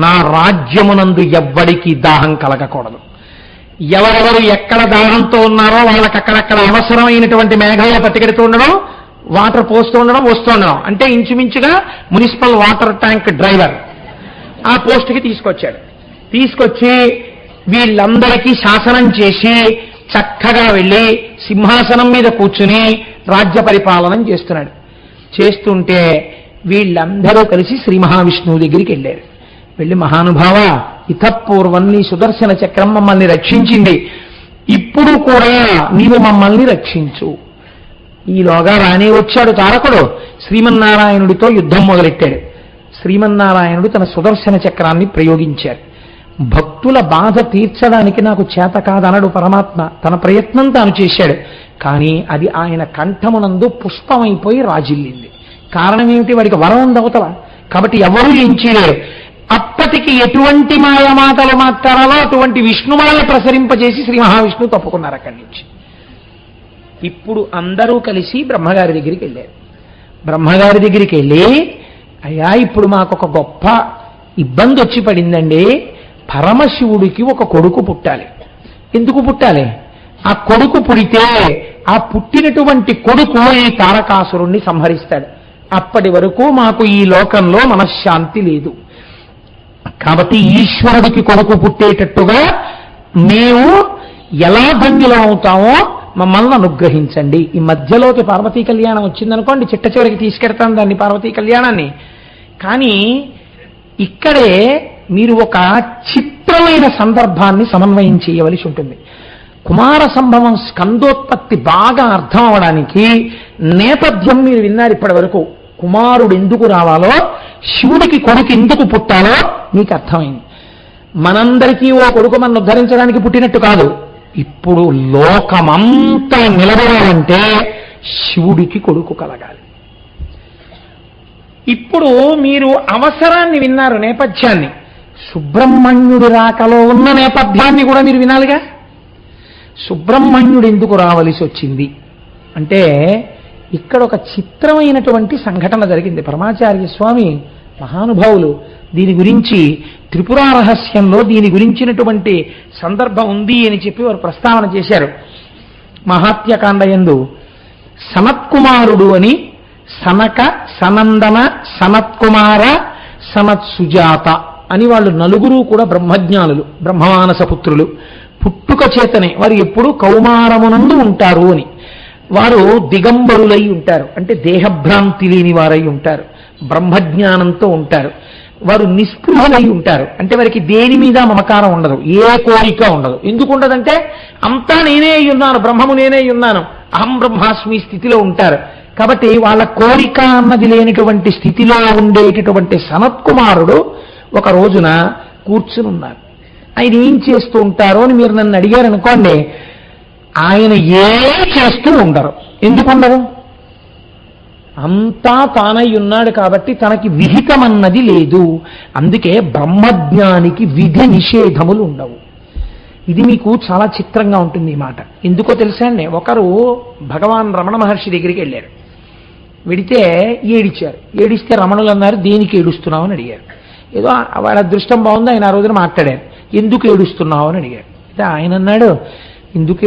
నా రాజ్యమునందు ఎవ్వడికి దాహం కలగకూడదు. ఎవరెవరు ఎక్కడ దాహంతో ఉన్నారో వాళ్ళకి అక్కడక్కడ అవసరమైనటువంటి మేఘాలు పట్టుకెడుతూ ఉండడం, వాటర్ పోస్తూ ఉండడం, వస్తూ ఉండడం. అంటే ఇంచుమించుగా మున్సిపల్ వాటర్ ట్యాంక్ డ్రైవర్ ఆ పోస్టుకి తీసుకొచ్చాడు. తీసుకొచ్చి వీళ్ళందరికీ శాసనం చేసి చక్కగా వెళ్ళి సింహాసనం మీద కూర్చుని రాజ్య పరిపాలనం చేస్తున్నాడు. చేస్తుంటే వీళ్ళందరూ కలిసి శ్రీ మహావిష్ణువు దగ్గరికి వెళ్ళారు. వెళ్ళి, మహానుభావ, ఇతపూర్వం నీ సుదర్శన చక్రం మమ్మల్ని రక్షించింది, ఇప్పుడు కూడా నీవు మమ్మల్ని రక్షించు. ఈలోగా రానే వచ్చాడు తారకుడు. శ్రీమన్నారాయణుడితో యుద్ధం మొదలెట్టాడు. శ్రీమన్నారాయణుడు తన సుదర్శన చక్రాన్ని ప్రయోగించారు. భక్తుల బాధ తీర్చడానికి నాకు చేత కాదనడు పరమాత్మ. తన ప్రయత్నం తాను చేశాడు. కానీ అది ఆయన కంఠమునందు పుష్పమైపోయి రాజిల్లింది. కారణం ఏమిటి? వాడికి వరం ఉంది అవతల. కాబట్టి ఎవరూ ఏం చేయలేరు. అప్పటికి ఎటువంటి మాయమాటలు మాట్లాడాలో అటువంటి విష్ణుమాయ ప్రసరింపజేసి శ్రీ మహావిష్ణువు తప్పుకున్నారు అక్కడి నుంచి. ఇప్పుడు అందరూ కలిసి బ్రహ్మగారి దగ్గరికి వెళ్ళారు. బ్రహ్మగారి దగ్గరికి వెళ్ళి, అయ్యా, ఇప్పుడు మాకు ఒక గొప్ప ఇబ్బంది వచ్చి పడిందండి. పరమశివుడికి ఒక కొడుకు పుట్టాలి. ఎందుకు పుట్టాలి? ఆ కొడుకు పుడితే ఆ పుట్టినటువంటి కొడుకు ఈ తారకాసురుణ్ణి సంహరిస్తాడు. అప్పటి వరకు మాకు ఈ లోకంలో మనశ్శాంతి లేదు. కాబట్టి ఈశ్వరుడికి కొడుకు పుట్టేటట్టుగా మేము ఎలా ధన్యులం అవుతామో మమ్మల్ని అనుగ్రహించండి. ఈ మధ్యలోకి పార్వతీ కళ్యాణం వచ్చిందనుకోండి, చిట్ట చివరికి తీసుకెడతాం దాన్ని, పార్వతీ కళ్యాణాన్ని. కానీ ఇక్కడే మీరు ఒక చిత్రమైన సందర్భాన్ని సమన్వయం చేయవలసి ఉంటుంది. కుమార సంభవం స్కందోత్పత్తి బాగా అర్థం అవడానికి నేపథ్యం మీరు విన్నారు ఇప్పటి వరకు. కుమారుడు ఎందుకు రావాలో, శివుడికి కొడుకు ఎందుకు పుట్టాలో మీకు అర్థమైంది. మనందరికీ ఓ కొడుకు మనం ఉద్ధరించడానికి పుట్టినట్టు కాదు. ఇప్పుడు లోకమంతా నిలబడాలంటే శివుడికి కొడుకు కలగాలి. ఇప్పుడు మీరు అవసరాన్ని విన్నారు, నేపథ్యాన్ని. సుబ్రహ్మణ్యుడి రాకలో ఉన్న నేపథ్యాన్ని కూడా మీరు వినాలిగా. సుబ్రహ్మణ్యుడు ఎందుకు రావలసి వచ్చింది అంటే, ఇక్కడ ఒక చిత్రమైనటువంటి సంఘటన జరిగింది. పరమాచార్య స్వామి మహానుభావులు దీని గురించి త్రిపురా రహస్యంలో దీని గురించినటువంటి సందర్భం ఉంది అని చెప్పి వారు ప్రస్తావన చేశారు. మహాత్మ్యకాండయందు సనత్కుమారుడు అని సనక, సనందన, సనత్కుమార, సనత్సుజాత అని వాళ్ళు నలుగురు కూడా బ్రహ్మజ్ఞానులు, బ్రహ్మమానస పుత్రులు. పుట్టుక చేతనే వారు ఎప్పుడూ కౌమారమునందు ఉంటారు అని. వారు దిగంబరులై ఉంటారు, అంటే దేహభ్రాంతి లేని వారై ఉంటారు, బ్రహ్మజ్ఞానంతో ఉంటారు. వారు నిస్పృహలై ఉంటారు, అంటే వారికి దేని మీద మమకారం ఉండదు, ఏ కోరిక ఉండదు. ఎందుకు ఉండదంటే అంతా నేనే ఉన్నాను, బ్రహ్మము నేనే ఉన్నాను, అహం బ్రహ్మాస్మి స్థితిలో ఉంటారు. కాబట్టి వాళ్ళ కోరిక అన్నది లేనటువంటి స్థితిలో ఉండేటటువంటి సనత్కుమారుడు ఒక రోజున కూర్చుని ఉన్నారు. ఆయన ఏం చేస్తూ ఉంటారో అని మీరు నన్ను అడిగారనుకోండి, ఆయన ఏం చేస్తూ ఉండరు. ఎందుకు ఉండరు? అంతా తానై ఉన్నాడు కాబట్టి తనకి విహితమన్నది లేదు. అందుకే బ్రహ్మజ్ఞానికి విధి నిషేధములు ఉండవు. ఇది మీకు చాలా చిత్రంగా ఉంటుంది ఈ మాట. ఎందుకో తెలుసా అండి, ఒకరు భగవాన్ రమణ మహర్షి దగ్గరికి వెళ్ళారు. వెడితే ఏడిచారు. ఏడిస్తే రమణులు అన్నారు, దేనికి ఏడుస్తున్నావు అని అడిగారు. ఏదో వాళ్ళ అదృష్టం బాగుంది, ఆయన ఆ రోజున మాట్లాడారు. ఎందుకు ఏడుస్తున్నావు అని అడిగారు. అయితే ఆయన అన్నాడు, ఎందుకు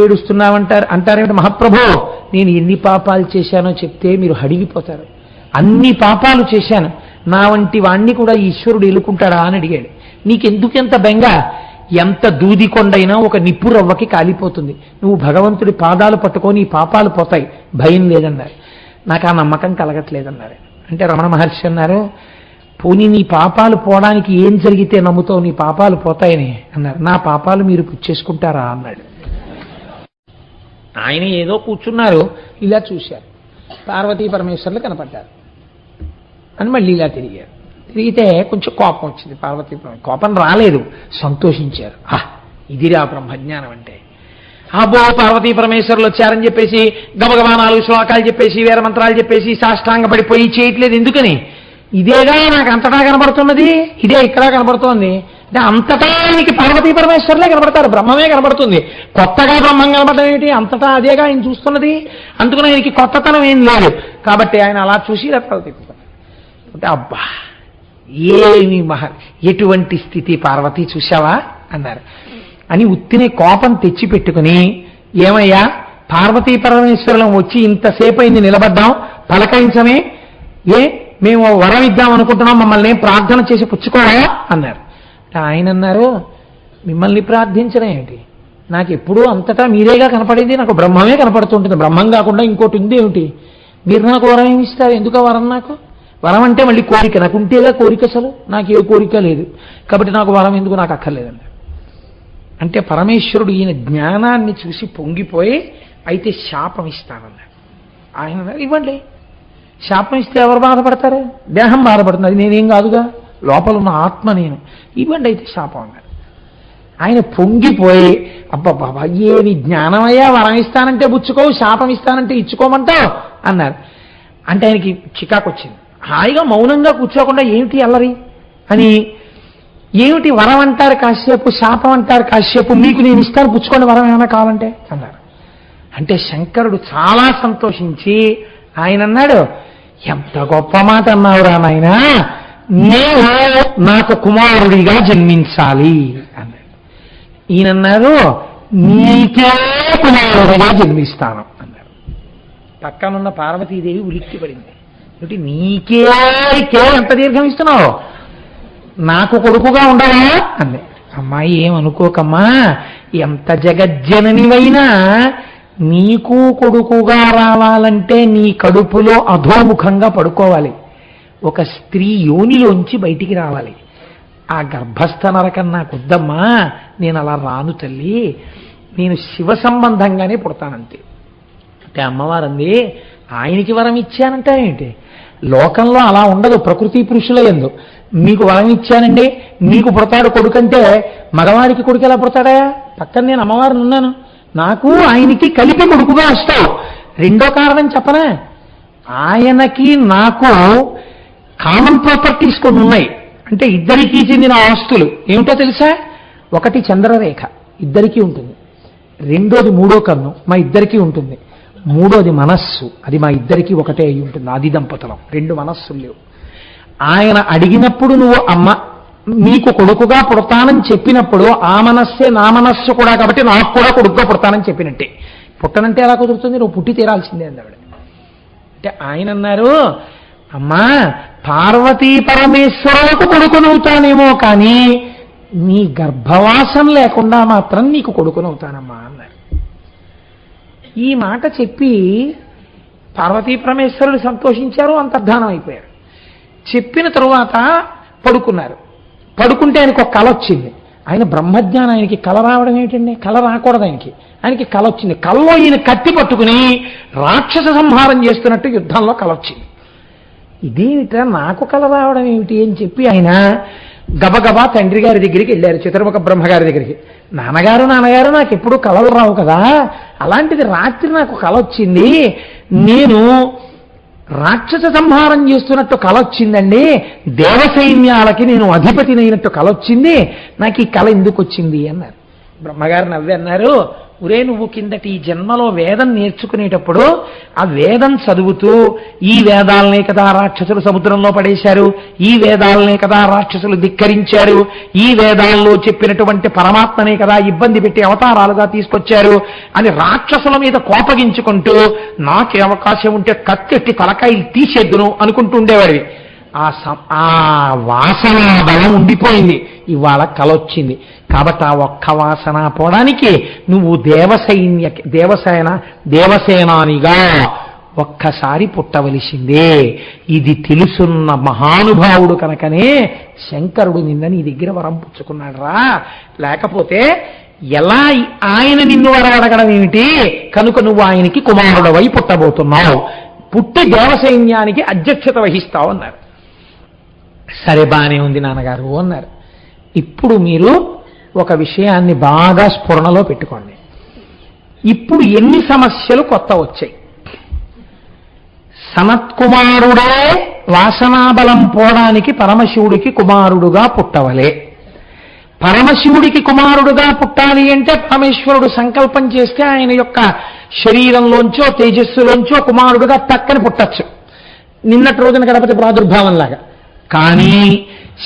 అంటారేమిటి మహాప్రభు, నేను ఎన్ని పాపాలు చేశానో చెప్తే మీరు హడిగిపోతారు. అన్ని పాపాలు చేశాను, నా వంటి వాణ్ణి కూడా ఈశ్వరుడు ఎలుకుంటాడా అని అడిగాడు. నీకెందుకెంత బెంగ? ఎంత దూదికొండైనా ఒక నిప్పురవ్వకి కాలిపోతుంది. నువ్వు భగవంతుడి పాదాలు పట్టుకొని ఈ పాపాలు పోతాయి, భయం లేదన్నారు. నాకు ఆ నమ్మకం కలగట్లేదన్నారు. అంటే రమణ మహర్షి అన్నారు, పోనీ నీ పాపాలు పోవడానికి ఏం జరిగితే నమ్ముతావు, నీ పాపాలు పోతాయని అన్నారు. నా పాపాలు మీరు పుచ్చేసుకుంటారా అన్నాడు. ఆయన ఏదో కూర్చున్నారు, ఇలా చూశారు, పార్వతీ పరమేశ్వర్లు కనపడ్డారు అని మళ్ళీ ఇలా తిరిగారు. తిరిగితే కొంచెం కోపం వచ్చింది. పార్వతీ కోపం రాలేదు, సంతోషించారు. ఇదిరా బ్రహ్మజ్ఞానం అంటే. అబ్బో పార్వతీ పరమేశ్వరులు వచ్చారని చెప్పేసి గబగబా 4 శ్లోకాలు చెప్పేసి వేర మంత్రాలు చెప్పేసి సాష్టాంగ పడిపోయి చేయట్లేదు. ఎందుకని? ఇదేగా నాకు అంతటా కనబడుతున్నది, ఇదే ఇక్కడ కనబడుతోంది అంటే అంతటా ఆయనకి పార్వతీ పరమేశ్వరులే కనబడతారు, బ్రహ్మమే కనబడుతుంది. కొత్తగా బ్రహ్మం కనబడడం ఏంటి? అంతటా అదేగా ఆయన చూస్తున్నది. అందుకని ఆయనకి కొత్తతనం ఏం లేదు. కాబట్టి ఆయన అలా చూసి అంటే అబ్బా ఏమి ఎటువంటి స్థితి పార్వతీ చూశావా అన్నారు. అని ఉత్తినే కోపం తెచ్చిపెట్టుకుని, ఏమయ్యా పార్వతీ పరమేశ్వరులం వచ్చి ఇంతసేపు అయింది నిలబడ్డాం, పలకరించమే, మేము వరం ఇద్దాం అనుకుంటున్నాం, మమ్మల్ని ప్రార్థన చేసి పుచ్చుకోవా అన్నారు. ఆయన అన్నారు, మిమ్మల్ని ప్రార్థించడం ఏంటి, నాకు ఎప్పుడూ అంతటా మీరేగా కనపడేది, నాకు బ్రహ్మమే కనపడుతుంటుంది, బ్రహ్మం కాకుండా ఇంకోటి ఉంది ఏమిటి, మీరు నాకు వరం ఏమి ఇస్తారు, ఎందుకు వరం? నాకు వరం అంటే మళ్ళీ కోరిక, నాకు ఉంటేగా కోరిక, అసలు నాకు ఏ కోరిక లేదు, కాబట్టి నాకు వరం ఎందుకు, నాకు అక్కర్లేదండి. అంటే పరమేశ్వరుడు ఈయన జ్ఞానాన్ని చూసి పొంగిపోయి, అయితే శాపం ఇస్తానన్నాడు. ఆయన ఇవ్వండి, శాపం ఇస్తే ఎవరు బాధపడతారు? దేహం బాధపడుతుంది, అది నేనేం కాదుగా, లోపల ఉన్న ఆత్మ నేను, ఇవ్వండి అయితే శాపం అన్నాడు. ఆయన పొంగిపోయి, అబ్బా బాబా ఏమి జ్ఞానమయ్యా, వరం ఇస్తానంటే పుచ్చుకోవు, శాపం ఇస్తానంటే ఇచ్చుకోమంటావు అన్నారు. అంటే ఆయనకి చికాకు వచ్చింది. హాయిగా మౌనంగా కూర్చోకుండా ఏమిటి అల్లరి అని, ఏమిటి వరం అంటారు కాసేపు, శాపం అంటారు కాసేపు, మీకు నేను ఇస్తాను పుచ్చుకోండి వరం ఏమైనా కావాలంటే అన్నారు. అంటే శంకరుడు చాలా సంతోషించి ఆయన అన్నాడు, ఎంత గొప్ప మాట అన్నావురా నాయన, నేను నాకు కుమారుడిగా జన్మించాలి అన్నాడు. ఈయనన్నారు, నీకే కుమారుడిగా జన్మిస్తాను అన్నారు. పక్కనున్న పార్వతీదేవి ఉలిక్కి పడింది. నీకే ఎంత దీర్ఘం ఇస్తున్నావు, నాకు కొడుకుగా ఉండవా అంది. అమ్మాయి ఏమనుకోకమ్మా, ఎంత జగజ్జననివైనా నీకు కొడుకుగా రావాలంటే నీ కడుపులో అధోముఖంగా పడుకోవాలి, ఒక స్త్రీ యోనిలోంచి బయటికి రావాలి. ఆ గర్భస్థ నరకం నాకొద్దమ్మా, నేను అలా రాను తల్లి, నేను శివ సంబంధంగానే పుడతానంతే. అంటే అమ్మవారంది, ఆయనకి వరం ఇచ్చానంటారేంటి, లోకంలో అలా ఉండదు, ప్రకృతి పురుషుల యందు. మీకు వరం ఇచ్చానండి, మీకు పుడతాడు కొడుకంటే మగవారికి కొడుకు ఎలా పుడతాడా? పక్కన నేను అమ్మవారిని ఉన్నాను, నాకు ఆయనకి కలిపి కొడుకుగా వస్తావు. రెండో కారణం చెప్పనా, ఆయనకి నాకు కామన్ ప్రాపర్టీస్ కొన్ని ఉన్నాయి. అంటే ఇద్దరికీ చెందిన ఆస్తులు ఏమిటో తెలుసా? ఒకటి చంద్రరేఖ, ఇద్దరికీ ఉంటుంది. రెండోది మూడో కన్ను, మా ఇద్దరికీ ఉంటుంది. మూడోది మనస్సు, అది మా ఇద్దరికీ ఒకటే అయి ఉంటుంది. ఆది దంపతులం, 2 మనస్సులు లేవు. ఆయన అడిగినప్పుడు నువ్వు అమ్మ నీకు కొడుకుగా పుడతానని చెప్పినప్పుడు ఆ మనస్సే నా మనస్సు కూడా, కాబట్టి నాకు కూడా కొడుకుగా పుడతానని చెప్పినట్టే. పుట్టనంటే ఎలా కుదురుతుంది, నువ్వు పుట్టి తీరాల్సిందే అందావిడ. అంటే ఆయన అన్నారు, అమ్మా పార్వతీ పరమేశ్వరులకు కొడుకునవుతానేమో కానీ నీ గర్భవాసం లేకుండా మాత్రం నీకు కొడుకునవుతానమ్మా అన్నారు. ఈ మాట చెప్పి పార్వతీ పరమేశ్వరుడు సంతోషించారు, అంతర్ధానం అయిపోయారు. చెప్పిన తరువాత పడుకున్నారు. పడుకుంటే ఆయనకు ఒక కళ వచ్చింది. ఆయన బ్రహ్మజ్ఞానం, ఆయనకి కళ రావడం ఏమిటండి, కళ రాకూడదు ఆయనకి కళ వచ్చింది. కళ్ళలో ఈయన కత్తి పట్టుకుని రాక్షస సంహారం చేస్తున్నట్టు యుద్ధంలో కళ వచ్చింది. ఇదేమిట్రా నాకు కళ రావడం ఏమిటి అని చెప్పి ఆయన గబగబా తండ్రి గారి దగ్గరికి వెళ్ళారు, చతుర్ముఖ బ్రహ్మగారి దగ్గరికి. నాన్నగారు నాకు ఎప్పుడు కళలు రావు కదా, అలాంటిది రాత్రి నాకు కళ వచ్చింది, నేను రాక్షస సంహారం చేస్తున్నట్టు కళ వచ్చిందండి, దేవసైన్యాలకి నేను అధిపతినైనట్టు కళ వచ్చింది, నాకు ఈ కళ ఎందుకు వచ్చింది అన్నారు. బ్రహ్మగారు నవ్వి అన్నారు, ఒరే నువ్వు కిందటి ఈ జన్మలో వేదం నేర్చుకునేటప్పుడు ఆ వేదం చదువుతూ ఈ వేదాలనే కదా రాక్షసులు సముద్రంలో పడేశారు, ఈ వేదాలనే కదా రాక్షసులు ధిక్కరించారు, ఈ వేదాల్లో చెప్పినటువంటి పరమాత్మనే కదా ఇబ్బంది పెట్టి అవతారాలుగా తీసుకొచ్చారు అని రాక్షసుల మీద కోపగించుకుంటూ నాకే అవకాశం ఉంటే కత్తెట్టి తలకాయలు తీసేద్దును అనుకుంటూ ఉండేవాడివి. ఆ వాసన బలం ఉండిపోయింది, ఇవాళ కలొచ్చింది. కాబట్టి ఆ ఒక్క వాసన పోవడానికి నువ్వు దేవసేనానిగా ఒక్కసారి పుట్టవలసిందే. ఇది తెలుసున్న మహానుభావుడు కనుకనే శంకరుడు నిన్న నీ దగ్గర వరం పుచ్చుకున్నాడు రా. లేకపోతే ఎలా ఆయన నిన్ను వరం అడగడం ఏమిటి? కనుక నువ్వు ఆయనకి కుమారుడవై పుట్టబోతున్నావు, పుట్టి దేవసైన్యానికి అధ్యక్షత వహిస్తావు అన్నారు. సరే బానే ఉంది నాన్నగారు అన్నారు. ఇప్పుడు మీరు ఒక విషయాన్ని బాగా స్ఫురణలో పెట్టుకోండి. ఇప్పుడు ఎన్ని సమస్యలు కొత్త వచ్చాయి. సనత్కుమారుడే వాసనాబలం పోవడానికి పరమశివుడికి కుమారుడుగా పుట్టవలే. పరమశివుడికి కుమారుడుగా పుట్టాలి అంటే పరమేశ్వరుడు సంకల్పం చేస్తే ఆయన యొక్క శరీరంలోంచో తేజస్సులోంచో కుమారుడుగా తక్కని పుట్టచ్చు, నిన్నటి రోజున గణపతి ప్రాదుర్భావంలాగా. కానీ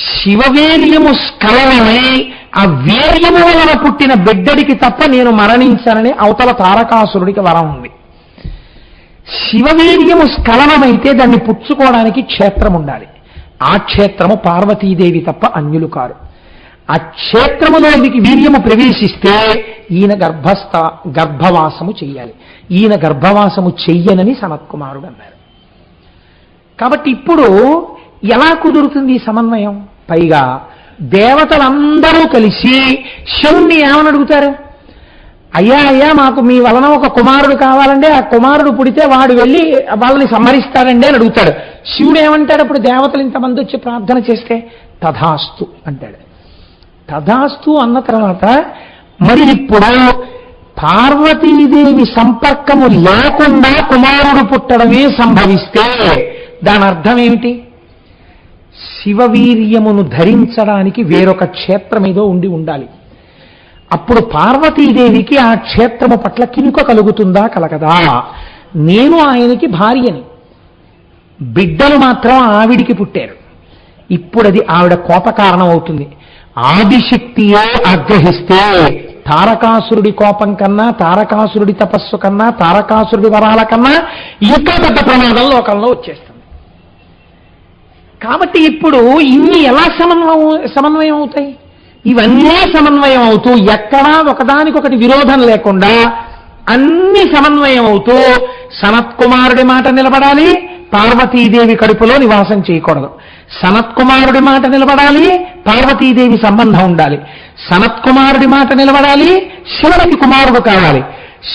శివవీర్యము స్ఖలనమై ఆ వీర్యము వలన పుట్టిన బిడ్డడికి తప్ప నేను మరణించానని అవతల తారకాసురుడికి వరం ఉంది. శివవీర్యము స్ఖలనమైతే దాన్ని పుచ్చుకోవడానికి క్షేత్రం ఉండాలి. ఆ క్షేత్రము పార్వతీదేవి తప్ప అన్యులు కారు. ఆ క్షేత్రములోనికి వీర్యము ప్రవేశిస్తే ఈయన గర్భవాసము చెయ్యాలి. ఈయన గర్భవాసము చెయ్యనని సనత్కుమారుడు అన్నారు. కాబట్టి ఇప్పుడు ఎలా కుదురుతుంది ఈ సమన్వయం? పైగా దేవతలందరూ కలిసి శివుణ్ణి ఏమని అడుగుతారు? అయ్యా అయ్యా మాకు మీ వలన ఒక కుమారుడు కావాలంటే ఆ కుమారుడు పుడితే వాడు వెళ్ళి వాళ్ళని సంహరిస్తాడండి అని అడుగుతాడు. శివుడు ఏమంటాడు? అప్పుడు దేవతలు ఇంతమంది వచ్చి ప్రార్థన చేస్తే తథాస్తు అంటాడు. తథాస్తు అన్న తర్వాత మరి ఇప్పుడు పార్వతీదేవి సంపర్కము లేకుండా కుమారుడు పుట్టడమే సంభవిస్తే దాని అర్థం ఏమిటి? శివవీర్యమును ధరించడానికి వేరొక క్షేత్రం ఏదో ఉండాలి. అప్పుడు పార్వతీదేవికి ఆ క్షేత్రము పట్ల కినుక కలుగుతుందా కలగదా? నేను ఆయనకి భార్యని, బిడ్డలు మాత్రం ఆవిడికి పుట్టారు. ఇప్పుడు అది ఆవిడ కోప కారణం అవుతుంది. ఆదిశక్తియే ఆగ్రహిస్తే తారకాసురుడి కోపం కన్నా, తారకాసురుడి తపస్సు కన్నా, తారకాసురుడి వరాల కన్నా ఇంకా పెద్ద ప్రమాదం లోకంలో వచ్చేస్తుంది. కాబట్టి ఇప్పుడు ఇన్ని ఎలా సమన్వయం అవుతాయి? ఇవన్నీ సమన్వయం అవుతూ ఎక్కడా ఒకదానికొకటి విరోధం లేకుండా అన్ని సమన్వయం అవుతూ సనత్కుమారుడి మాట నిలబడాలి, పార్వతీదేవి కడుపులో నివాసం చేయకూడదు. సనత్కుమారుడి మాట నిలబడాలి, పార్వతీదేవి సంబంధం ఉండాలి. సనత్కుమారుడి మాట నిలబడాలి, శివుడికి కుమారుడు కావాలి.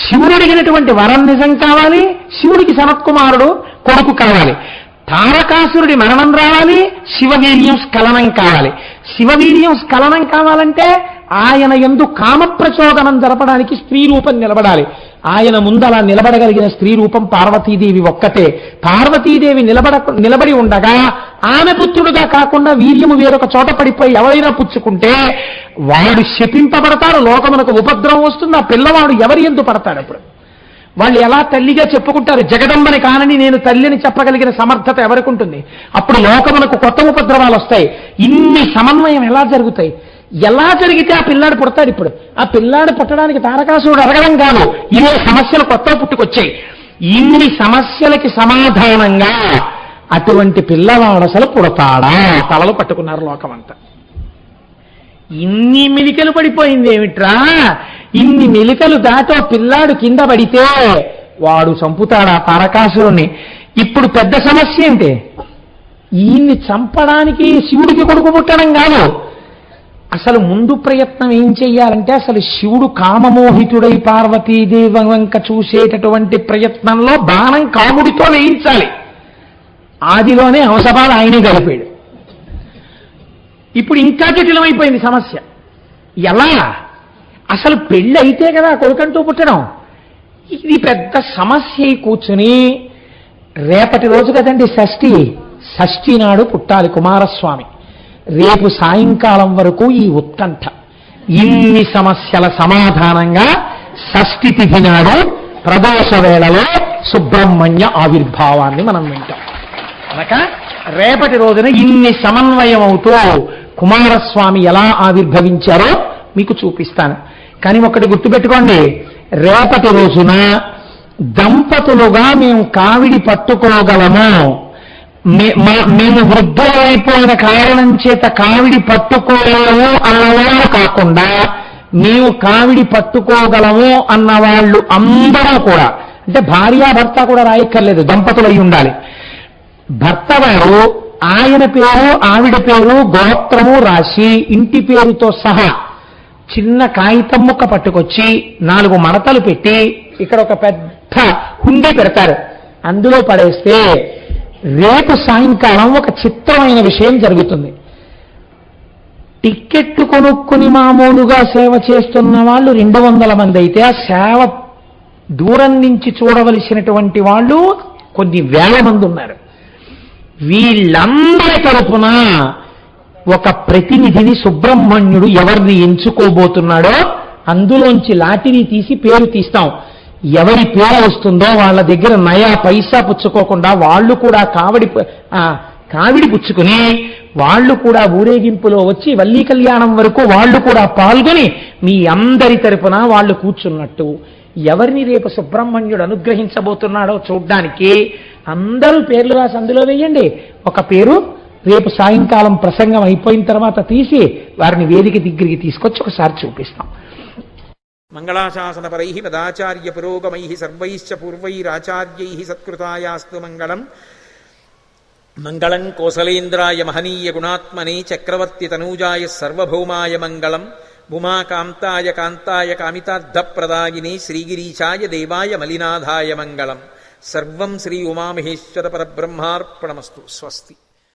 శివుడు అడిగినటువంటి వరం నిజం కావాలి, శివుడికి సనత్కుమారుడు కొడుకు కావాలి. తారకాసురుడి మరణం రావాలి, శివవీర్యం స్ఖలనం కావాలి. శివవీర్యం స్ఖలనం కావాలంటే ఆయన యందు కామప్రచోదనం జరపడానికి స్త్రీ రూపం నిలబడాలి. ఆయన ముందలా నిలబడగలిగిన స్త్రీ రూపం పార్వతీదేవి ఒక్కటే. పార్వతీదేవి నిలబడి ఉండగా ఆమె పుత్రుడుగా కాకుండా వీర్యము వేరొక చోట పడిపోయి ఎవరైనా పుచ్చుకుంటే వాడు శపింపబడతారు, లోకమునకు ఉపద్రవం వస్తుంది. ఆ పిల్లవాడు ఎవరి యందు పడతాడు? అప్పుడు వాళ్ళు ఎలా తల్లిగా చెప్పుకుంటారు? జగదంబని కానని నేను తల్లిని చెప్పగలిగిన సమర్థత ఎవరికి ఉంటుంది? అప్పుడు లోకమునకు కొత్త ఉపద్రవాలు వస్తాయి. ఇన్ని సమన్వయం ఎలా జరుగుతాయి? ఎలా జరిగితే ఆ పిల్లాడు పుడతాడు? ఇప్పుడు ఆ పిల్లాడు పుట్టడానికి తారకాసురుడు అడగడం కాదు, ఇన్ని సమస్యలు కొత్త పుట్టుకొచ్చాయి. ఇన్ని సమస్యలకి సమాధానంగా అటువంటి పిల్లవాడు అసలు పుడతాడా? తలలు పట్టుకున్నారు లోకమంతా. ఇన్ని మెలికలు పడిపోయింది ఏమిట్రా? ఇన్ని మెలికలు దాటో పిల్లాడు కింద పడితే వాడు చంపుతాడా తారకాసురుణ్ణి? ఇప్పుడు పెద్ద సమస్య ఏంటి? ఈయన్ని చంపడానికి శివుడికి కొడుకు పుట్టడం కాదు. అసలు ముందు ప్రయత్నం ఏం చెయ్యాలంటే అసలు శివుడు కామమోహితుడై పార్వతీదేవి వంక చూసేటటువంటి ప్రయత్నంలో బాణం కాముడితో వేయించాలి. ఆదిలోనే హంసపాలు ఆయనే గడిపాడు. ఇప్పుడు ఇంకా జటిలమైపోయింది సమస్య. ఎలా? అసలు పెళ్ళి అయితే కదా కొడుకంటూ పుట్టడం. ఇది పెద్ద సమస్య. కూర్చుని రేపటి రోజు కదండి షష్ఠి నాడు పుట్టాలి కుమారస్వామి. రేపు సాయంకాలం వరకు ఈ ఉత్కంఠ. ఇన్ని సమస్యల సమాధానంగా షష్ఠి తిథి నాడు ప్రదోష వేళలో సుబ్రహ్మణ్య ఆవిర్భావాన్ని మనం వింటాం. కనుక రేపటి రోజున ఇన్ని సమన్వయం అవుతూ కుమారస్వామి ఎలా ఆవిర్భవించారో మీకు చూపిస్తాను. కానీ ఒకటి గుర్తుపెట్టుకోండి, రేపటి రోజున దంపతులుగా మేము కావిడి పట్టుకోగలము, మేము వృద్ధులైపోయిన కారణం చేత కావిడి పట్టుకోగలము అన్నవాళ్ళు కాకుండా మేము కావిడి పట్టుకోగలము అన్నవాళ్ళు అందరూ కూడా అంటే భార్యాభర్త కూడా రాయక్కర్లేదు, దంపతులు అయి ఉండాలి. భర్త వారు ఆయన పేరు ఆవిడ పేరు గోత్రము రాసి ఇంటి పేరుతో సహా చిన్న కాగితం ముక్క పట్టుకొచ్చి 4 మడతలు పెట్టి ఇక్కడ ఒక పెద్ద హుండీ పెడతారు. అందులో పడేస్తే రేపు సాయంకాలం ఒక చిత్రమైన విషయం జరుగుతుంది. టిక్కెట్టు కొనుక్కుని మామూలుగా సేవ చేస్తున్న వాళ్ళు 200 మంది అయితే ఆ సేవ దూరం నుంచి చూడవలసినటువంటి వాళ్ళు కొన్ని వేల మంది ఉన్నారు. వీళ్ళందరి తరపున ఒక ప్రతినిధిని సుబ్రహ్మణ్యుడు ఎవరిని ఎంచుకోబోతున్నాడో అందులోంచి లాటిని తీసి పేరు తీస్తాం. ఎవరి పేరు వస్తుందో వాళ్ళ దగ్గర నయా పైసా పుచ్చుకోకుండా వాళ్ళు కూడా కావిడి పుచ్చుకుని వాళ్ళు కూడా ఊరేగింపులో వచ్చి వల్లీ కళ్యాణం వరకు వాళ్ళు కూడా పాల్గొని మీ అందరి తరపున వాళ్ళు కూర్చున్నట్టు ఎవరిని రేపు సుబ్రహ్మణ్యుడు అనుగ్రహించబోతున్నాడో చూడ్డానికి అందరూ పేర్లు రాసి అందులో వేయండి. ఒక పేరు రేపు సాయంకాలం ప్రసంగం అయిపోయిన తర్వాత తీసి వారిని వేదిక దగ్గరికి తీసుకొచ్చి ఒకసారి చూపిస్తాం. మంగళాశాసనపరై పదాచార్య పురోగమై సర్వైశ్చ పూర్వైరాచార్యై సత్కృతాయాస్తు మంగళం. మంగళం కోసలేంద్రాయ మహనీయ గుణాత్మనే చక్రవర్తి తనూజాయ సర్వభౌమాయ మంగళం. ఉమాకాంతాయ కాంతాయ కామితార్థప్రదాయినే శ్రీగిరీశాయ దేవాయ మలినాథాయ మంగళం. సర్వం శ్రీ ఉమామహేశ్వర పరబ్రహ్మార్పణమస్తు. స్వస్తి.